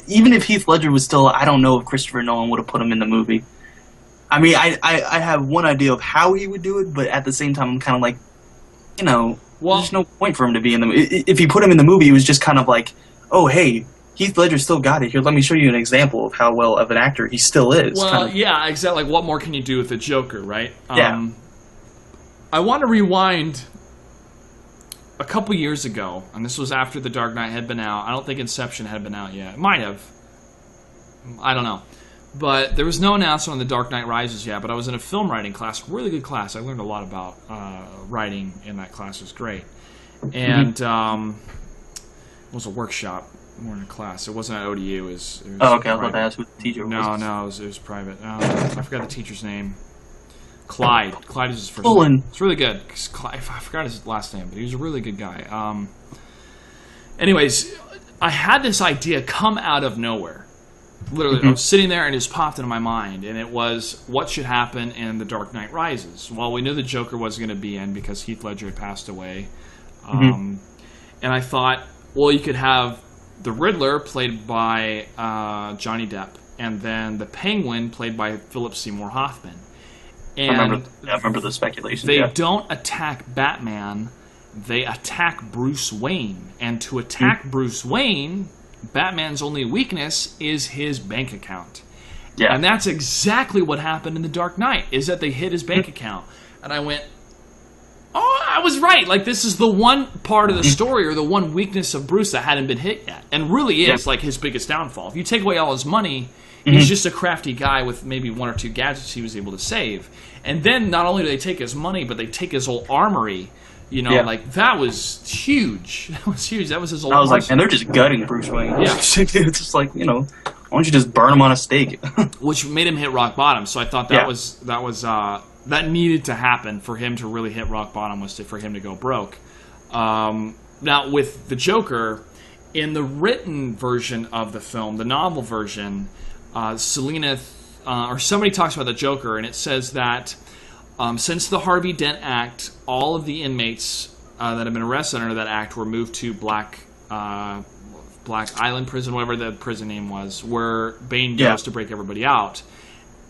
Even if Heath Ledger was still, I don't know if Christopher Nolan would have put him in the movie. I mean, I have one idea of how he would do it, but at the same time, I'm kind of like, you know, there's no point for him to be in the movie. If he put him in the movie, it was just kind of like, oh, hey, Heath Ledger still got it. Here, let me show you an example of how well of an actor he still is. Well, yeah, exactly. Like, what more can you do with the Joker, right? Yeah. I want to rewind a couple years ago, and this was after The Dark Knight had been out. I don't think Inception had been out yet. It might have. I don't know. But there was no announcement on The Dark Knight Rises yet, but I was in a film writing class, really good class. I learned a lot about writing in that class. It was great. And it was a workshop more than a class. It wasn't at ODU. It was okay. I was about to ask who the teacher was. No, it was private. I forgot the teacher's name. Clyde. Clyde is his first name. It's really good. I forgot his last name, but he was a really good guy. Anyways, I had this idea come out of nowhere. Literally, I was sitting there and it just popped into my mind, and it was, what should happen in The Dark Knight Rises? Well, we knew the Joker was going to be in because Heath Ledger had passed away. And I thought, well, you could have the Riddler played by Johnny Depp, and then the Penguin played by Philip Seymour Hoffman. And I remember the speculation. They don't attack Batman, they attack Bruce Wayne. And to attack Bruce Wayne, Batman's only weakness is his bank account. Yeah. And that's exactly what happened in The Dark Knight, is that they hit his bank account. And I went, oh, I was right. Like, this is the one part of the story, or the one weakness of Bruce that hadn't been hit yet. And really is, like, his biggest downfall. If you take away all his money, he's just a crafty guy with maybe one or two gadgets he was able to save. And then not only do they take his money, but they take his whole armory. You know, like, that was huge. That was huge. That was his whole I was like, man, they're just gutting Bruce Wayne. Yeah. It's just like, you know, why don't you just burn him on a stake? Which made him hit rock bottom. So I thought that needed to happen for him to really hit rock bottom, was for him to go broke. Now, with the Joker, In the written version of the film, the novel version, Selena or somebody talks about the Joker, and it says that since the Harvey Dent Act, all of the inmates that have been arrested under that act were moved to Black Island Prison, whatever the prison name was, where Bane goes to break everybody out,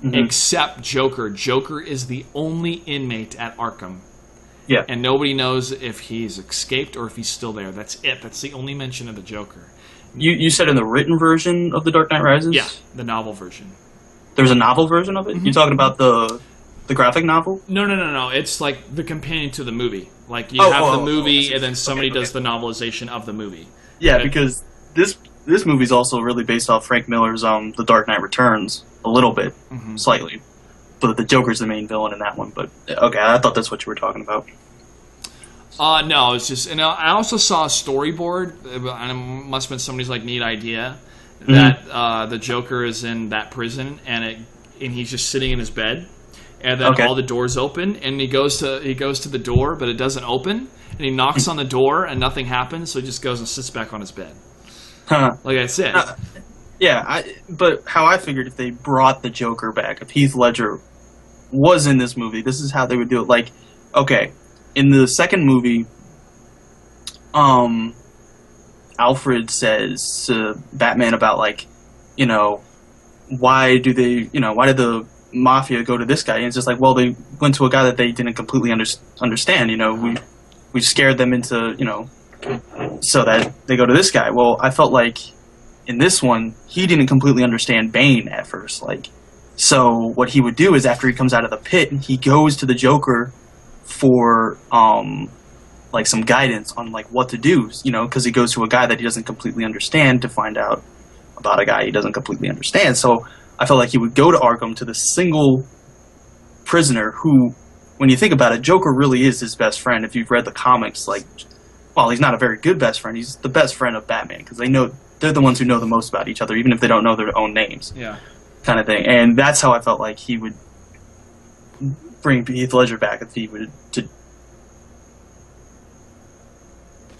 except Joker. Joker is the only inmate at Arkham. Yeah. And nobody knows if he's escaped or if he's still there. That's it. That's the only mention of the Joker. You said in the written version of The Dark Knight Rises? Yeah, the novel version. There's a novel version of it? You're talking about the graphic novel? No. It's like the companion to the movie. Like you have the movie, and then somebody does the novelization of the movie. Yeah, because this movie's also really based off Frank Miller's The Dark Knight Returns a little bit, slightly. But the Joker's the main villain in that one. But okay, I thought that's what you were talking about. No, it's just, and I also saw a storyboard, and it must have been somebody's like neat idea that the Joker is in that prison, and he's just sitting in his bed, and then all the doors open, and he goes to the door, but it doesn't open, and he knocks on the door, and nothing happens, so he just goes and sits back on his bed. Like I said. But how I figured if they brought the Joker back, if Heath Ledger was in this movie, this is how they would do it. Like, okay, in the second movie, Alfred says to Batman about, like, why did the Mafia go to this guy? And it's just like, well, they went to a guy that they didn't completely understand, we scared them into, so that they go to this guy. Well, I felt like in this one, he didn't completely understand Bane at first, so what he would do is after he comes out of the pit, he goes to the Joker for some guidance on what to do, because he goes to a guy that he doesn't completely understand to find out about a guy he doesn't completely understand. So I felt like he would go to Arkham to the single prisoner who, when you think about it, Joker really is his best friend. If you've read the comics, he's not a very good best friend. He's the best friend of Batman because they're the ones who know the most about each other, even if they don't know their own names. Yeah. Kind of thing. And that's how I felt like he would bring Heath Ledger back if he would to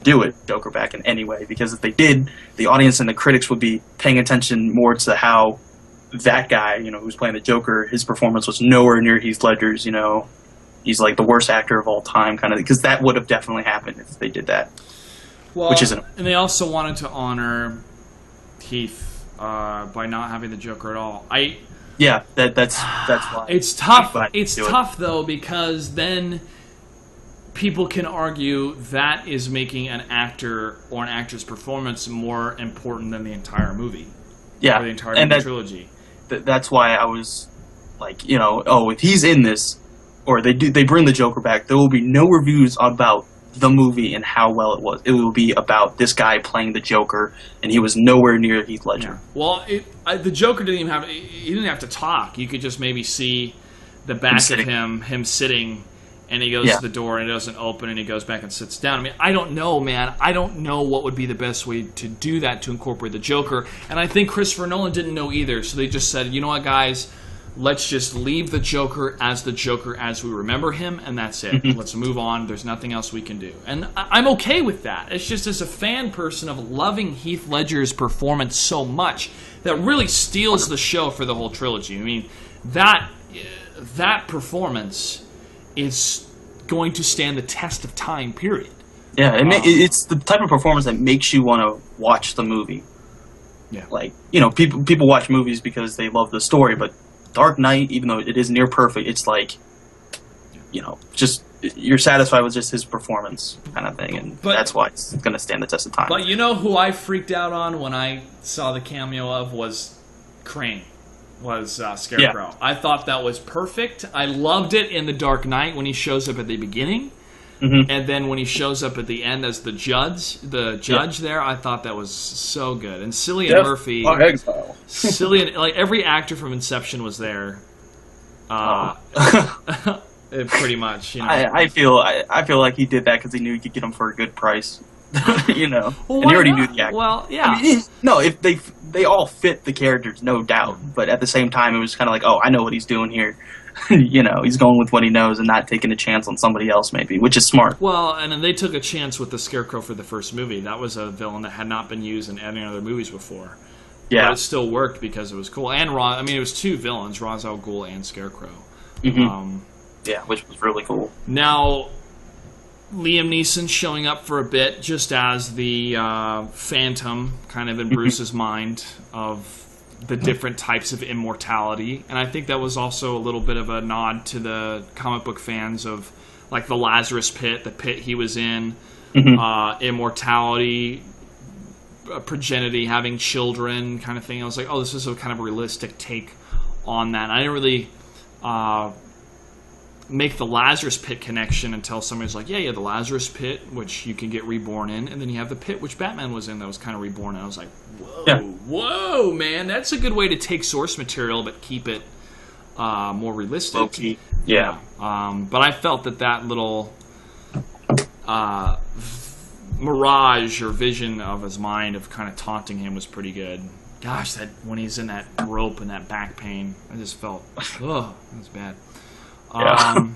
do it, Joker back in any way. Because if they did, the audience and the critics would be paying attention more to how that guy, who's playing the Joker, his performance was nowhere near Heath Ledger's, he's like the worst actor of all time, kind of, because that would have definitely happened if they did that. Well, which isn't. And they also wanted to honor Heath by not having the Joker at all. That's why. It's tough. It's tough though, because then people can argue that is making an actor or an actor's performance more important than the entire movie. Yeah, or the entire trilogy. That's why I was like, if he's in this, or they bring the Joker back, there will be no reviews about the movie and how well it was. It will be about this guy playing the Joker, and he was nowhere near Heath Ledger. Yeah. Well, the Joker didn't have to talk. You could just maybe see the back of him sitting, and he goes to the door and it doesn't open, and he goes back and sits down. I mean, I don't know, man. I don't know what would be the best way to do that to incorporate the Joker, and I think Christopher Nolan didn't know either. So they just said, you know what, guys? Let's just leave the Joker as we remember him, and that's it. Let's move on. There's nothing else we can do. And I'm okay with that. It's just as a fan person of loving Heath Ledger's performance so much, that really steals the show for the whole trilogy. I mean, that performance is going to stand the test of time, period. Yeah, it's the type of performance that makes you want to watch the movie. Yeah. People watch movies because they love the story, but Dark Knight, even though it is near perfect, it's just you're satisfied with just his performance kind of thing, and that's why it's going to stand the test of time. But who I freaked out on when I saw the cameo of was Crane, Scarecrow. Yeah. I thought that was perfect. I loved it in The Dark Knight when he shows up at the beginning. And then when he shows up at the end as the judge there, I thought that was so good. And Cillian Murphy, every actor from Inception was there. Pretty much, I feel like he did that because he knew he could get them for a good price. you know, Well, and you already why knew not? the actor. Well, yeah. I mean, no, if they all fit the characters, no doubt. But at the same time, it was kind of like, oh, I know what he's doing here. You know, he's going with what he knows and not taking a chance on somebody else, maybe, which is smart. Well, and then they took a chance with the Scarecrow for the first movie. That was a villain that had not been used in any other movies before. Yeah, But it still worked because it was cool. And it was two villains, Ra's al Ghul and Scarecrow. Mm-hmm. Yeah, which was really cool. Now, Liam Neeson showing up for a bit just as the Phantom, kind of in Bruce's mind of the different types of immortality. And I think that was also a little bit of a nod to the comic book fans of, like, the Lazarus Pit, the pit he was in, immortality, progeny, having children kind of thing. I was like, oh, this is a kind of realistic take on that. And I didn't really make the Lazarus Pit connection until somebody's like, yeah, the Lazarus Pit, which you can get reborn in, and then you have the pit which Batman was in that was kind of reborn in. I was like, whoa, man, that's a good way to take source material but keep it more realistic. Low-key. Yeah. But I felt that little mirage or vision of his mind of kind of taunting him was pretty good. Gosh, that when he's in that rope and that back pain, I just felt, that was bad. Yeah.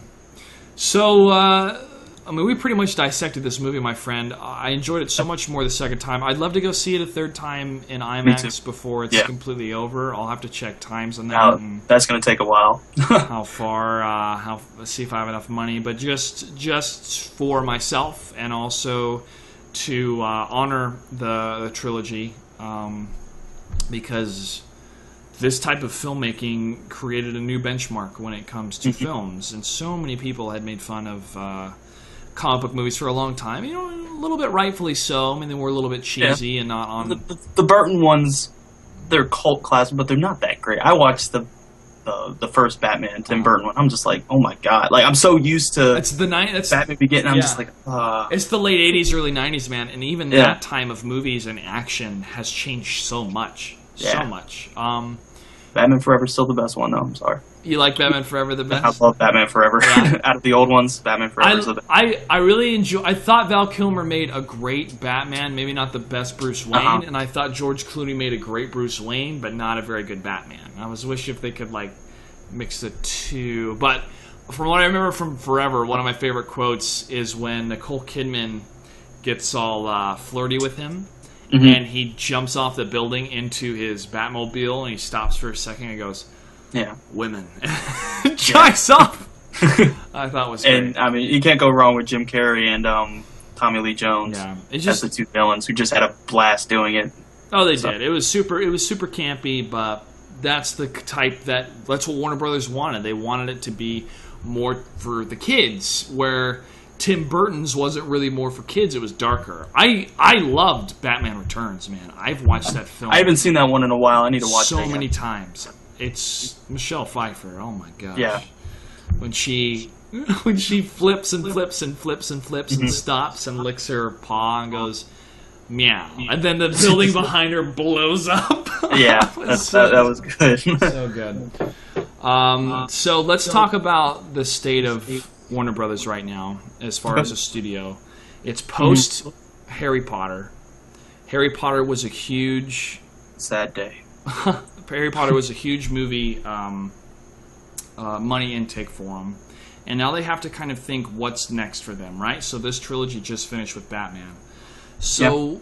We pretty much dissected this movie, my friend. I enjoyed it so much more the second time. I'd love to go see it a third time in IMAX before it's completely over. I'll have to check times on that. That's going to take a while. How far? Let's see if I have enough money. But just for myself, and also to honor the trilogy, because this type of filmmaking created a new benchmark when it comes to films, and so many people had made fun of comic book movies for a long time. You know, a little bit rightfully so. I mean, they were a little bit cheesy and not on. The Burton ones, they're cult classic, but they're not that great. I watched the first Batman, Tim Burton one. I'm just like, oh my god! Like, I'm so used to Batman Begin. I'm just like, it's the late '80s, early '90s, man, and even that time of movies and action has changed so much. So much. Batman Forever is still the best one, though. I'm sorry. You like Batman Forever the best? I love Batman Forever. Yeah. Out of the old ones, Batman Forever is the best. I really enjoy. I thought Val Kilmer made a great Batman, maybe not the best Bruce Wayne, and I thought George Clooney made a great Bruce Wayne, but not a very good Batman. I was wishing if they could like mix the two. But from what I remember from Forever, one of my favorite quotes is when Nicole Kidman gets all flirty with him. And he jumps off the building into his Batmobile, and he stops for a second and goes, women. Drives off. I thought it was great. And, I mean, you can't go wrong with Jim Carrey and Tommy Lee Jones as the two villains who just had a blast doing it. Oh, they did. It was super campy, but that's the type that's what Warner Brothers wanted. They wanted it to be more for the kids, where Tim Burton's wasn't really more for kids. It was darker. I loved Batman Returns, man. I've watched that film. I haven't seen that one in a while. I need to watch it so many times. It's Michelle Pfeiffer. Oh my gosh. Yeah. When she flips and flips and flips and flips and stops and licks her paw and goes meow, and then the building behind her blows up. Yeah, that was good. So good. So let's talk about the state of Warner Brothers right now as far as a studio. It's post Harry Potter. Harry Potter was a huge sad day. Harry Potter was a huge movie money intake for them, and now they have to kind of think what's next for them, right? So this trilogy just finished with Batman. So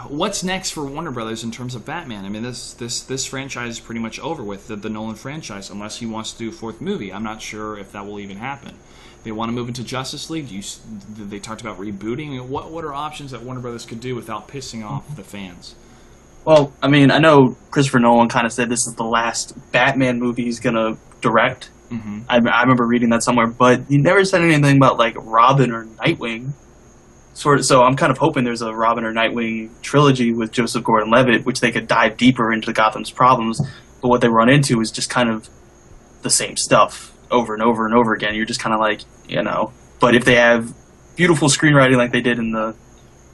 what's next for Warner Brothers in terms of Batman? I mean, this franchise is pretty much over with, the Nolan franchise, unless he wants to do a fourth movie. I'm not sure if that will even happen. They want to move into Justice League. They talked about rebooting. What are options that Warner Brothers could do without pissing off the fans? Well, I mean, I know Christopher Nolan kind of said this is the last Batman movie he's going to direct. I remember reading that somewhere, but he never said anything about, like, Robin or Nightwing. So I'm kind of hoping there's a Robin or Nightwing trilogy with Joseph Gordon-Levitt, which they could dive deeper into Gotham's problems. But what they run into is just kind of the same stuff over and over and over again. You're just kind of like, you know. But if they have beautiful screenwriting like they did in the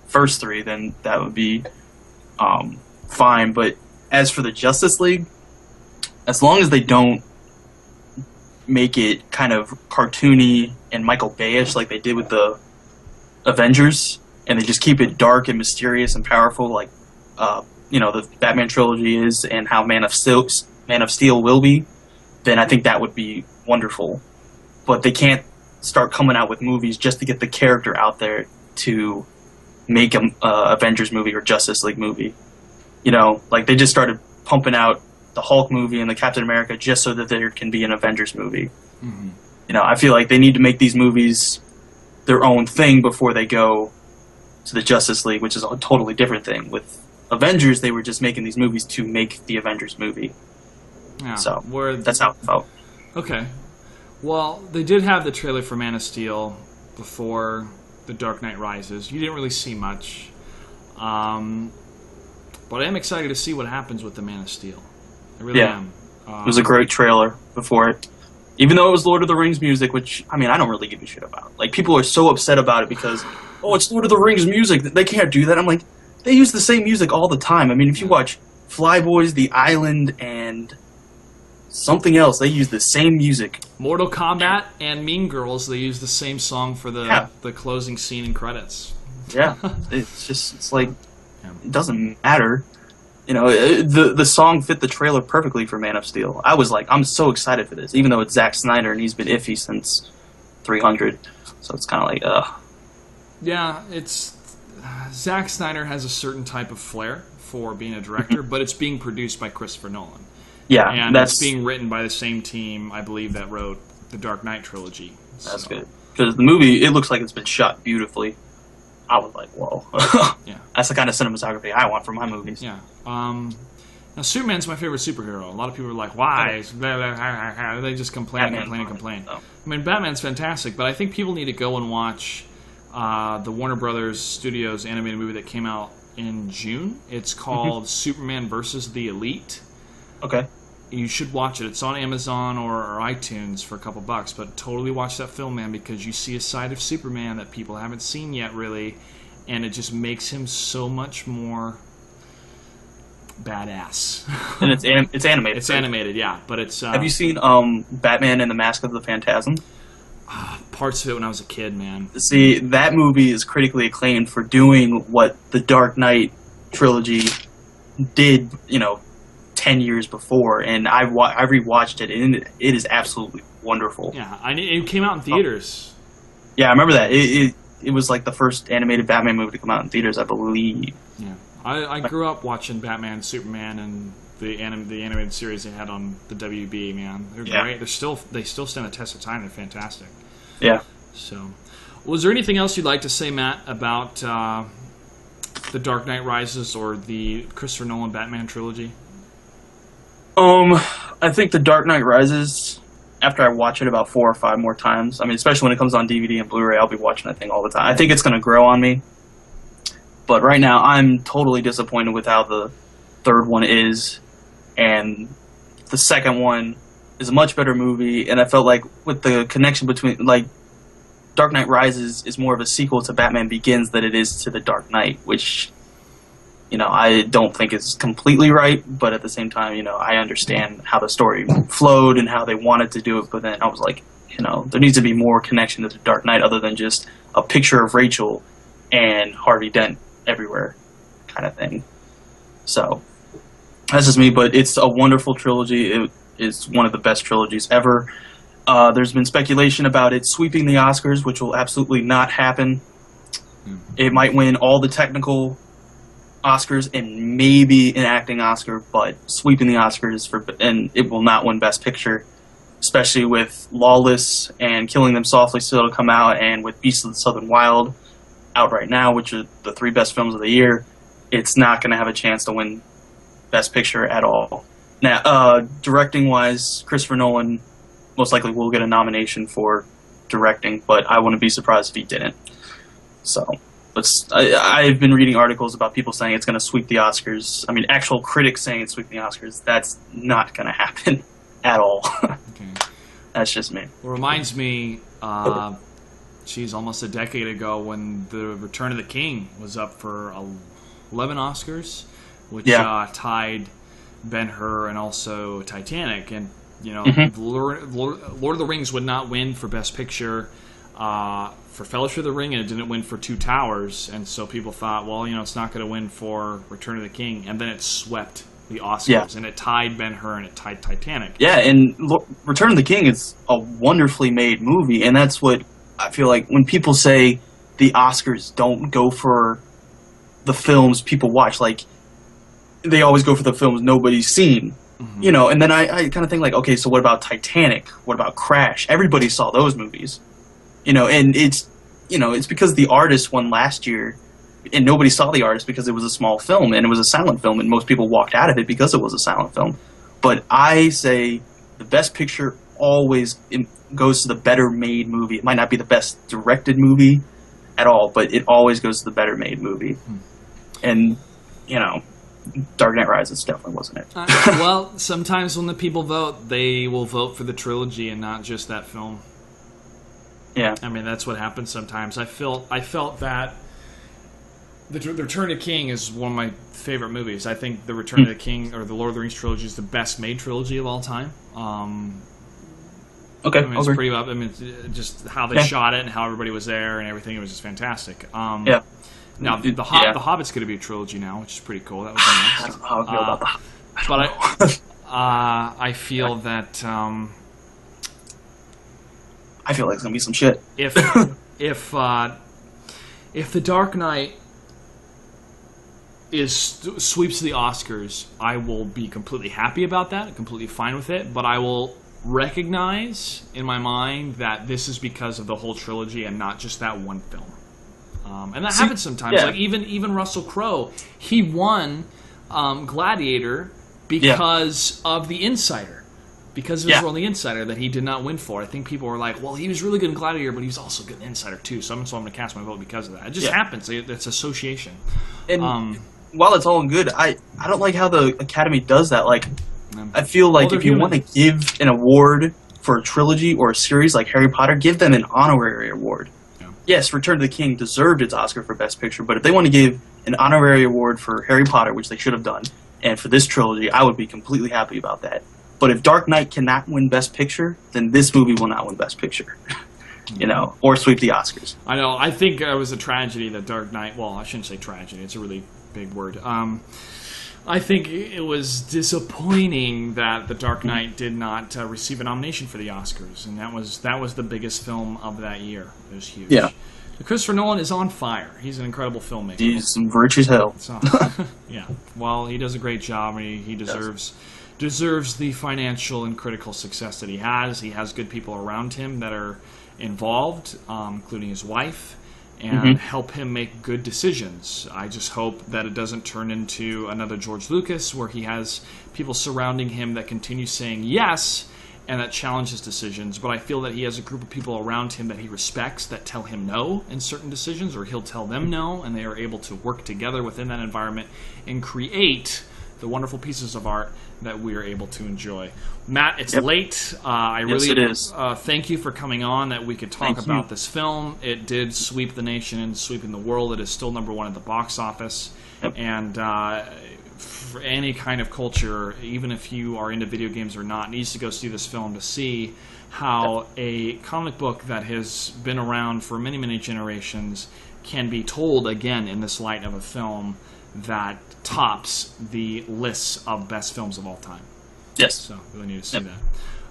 first three, then that would be fine. But as for the Justice League, as long as they don't make it kind of cartoony and Michael Bay-ish like they did with the Avengers, and they just keep it dark and mysterious and powerful, like the Batman trilogy is, and how Man of Steel will be, then I think that would be wonderful. But they can't start coming out with movies just to get the character out there to make a Avengers movie or Justice League movie. Like they just started pumping out the Hulk movie and the Captain America just so that there can be an Avengers movie. Mm-hmm. I feel like they need to make these movies their own thing before they go to the Justice League, which is a totally different thing. With Avengers, they were just making these movies to make the Avengers movie. Yeah, so that's how it felt. Okay. Well, they did have the trailer for Man of Steel before The Dark Knight Rises. You didn't really see much. But I am excited to see what happens with the Man of Steel. I really am. It was a great trailer before it. Even though it was Lord of the Rings music, which, I don't really give a shit about. Like, people are so upset about it because, it's Lord of the Rings music. They can't do that. I'm like, they use the same music all the time. If you watch Flyboys, The Island, and something else, they use the same music. Mortal Kombat and Mean Girls, they use the same song for the closing scene and credits. Yeah. It's like, it doesn't matter. The song fit the trailer perfectly for Man of Steel. I was like, I'm so excited for this, even though it's Zack Snyder and he's been iffy since 300. So it's kind of like, Yeah, Zack Snyder has a certain type of flair for being a director, but it's being produced by Christopher Nolan. Yeah, and it's being written by the same team, I believe, that wrote the Dark Knight trilogy. That's good. Because the movie, it looks like it's been shot beautifully. I was like, whoa. Yeah. That's the kind of cinematography I want for my movies. Yeah. Now, Superman's my favorite superhero. A lot of people are like, why? They just complain. Oh. Batman's fantastic, but I think people need to go and watch the Warner Brothers Studios animated movie that came out in June. It's called Superman vs. the Elite. Okay. You should watch it. It's on Amazon or iTunes for a couple bucks, but totally watch that film, man, because you see a side of Superman that people haven't seen yet, really, and it just makes him so much more badass. And it's animated. It's animated, yeah, but it's... Have you seen Batman and the Mask of the Phantasm? Parts of it when I was a kid, man. See, that movie is critically acclaimed for doing what the Dark Knight trilogy did, 10 years before, and I rewatched it, and it is absolutely wonderful. Yeah, it came out in theaters. Yeah, I remember that. It was like the first animated Batman movie to come out in theaters, I believe. Yeah, I grew up watching Batman, Superman, and the animated series they had on the WB. Man, they're great. They still stand the test of time. They're fantastic. Yeah. So, was there anything else you'd like to say, Matt, about the Dark Knight Rises or the Christopher Nolan Batman trilogy? I think The Dark Knight Rises, after I watch it about 4 or 5 more times, especially when it comes on DVD and Blu-ray, I'll be watching that thing all the time. I think it's going to grow on me. But right now, I'm totally disappointed with how the third one is. And the second one is a much better movie. And I felt like with the connection between, Dark Knight Rises is more of a sequel to Batman Begins than it is to The Dark Knight, which... I don't think it's completely right, but at the same time, I understand how the story flowed and how they wanted to do it, but then I was like, there needs to be more connection to The Dark Knight other than just a picture of Rachel and Harvey Dent everywhere kind of thing. So, that's just me, but it's a wonderful trilogy. It is one of the best trilogies ever. There's been speculation about it sweeping the Oscars, which will absolutely not happen. It might win all the technical Oscars and maybe an acting Oscar, but sweeping the Oscars and it will not win Best Picture, especially with Lawless and Killing Them Softly still to come out, and with Beasts of the Southern Wild out right now, which are the 3 best films of the year. It's not going to have a chance to win Best Picture at all. Now, directing wise, Christopher Nolan most likely will get a nomination for directing, but I wouldn't be surprised if he didn't. So. But I've been reading articles about people saying it's going to sweep the Oscars. Actual critics saying it's sweeping the Oscars. That's not going to happen at all. Okay. That's just me. It reminds me, almost a decade ago when The Return of the King was up for 11 Oscars, which tied Ben-Hur and also Titanic. And, Lord of the Rings would not win for Best Picture. for Fellowship of the Ring, and it didn't win for Two Towers, and so people thought, well, it's not going to win for Return of the King, and then it swept the Oscars, and it tied Ben-Hur and it tied Titanic. Yeah, and Return of the King is a wonderfully made movie, and that's what I feel like when people say the Oscars don't go for the films people watch, like, they always go for the films nobody's seen. And then I kind of think, like, okay, so what about Titanic? What about Crash? Everybody saw those movies. And it's because the artist won last year, and nobody saw the artist because it was a small film, and it was a silent film, and most people walked out of it because it was a silent film. But I say the best picture always goes to the better made movie. It might not be the best directed movie at all, but it always goes to the better made movie. And, Dark Knight Rises definitely wasn't it. Well, sometimes when the people vote, they will vote for the trilogy and not just that film. Yeah. I mean, that's what happens sometimes. I felt that the Return of the King is one of my favorite movies. I think the Return of the King, or the Lord of the Rings trilogy, is the best made trilogy of all time. Okay. I mean, it's pretty up. I mean, just how they shot it and how everybody was there and everything. It was just fantastic. Yeah. Now, the Hobbit's going to be a trilogy now, which is pretty cool. That was nice. I don't know how I feel about the Hobbit. I feel that... I feel like it's going to be some shit. If The Dark Knight sweeps the Oscars, I will be completely happy about that, completely fine with it, but I will recognize in my mind that this is because of the whole trilogy and not just that one film. And that happens sometimes. Yeah. Like even Russell Crowe, he won Gladiator because of The Insider. Because of his role in The Insider that he did not win for. I think people were like, well, he was really good in Gladiator, but he was also good in Insider too, so I'm going to cast my vote because of that. It just happens. It's association. And while it's all good, I don't like how the Academy does that. Like, I feel like if you want to give an award for a trilogy or a series like Harry Potter, give them an honorary award. Yeah. Yes, Return of the King deserved its Oscar for Best Picture, but if they want to give an honorary award for Harry Potter, which they should have done, and for this trilogy, I would be completely happy about that. But if Dark Knight cannot win Best Picture, then this movie will not win Best Picture. Or sweep the Oscars. I know. I think it was a tragedy that Dark Knight... Well, I shouldn't say tragedy. It's a really big word. I think it was disappointing that The Dark Knight did not receive a nomination for the Oscars, and that was the biggest film of that year. It was huge. Yeah. Christopher Nolan is on fire. He's an incredible filmmaker. He's some rich as hell. So, yeah. Well, he does a great job. He deserves the financial and critical success that he has. He has good people around him that are involved, including his wife, and help him make good decisions. I just hope that it doesn't turn into another George Lucas where he has people surrounding him that continue saying yes and that challenge his decisions. But I feel that he has a group of people around him that he respects that tell him no in certain decisions, or he'll tell them no, and they are able to work together within that environment and create the wonderful pieces of art that we are able to enjoy. Matt, it's late. I really it is. Thank you for coming on, that we could talk about this film. It did sweep the nation and sweeping the world. It is still #1 at the box office. Yep. And for any kind of culture, even if you are into video games or not, needs to go see this film to see how a comic book that has been around for many, many generations can be told again in this light of a film that tops the lists of best films of all time. Yes. So, really need to see that.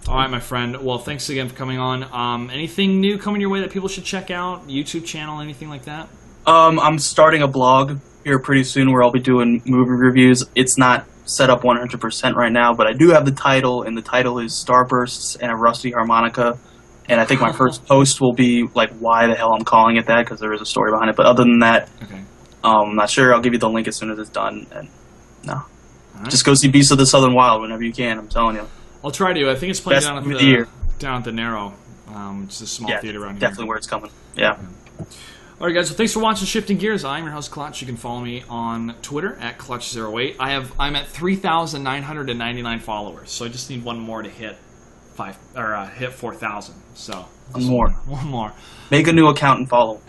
All right, my friend. Well, thanks again for coming on. Anything new coming your way that people should check out? YouTube channel, anything like that? I'm starting a blog here pretty soon where I'll be doing movie reviews. It's not set up 100% right now, but I do have the title, and the title is Starbursts and a Rusty Harmonica. And I think my first post will be like why the hell I'm calling it that, because there is a story behind it. But other than that, I'm not sure. I'll give you the link as soon as it's done. And just go see Beasts of the Southern Wild whenever you can. I'm telling you. I'll try to. I think it's playing down at the Narrow. It's a small theater around here. Definitely where it's coming. Yeah. All right, guys. Well, thanks for watching Shifting Gears. I'm your host, Clutch. You can follow me on Twitter at Clutch08. I'm at 3,999 followers, so I just need one more to hit 4,000. So one more. Make a new account and follow.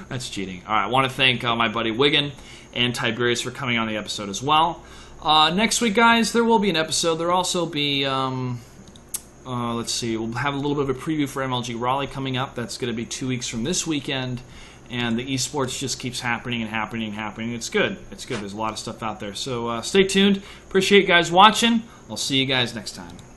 That's cheating. All right, I want to thank my buddy Wiggin and Tiberius for coming on the episode as well. Next week, guys, there will be an episode. There will also be let's see, we'll have a little bit of a preview for MLG Raleigh coming up. That's going to be 2 weeks from this weekend. And the esports just keeps happening and happening and happening. It's good. It's good. There's a lot of stuff out there. So stay tuned. Appreciate you guys watching. I'll see you guys next time.